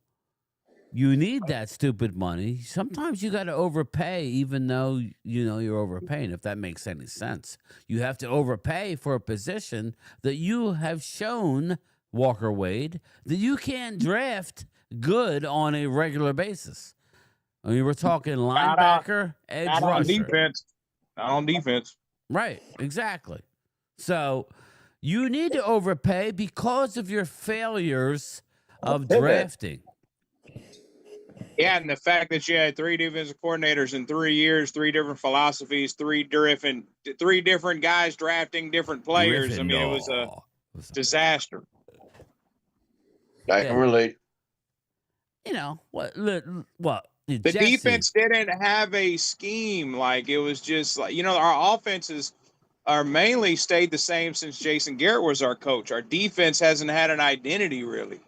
you need that stupid money, sometimes you got to overpay, even though you know you're overpaying, if that makes any sense. You have to overpay for a position that you have shown, Walker Wade, that you can't draft good on a regular basis. I mean, we're talking linebacker, edge Not on rusher. defense. Not on defense. Right, exactly. So you need to overpay because of your failures of drafting. Yeah, and the fact that you had 3 defensive coordinators in 3 years, 3 different philosophies, 3 different guys drafting different players. I mean, it was a disaster. I can relate. You know what? The defense didn't have a scheme. Like, it was just like, you know, our offenses are mainly stayed the same since Jason Garrett was our coach. Our defense hasn't had an identity really.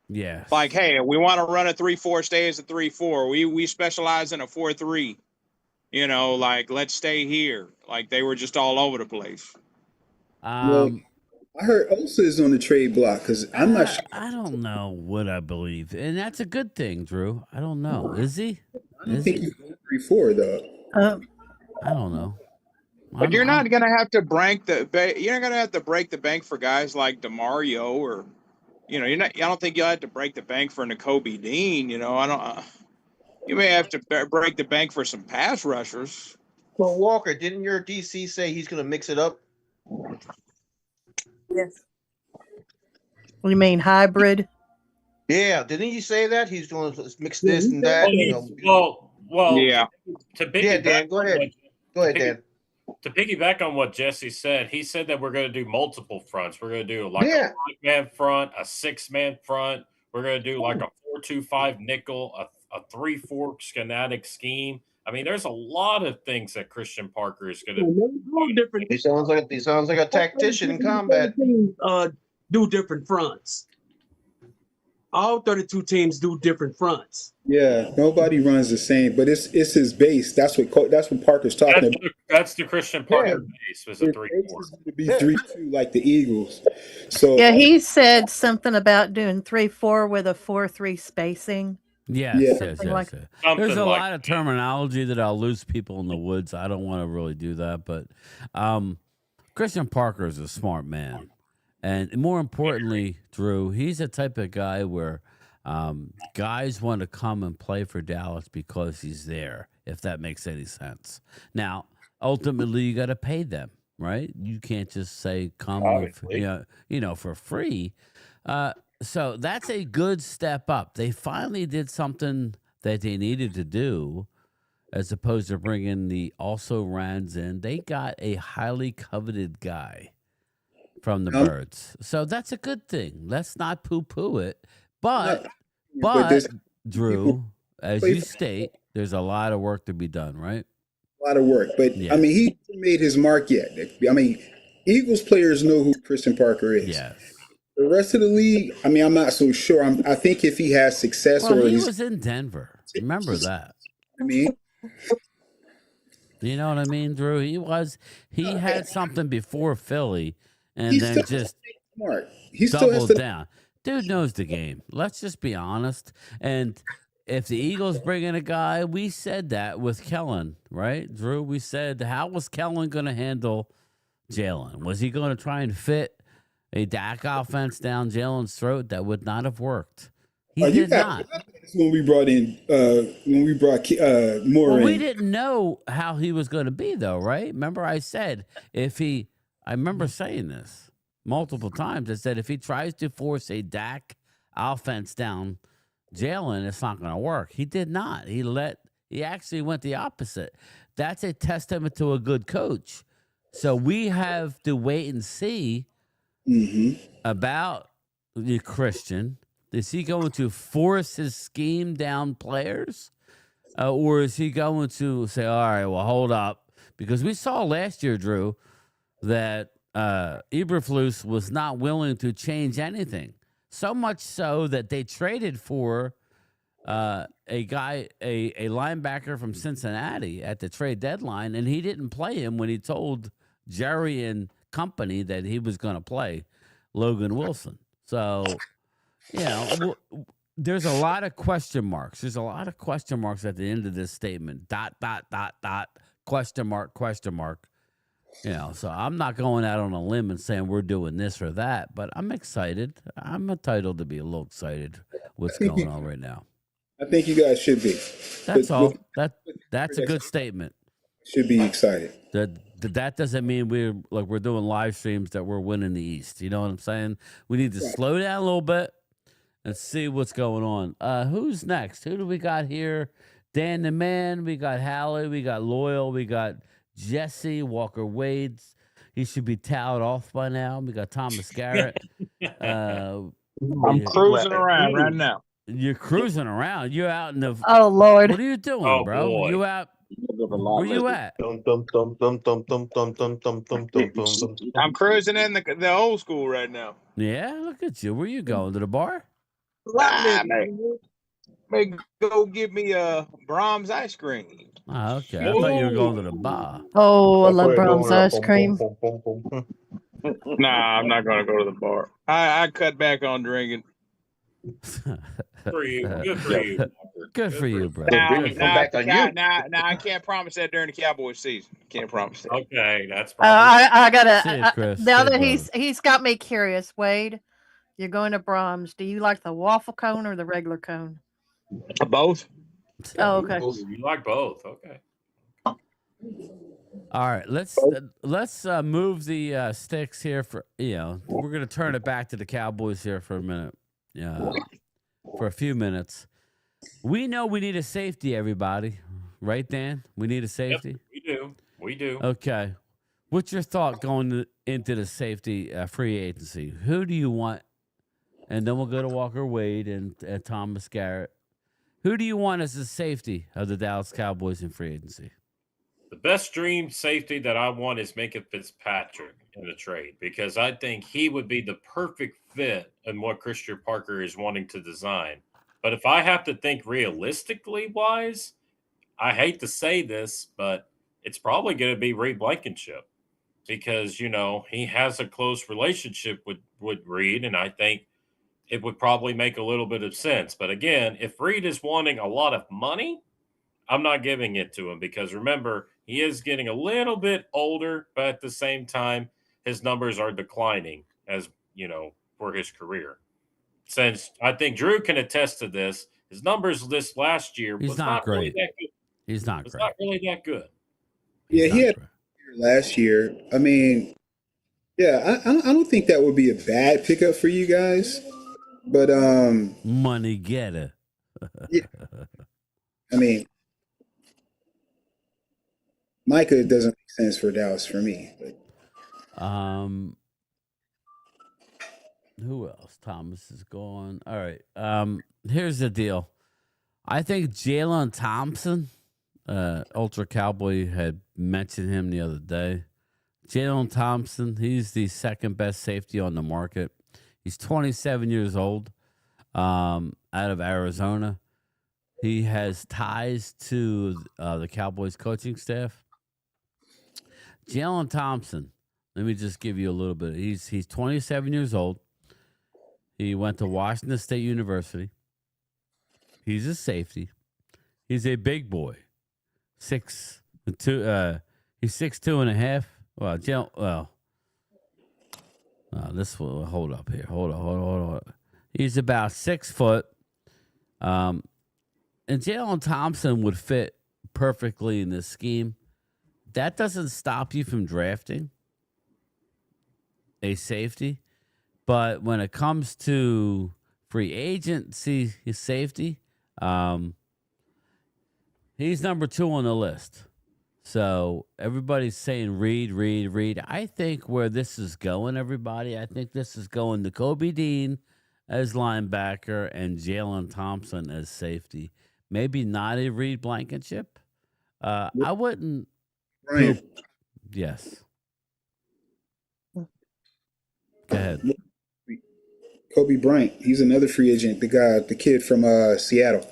Yeah. Like, hey, we want to run a 3-4, stay as a 3-4. We specialize in a 4-3. You know, like, let's stay here. Like, they were just all over the place. Well, I heard Osa is on the trade block because I'm not sure. I don't know what I believe, and that's a good thing, Drew. I don't know. Is he? I don't think he's going 3-4 though. I don't know. But you're not going to have to break the break the bank for guys like DeMario, or, you know, I don't think you'll have to break the bank for Nakobe Dean. You know, you may have to break the bank for some pass rushers. Well, Walker, didn't your DC say he's going to mix it up? Yes. What do you mean, hybrid? Yeah, didn't he say that he's going to mix this and that? You know? Well, yeah. To piggyback Yeah, Dan, go ahead. Go ahead, Dan. To piggyback on what Jesse said, he said that we're going to do multiple fronts. We're going to do like a 5-man front, a 6-man front. We're going to do like a 4-2-5 nickel, a 3-4 schematic scheme. I mean, there's a lot of things that Christian Parker is going to do. He sounds like a tactician in combat. Do different fronts. All 32 teams do different fronts. Yeah, nobody runs the same, but it's his base. That's what Parker's talking about. That's the Christian Parker base, was a 3-4. To be 3-2 like the Eagles. So Yeah, he said something about doing 3-4 with a 4-3 spacing. Yes. Something There's like a lot of terminology that I'll lose people in the woods. I don't want to really do that, but Christian Parker is a smart man. And more importantly, Drew, he's the type of guy where guys want to come and play for Dallas because he's there, if that makes any sense. Now, ultimately, you got to pay them, right? You can't just say come for free. So that's a good step up. They finally did something that they needed to do, as opposed to bringing the also Rans in. They got a highly coveted guy from the Birds. So that's a good thing. Let's not poo-poo it. But Drew, as you state, there's a lot of work to be done, right? A lot of work. But, I mean, he hasn't made his mark yet. I mean, Eagles players know who Christian Parker is. Yes. The rest of the league, I mean, I'm not so sure. I think if he has success he was in Denver. Remember that. I mean, you know what I mean, Drew? He had something before Philly, and then just smart. He still has Double to. down. Dude knows the game. Let's just be honest. And if the Eagles bring in a guy, we said that with Kellen, right, Drew? We said, how was Kellen going to handle Jalen? Was he going to try and fit a Dak offense down Jalen's throat? That would not have worked. He You did got not. when we brought Moore Well, in. we didn't know how he was going to be, though, right? Remember, I said I remember saying this multiple times. I said if he tries to force a Dak offense down Jalen, it's not going to work. He did not. He actually went the opposite. That's a testament to a good coach. So we have to wait and see about the Christian. Is he going to force his scheme down players? Or is he going to say, all right, well, hold up? Because we saw last year, Drew, that Eberflus was not willing to change anything. So much so that they traded for a linebacker from Cincinnati at the trade deadline, and he didn't play him when he told Jerry and company that he was going to play Logan Wilson. So, there's a lot of question marks. There's a lot of question marks at the end of this statement. ... Question mark, question mark. So I'm not going out on a limb and saying we're doing this or that, but I'm excited. I'm entitled to be a little excited what's going on right now. I think you guys should be. That's all. That's a good statement. Should be excited. That doesn't mean we're doing live streams that we're winning the East. You know what I'm saying? We need to slow down a little bit and see what's going on. Who's next? Who do we got here? Dan the Man. We got Hallie. We got Loyal. We got Jesse Walker Wade's. He should be towed off by now. We got Thomas Garrett. I'm cruising around right now. You're cruising around. You're out in the. Oh Lord! What are you doing, bro? Boy. You out? Where you at? I'm cruising in the old school right now. Yeah, look at you. Where you going, to the bar? May go get me a Brahms ice cream. Oh, okay. I thought you were going to the bar. Oh, I love Brahms ice cream. Nah, I'm not gonna go to the bar. I cut back on drinking. For you. Good for you. Good for you, bro. Now, I can't promise that during the Cowboys season. Can't promise that. Okay, that's probably. I gotta. See it, Chris. Now See it, that bro. he's got me curious, Wade. You're going to Brahms. Do you like the waffle cone or the regular cone? Both. Oh, okay. You like both. Okay. All right, let's move the sticks here for we're gonna turn it back to the Cowboys here for a minute, for a few minutes. We know we need a safety, everybody, right, Dan? We need a safety. Yep, we do. Okay, what's your thought going into the safety free agency? Who do you want? And then we'll go to Walker Wade and Thomas Garrett. Who do you want as the safety of the Dallas Cowboys in free agency? The best dream safety that I want is Minka Fitzpatrick in the trade because I think he would be the perfect fit in what Christian Parker is wanting to design. But if I have to think realistically wise, I hate to say this, but it's probably going to be Reed Blankenship because, he has a close relationship with Reed, and I think it would probably make a little bit of sense. But again, if Reed is wanting a lot of money, I'm not giving it to him because remember, he is getting a little bit older, but at the same time, his numbers are declining as, for his career. Since I think Drew can attest to this, his numbers this last year was not great. Really that good. He's not it's great. Not really that good. Yeah, he had last year. I mean, yeah, I don't think that would be a bad pickup for you guys. But money getter. Yeah. I mean, Micah doesn't make sense for Dallas for me. But. Who else? Thomas is gone. All right. Here's the deal. I think Jalen Thompson, Ultra Cowboy, had mentioned him the other day. Jalen Thompson, he's the second best safety on the market. He's 27 years old, out of Arizona. He has ties to the Cowboys coaching staff. Jalen Thompson, Let me just give you a little bit. He's 27 years old. He went to Washington State University. He's a safety. He's a big boy. 6'2". He's 6'2.5". This will hold up here. Hold on. He's about 6 foot. And Jalen Thompson would fit perfectly in this scheme. That doesn't stop you from drafting a safety. But when it comes to free agency, his safety, he's number 2 on the list. So everybody's saying Reed. I think where this is going, everybody, I think this is going to Kobe Dean as linebacker and Jalen Thompson as safety. Maybe not a Reed Blankenship. I wouldn't. Brian. Yes. Go ahead. Kobe Bryant. He's another free agent. The kid from Seattle.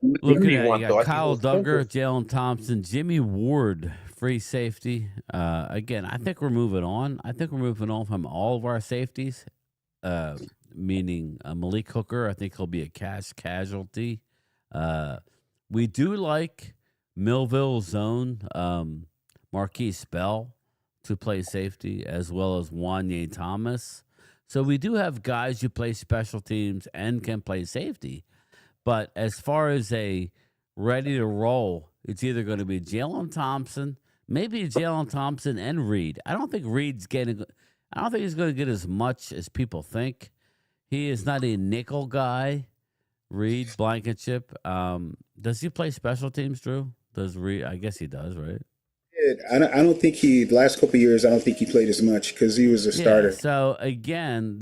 Look at that. You got Kyle Duggar, Jalen Thompson, Jimmy Ward, free safety. Again, I think we're moving on. I think we're moving on from all of our safeties, meaning Malik Hooker. I think he'll be a cash casualty. We do like Millville zone Marquise Bell to play safety, as well as Wanye Thomas. So we do have guys who play special teams and can play safety. But as far as a ready to roll, it's either going to be Jalen Thompson, maybe Jalen Thompson and Reed. I don't think he's going to get as much as people think. He is not a nickel guy. Reed Blankenship. Does he play special teams, Drew? Does Reed? I guess he does, right? I don't think the last couple of years, I don't think he played as much because he was a starter. So again,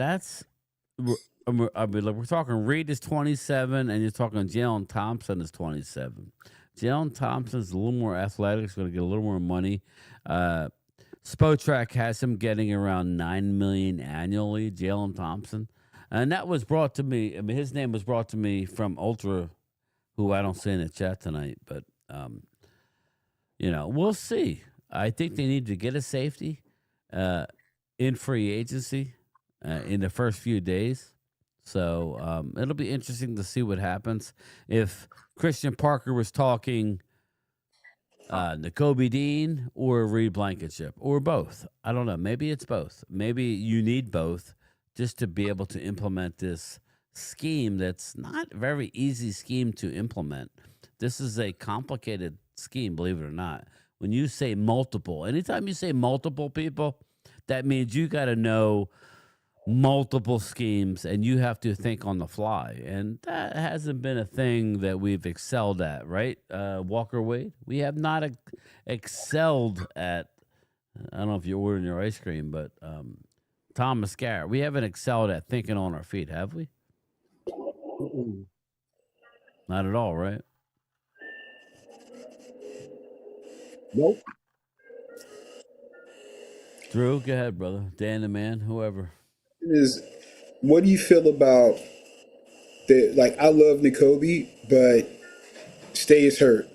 we're talking Reed is 27, and you're talking Jalen Thompson is 27. Jalen Thompson's a little more athletic. He's going to get a little more money. Spotrac has him getting around $9 million annually. Jalen Thompson, and that was brought to me. I mean, his name was brought to me from Ultra, who I don't see in the chat tonight, but we'll see. I think they need to get a safety in free agency in the first few days. So it'll be interesting to see what happens. If Christian Parker was talking N'Kobe Dean or Reed Blankenship or both. I don't know. Maybe it's both. Maybe you need both just to be able to implement this scheme that's not a very easy scheme to implement. This is a complicated scheme, believe it or not. When you say multiple, anytime you say multiple people, that means you got to know multiple schemes and you have to think on the fly. And that hasn't been a thing that we've excelled at, right? Walker Wade, we have not excelled at, I don't know if you're ordering your ice cream, but Thomas Garrett, we haven't excelled at thinking on our feet, have we? Not at all, right? Nope. Drew, go ahead, brother. Dan the man, whoever. What do you feel about the, like, I love N'Kobe, but Stay is hurt.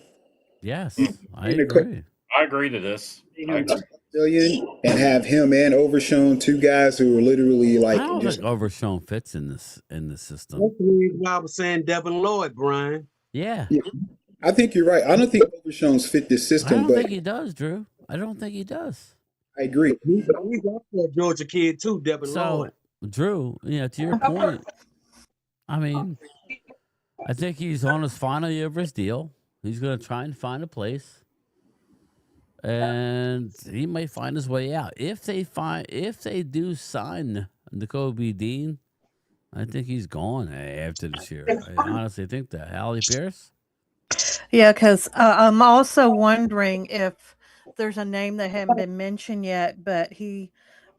Yes, I agree. I agree to this. Million and have him and Overshown, two guys who are literally like. I don't think Overshown fits in this system. That's the reason why I was saying Devin Lloyd, Brian. Yeah. I think you're right. I don't think Overshown's fit this system. I don't think he does, Drew. I don't think he does. I agree. He's also a Georgia kid too, Devin Lloyd. Drew, to your point, I mean, I think he's on his final year of his deal. He's going to try and find a place, and he may find his way out. If they do sign N'Kobe Dean, I think he's gone after this year. I honestly think that. Hallie Pierce? Yeah, because I'm also wondering if there's a name that hadn't been mentioned yet, but he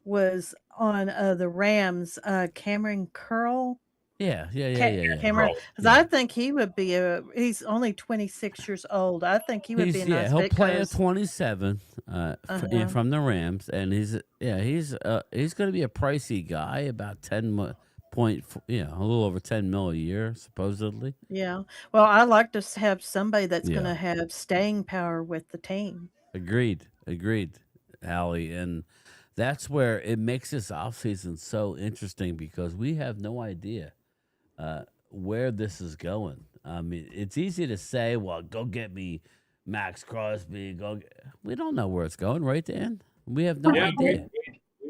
was on the Rams, Cameron Curl. Yeah. Cameron, because I think he would be he's only 26 years old. I think he would be a nice he'll fit play at 27 from the Rams, and he's going to be a pricey guy, about 10 point, a little over 10 mil a year, supposedly. Yeah. Well, I like to have somebody that's going to have staying power with the team. Agreed. Hallie, and that's where it makes this offseason so interesting because we have no idea where this is going. I mean, it's easy to say, well, go get me Max Crosby. We don't know where it's going, right, Dan? We have no idea.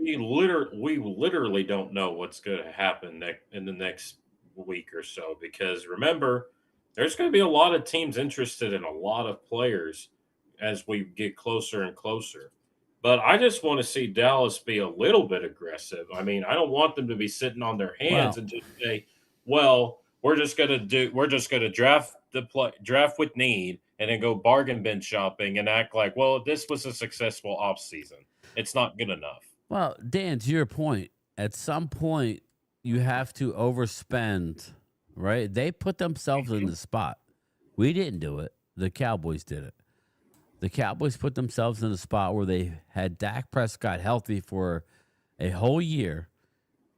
We literally don't know what's going to happen in the next week or so because remember, there's going to be a lot of teams interested in a lot of players as we get closer and closer. But I just want to see Dallas be a little bit aggressive. I mean, I don't want them to be sitting on their hands and just say, "Well, we're just going to draft with need and then go bargain bin shopping and act like, well, this was a successful offseason." It's not good enough. Well, Dan, to your point, at some point you have to overspend, right? They put themselves in the spot. We didn't do it. The Cowboys did it. The Cowboys put themselves in a spot where they had Dak Prescott healthy for a whole year,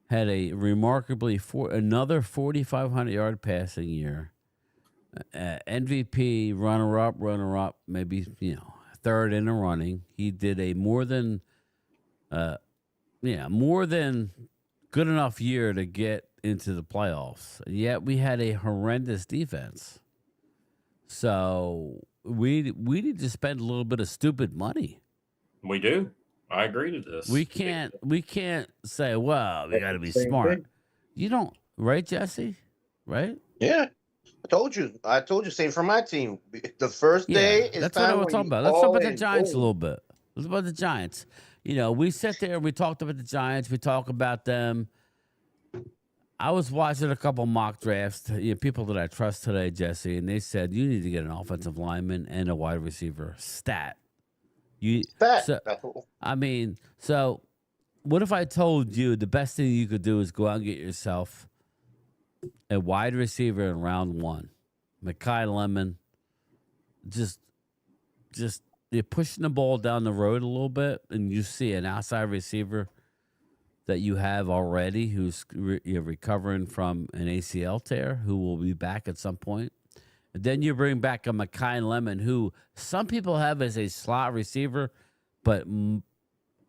had a remarkably another 4,500-yard passing year, MVP, runner-up, maybe third in the running. He did a more than good enough year to get into the playoffs. Yet we had a horrendous defense. So we need to spend a little bit of stupid money. We do. I agree to this. We can't say, well, we got to be smart. You don't, right, Jesse? Right? Yeah. I told you, same for my team. The first day is that's what I was talking about. Let's talk about the Giants a boom. little bit. Let's talk about the Giants. We sit there and we talked about the Giants. We talk about them. I was watching a couple mock drafts, people that I trust today, Jesse, and they said you need to get an offensive lineman and a wide receiver stat. So what if I told you the best thing you could do is go out and get yourself a wide receiver in round one, Mekhi Lemon, just you're pushing the ball down the road a little bit, and you see an outside receiver that you have already who's recovering from an ACL tear, who will be back at some point. And then you bring back a Mekhi Lemon, who some people have as a slot receiver, but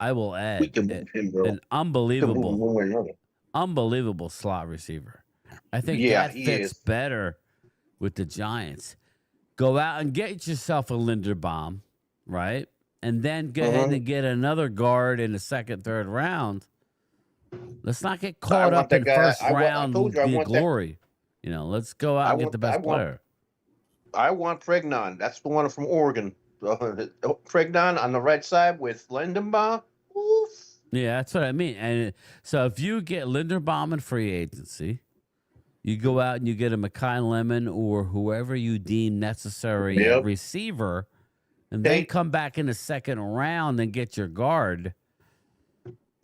I will add an unbelievable slot receiver. I think that fits better with the Giants. Go out and get yourself a Linderbaum, right? And then go ahead and get another guard in the second, third round. Let's not get caught up in first round glory. Let's go out and get the best player. I want Pregnon. That's the one from Oregon. Pregnon on the right side with Lindenbaum. Oof. Yeah, that's what I mean. And so if you get Linderbaum in free agency, you go out and you get a Mekhi Lemon or whoever you deem necessary receiver, and then come back in the second round and get your guard.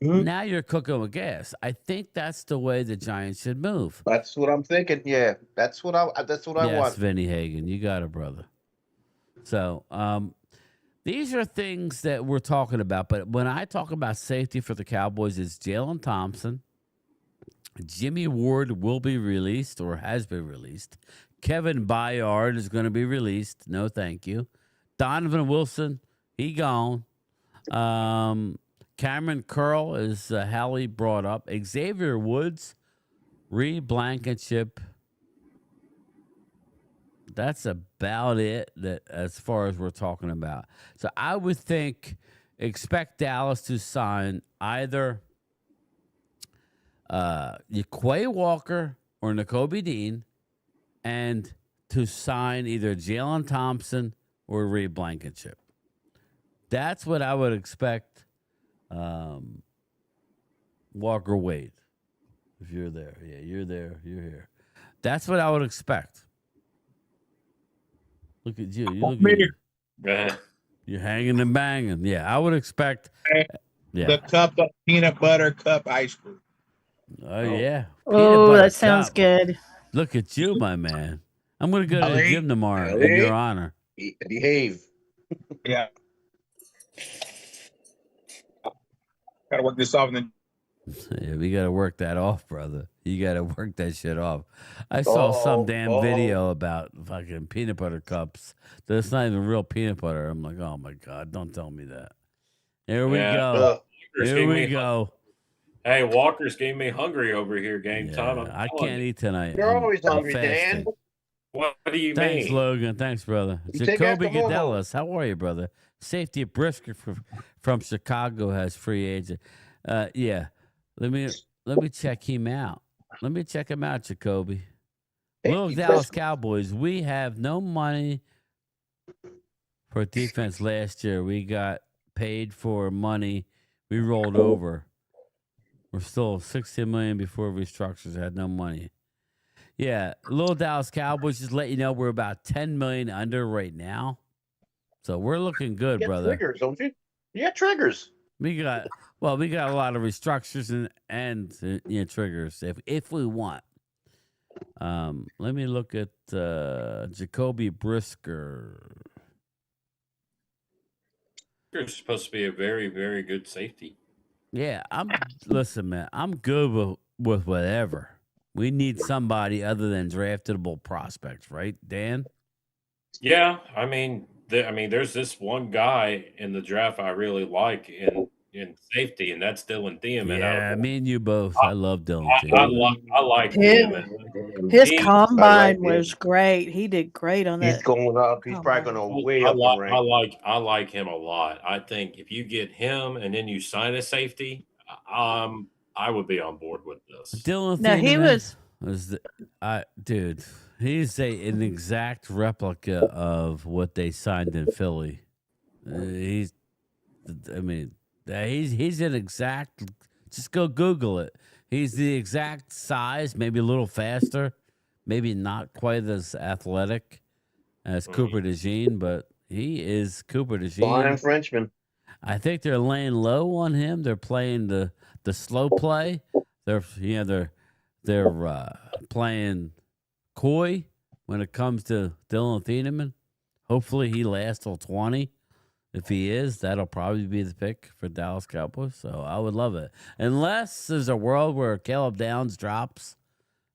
Now you're cooking with gas. I think that's the way the Giants should move. That's what I'm thinking. Yeah, that's what I want. Yes, Vinny Hagan, you got it, brother. So these are things that we're talking about. But when I talk about safety for the Cowboys, it's Jalen Thompson. Jimmy Ward will be released or has been released. Kevin Byard is going to be released. No, thank you. Donovan Wilson, he gone. Cameron Curl, as Hallie brought up. Xavier Woods, Reed Blankenship. That's about it as far as we're talking about. So I would expect Dallas to sign either Quay Walker or Nakobe Dean, and to sign either Jalen Thompson or Reed Blankenship. That's what I would expect. Walker Wade, if you're there. Yeah, you're there. You're here. That's what I would expect. Look at you. You're hanging and banging. Yeah, I would expect. The cup of peanut butter cup ice cream. Oh, yeah. Oh, that sounds good. Look at you, my man. I'm going to go to the gym tomorrow in your honor. Behave. Yeah. Got to work this off. Yeah, we got to work that off, brother. You got to work that shit off. I saw some damn video about fucking peanut butter cups. That's not even real peanut butter. I'm like, oh, my God, don't tell me that. Here we Yeah. go. Walker's Here gave we me go. Hey, Walker's getting me hungry over here. Game time. Yeah, I'm I telling can't you. eat tonight. You're always I'm hungry, Dan. fasting. What do you Thanks, mean? Logan. Thanks, brother. You take Jacoby after Momo. Gadelis. How are you, brother? Safety Brisker from Chicago has free agent. Yeah. Let me check him out. Let me check him out, Jacoby. Little Dallas Cowboys. We have no money for defense last year. We got paid for money. We rolled over. We're still 60 million before restructures. Had no money. Yeah, little Dallas Cowboys. Just let you know we're about 10 million under right now. So we're looking good, You get brother. triggers, don't you? You got triggers. We got a lot of restructures and triggers if we want. Let me look at Jacoby Brisker. You're supposed to be a very, very good safety. Yeah, listen, man. I'm good with whatever. We need somebody other than draftable prospects, right, Dan? Yeah, I mean, there's this one guy in the draft I really like in safety, and that's Dylan Thiemann. Yeah, me and you both. I love Dylan. I like His, Thiemann. his He- combine was great. He did great on that. He's going up. He's probably going to way up in rank. I like him a lot. I think if you get him and then you sign a safety, I would be on board with this. Dylan No, he Thiemann was dude. He's an exact replica of what they signed in Philly. He's an exact. Just go Google it. He's the exact size, maybe a little faster, maybe not quite as athletic as Cooper DeJean, but he is Cooper DeJean. Fine Frenchman. I think they're laying low on him. They're playing the slow play. They're playing coy when it comes to Dylan Thieneman. Hopefully he lasts till 20. If he is, that'll probably be the pick for Dallas Cowboys. So I would love it. Unless there's a world where Caleb Downs drops,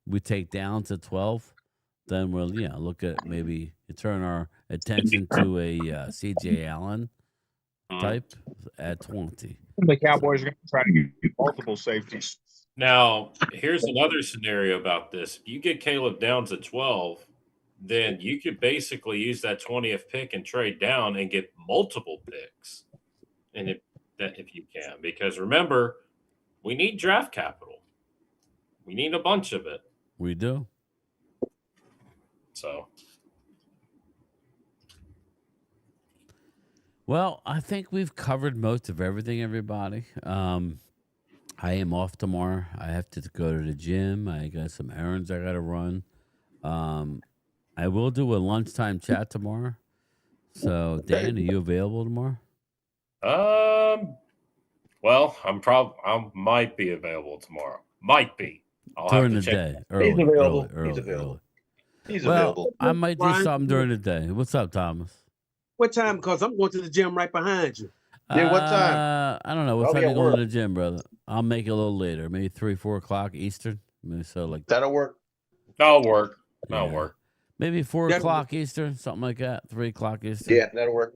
we take down to 12, then we'll look at maybe turn our attention to a CJ Allen type at 20. The Cowboys are going to try to get multiple safeties. Now, here's another scenario about this. If you get Caleb Downs at 12, then you could basically use that 20th pick and trade down and get multiple picks. And if you can, because remember, we need draft capital. We need a bunch of it. We do. So, well, I think we've covered most of everything, everybody. I am off tomorrow. I have to go to the gym. I got some errands I got to run. I will do a lunchtime chat tomorrow. So, Dan, are you available tomorrow? well, I might be available tomorrow. Might be. I'll During have the to check. day. Early, He's available. early, He's early, available. early. He's Well, available. I might do Brian? something during the day. What's up, Thomas? What time? Because I'm going to the gym right behind you. Yeah, what time? I don't know. What I'll time be you at going to work. the gym, brother? I'll make it a little later. Maybe 3, 4 o'clock Eastern. Maybe so like That'll work. I'll work. I'll Yeah. work. maybe 4 That'll o'clock Eastern, something like that. 3 o'clock Eastern. Yeah, that'll work.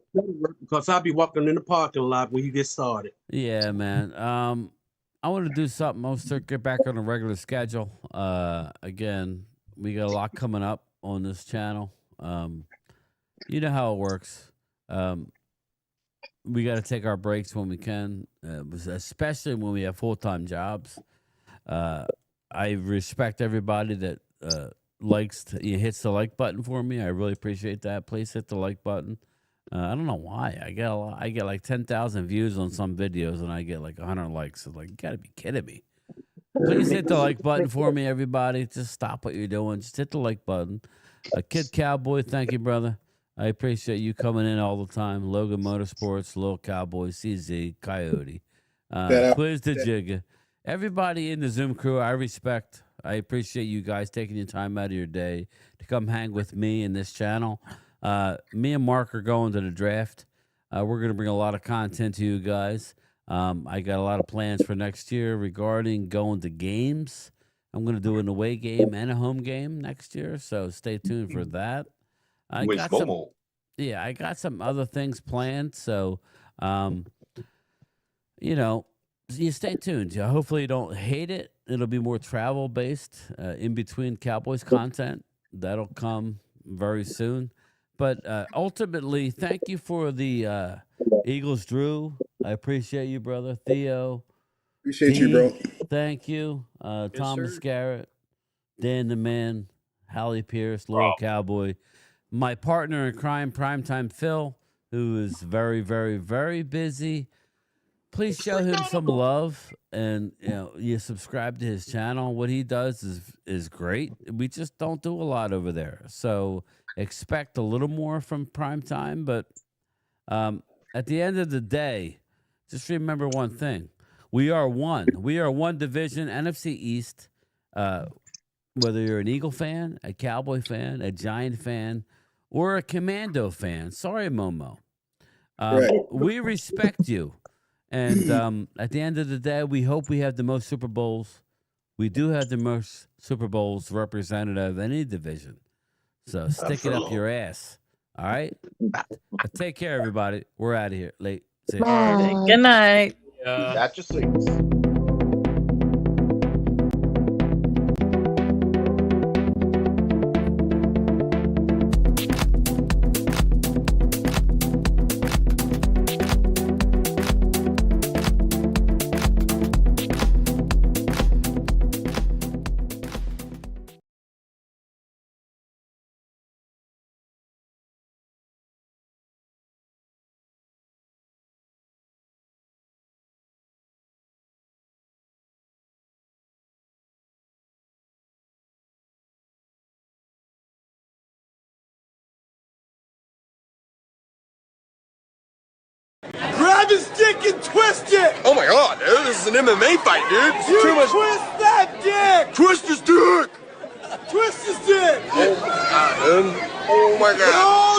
Because I'll be walking in the parking lot when you get started. Yeah, man. I want to do something. I'll start get back on a regular schedule. Again, we got a lot coming up on this channel. You know how it works. We got to take our breaks when we can, especially when we have full-time jobs. I respect everybody that hits the like button for me. I really appreciate that. Please hit the like button. I don't know why. I get like 10,000 views on some videos and I get like 100 likes. So like, you got to be kidding me. Please hit the like button for me, everybody. Just stop what you're doing. Just hit the like button. Kid Cowboy, thank you, brother. I appreciate you coming in all the time. Logan Motorsports, Little Cowboy, CZ, Coyote. Quiz the Jigger. Everybody in the Zoom crew, I respect. I appreciate you guys taking your time out of your day to come hang with me in this channel. Me and Mark are going to the draft. We're going to bring a lot of content to you guys. I got a lot of plans for next year regarding going to games. I'm going to do an away game and a home game next year, so stay tuned for that. I got some other things planned, so you know, you stay tuned. Hopefully, you don't hate it. It'll be more travel based, in between Cowboys content. That'll come very soon. But ultimately, thank you for the Eagles, Drew. I appreciate you, brother. Theo, Appreciate you, bro. thank you. Thomas sir. Garrett, Dan the Man, Hallie Pierce, Loyal Cowboy, my partner in crime, Primetime Phil, who is very, very, very busy. Please show him some love, and you subscribe to his channel. What he does is great. We just don't do a lot over there, so expect a little more from Primetime. But at the end of the day, just remember one thing: we are one. We are one division, NFC East. Whether you're an Eagle fan, a Cowboy fan, a Giant fan, or a Commando fan, sorry, Momo. We respect you. And at the end of the day, we hope we have the most Super Bowls. We do have the most Super Bowls represented of any division. So stick it up your ass. All right? Take care, everybody. We're out of here. Late. See ya. Good night. That's your six. Grab his dick and twist it! Oh my god, dude, this is an MMA fight, dude. This is You too much. twist that dick! Twist his dick! Twist his dick! Oh my god, dude. Oh my god. No,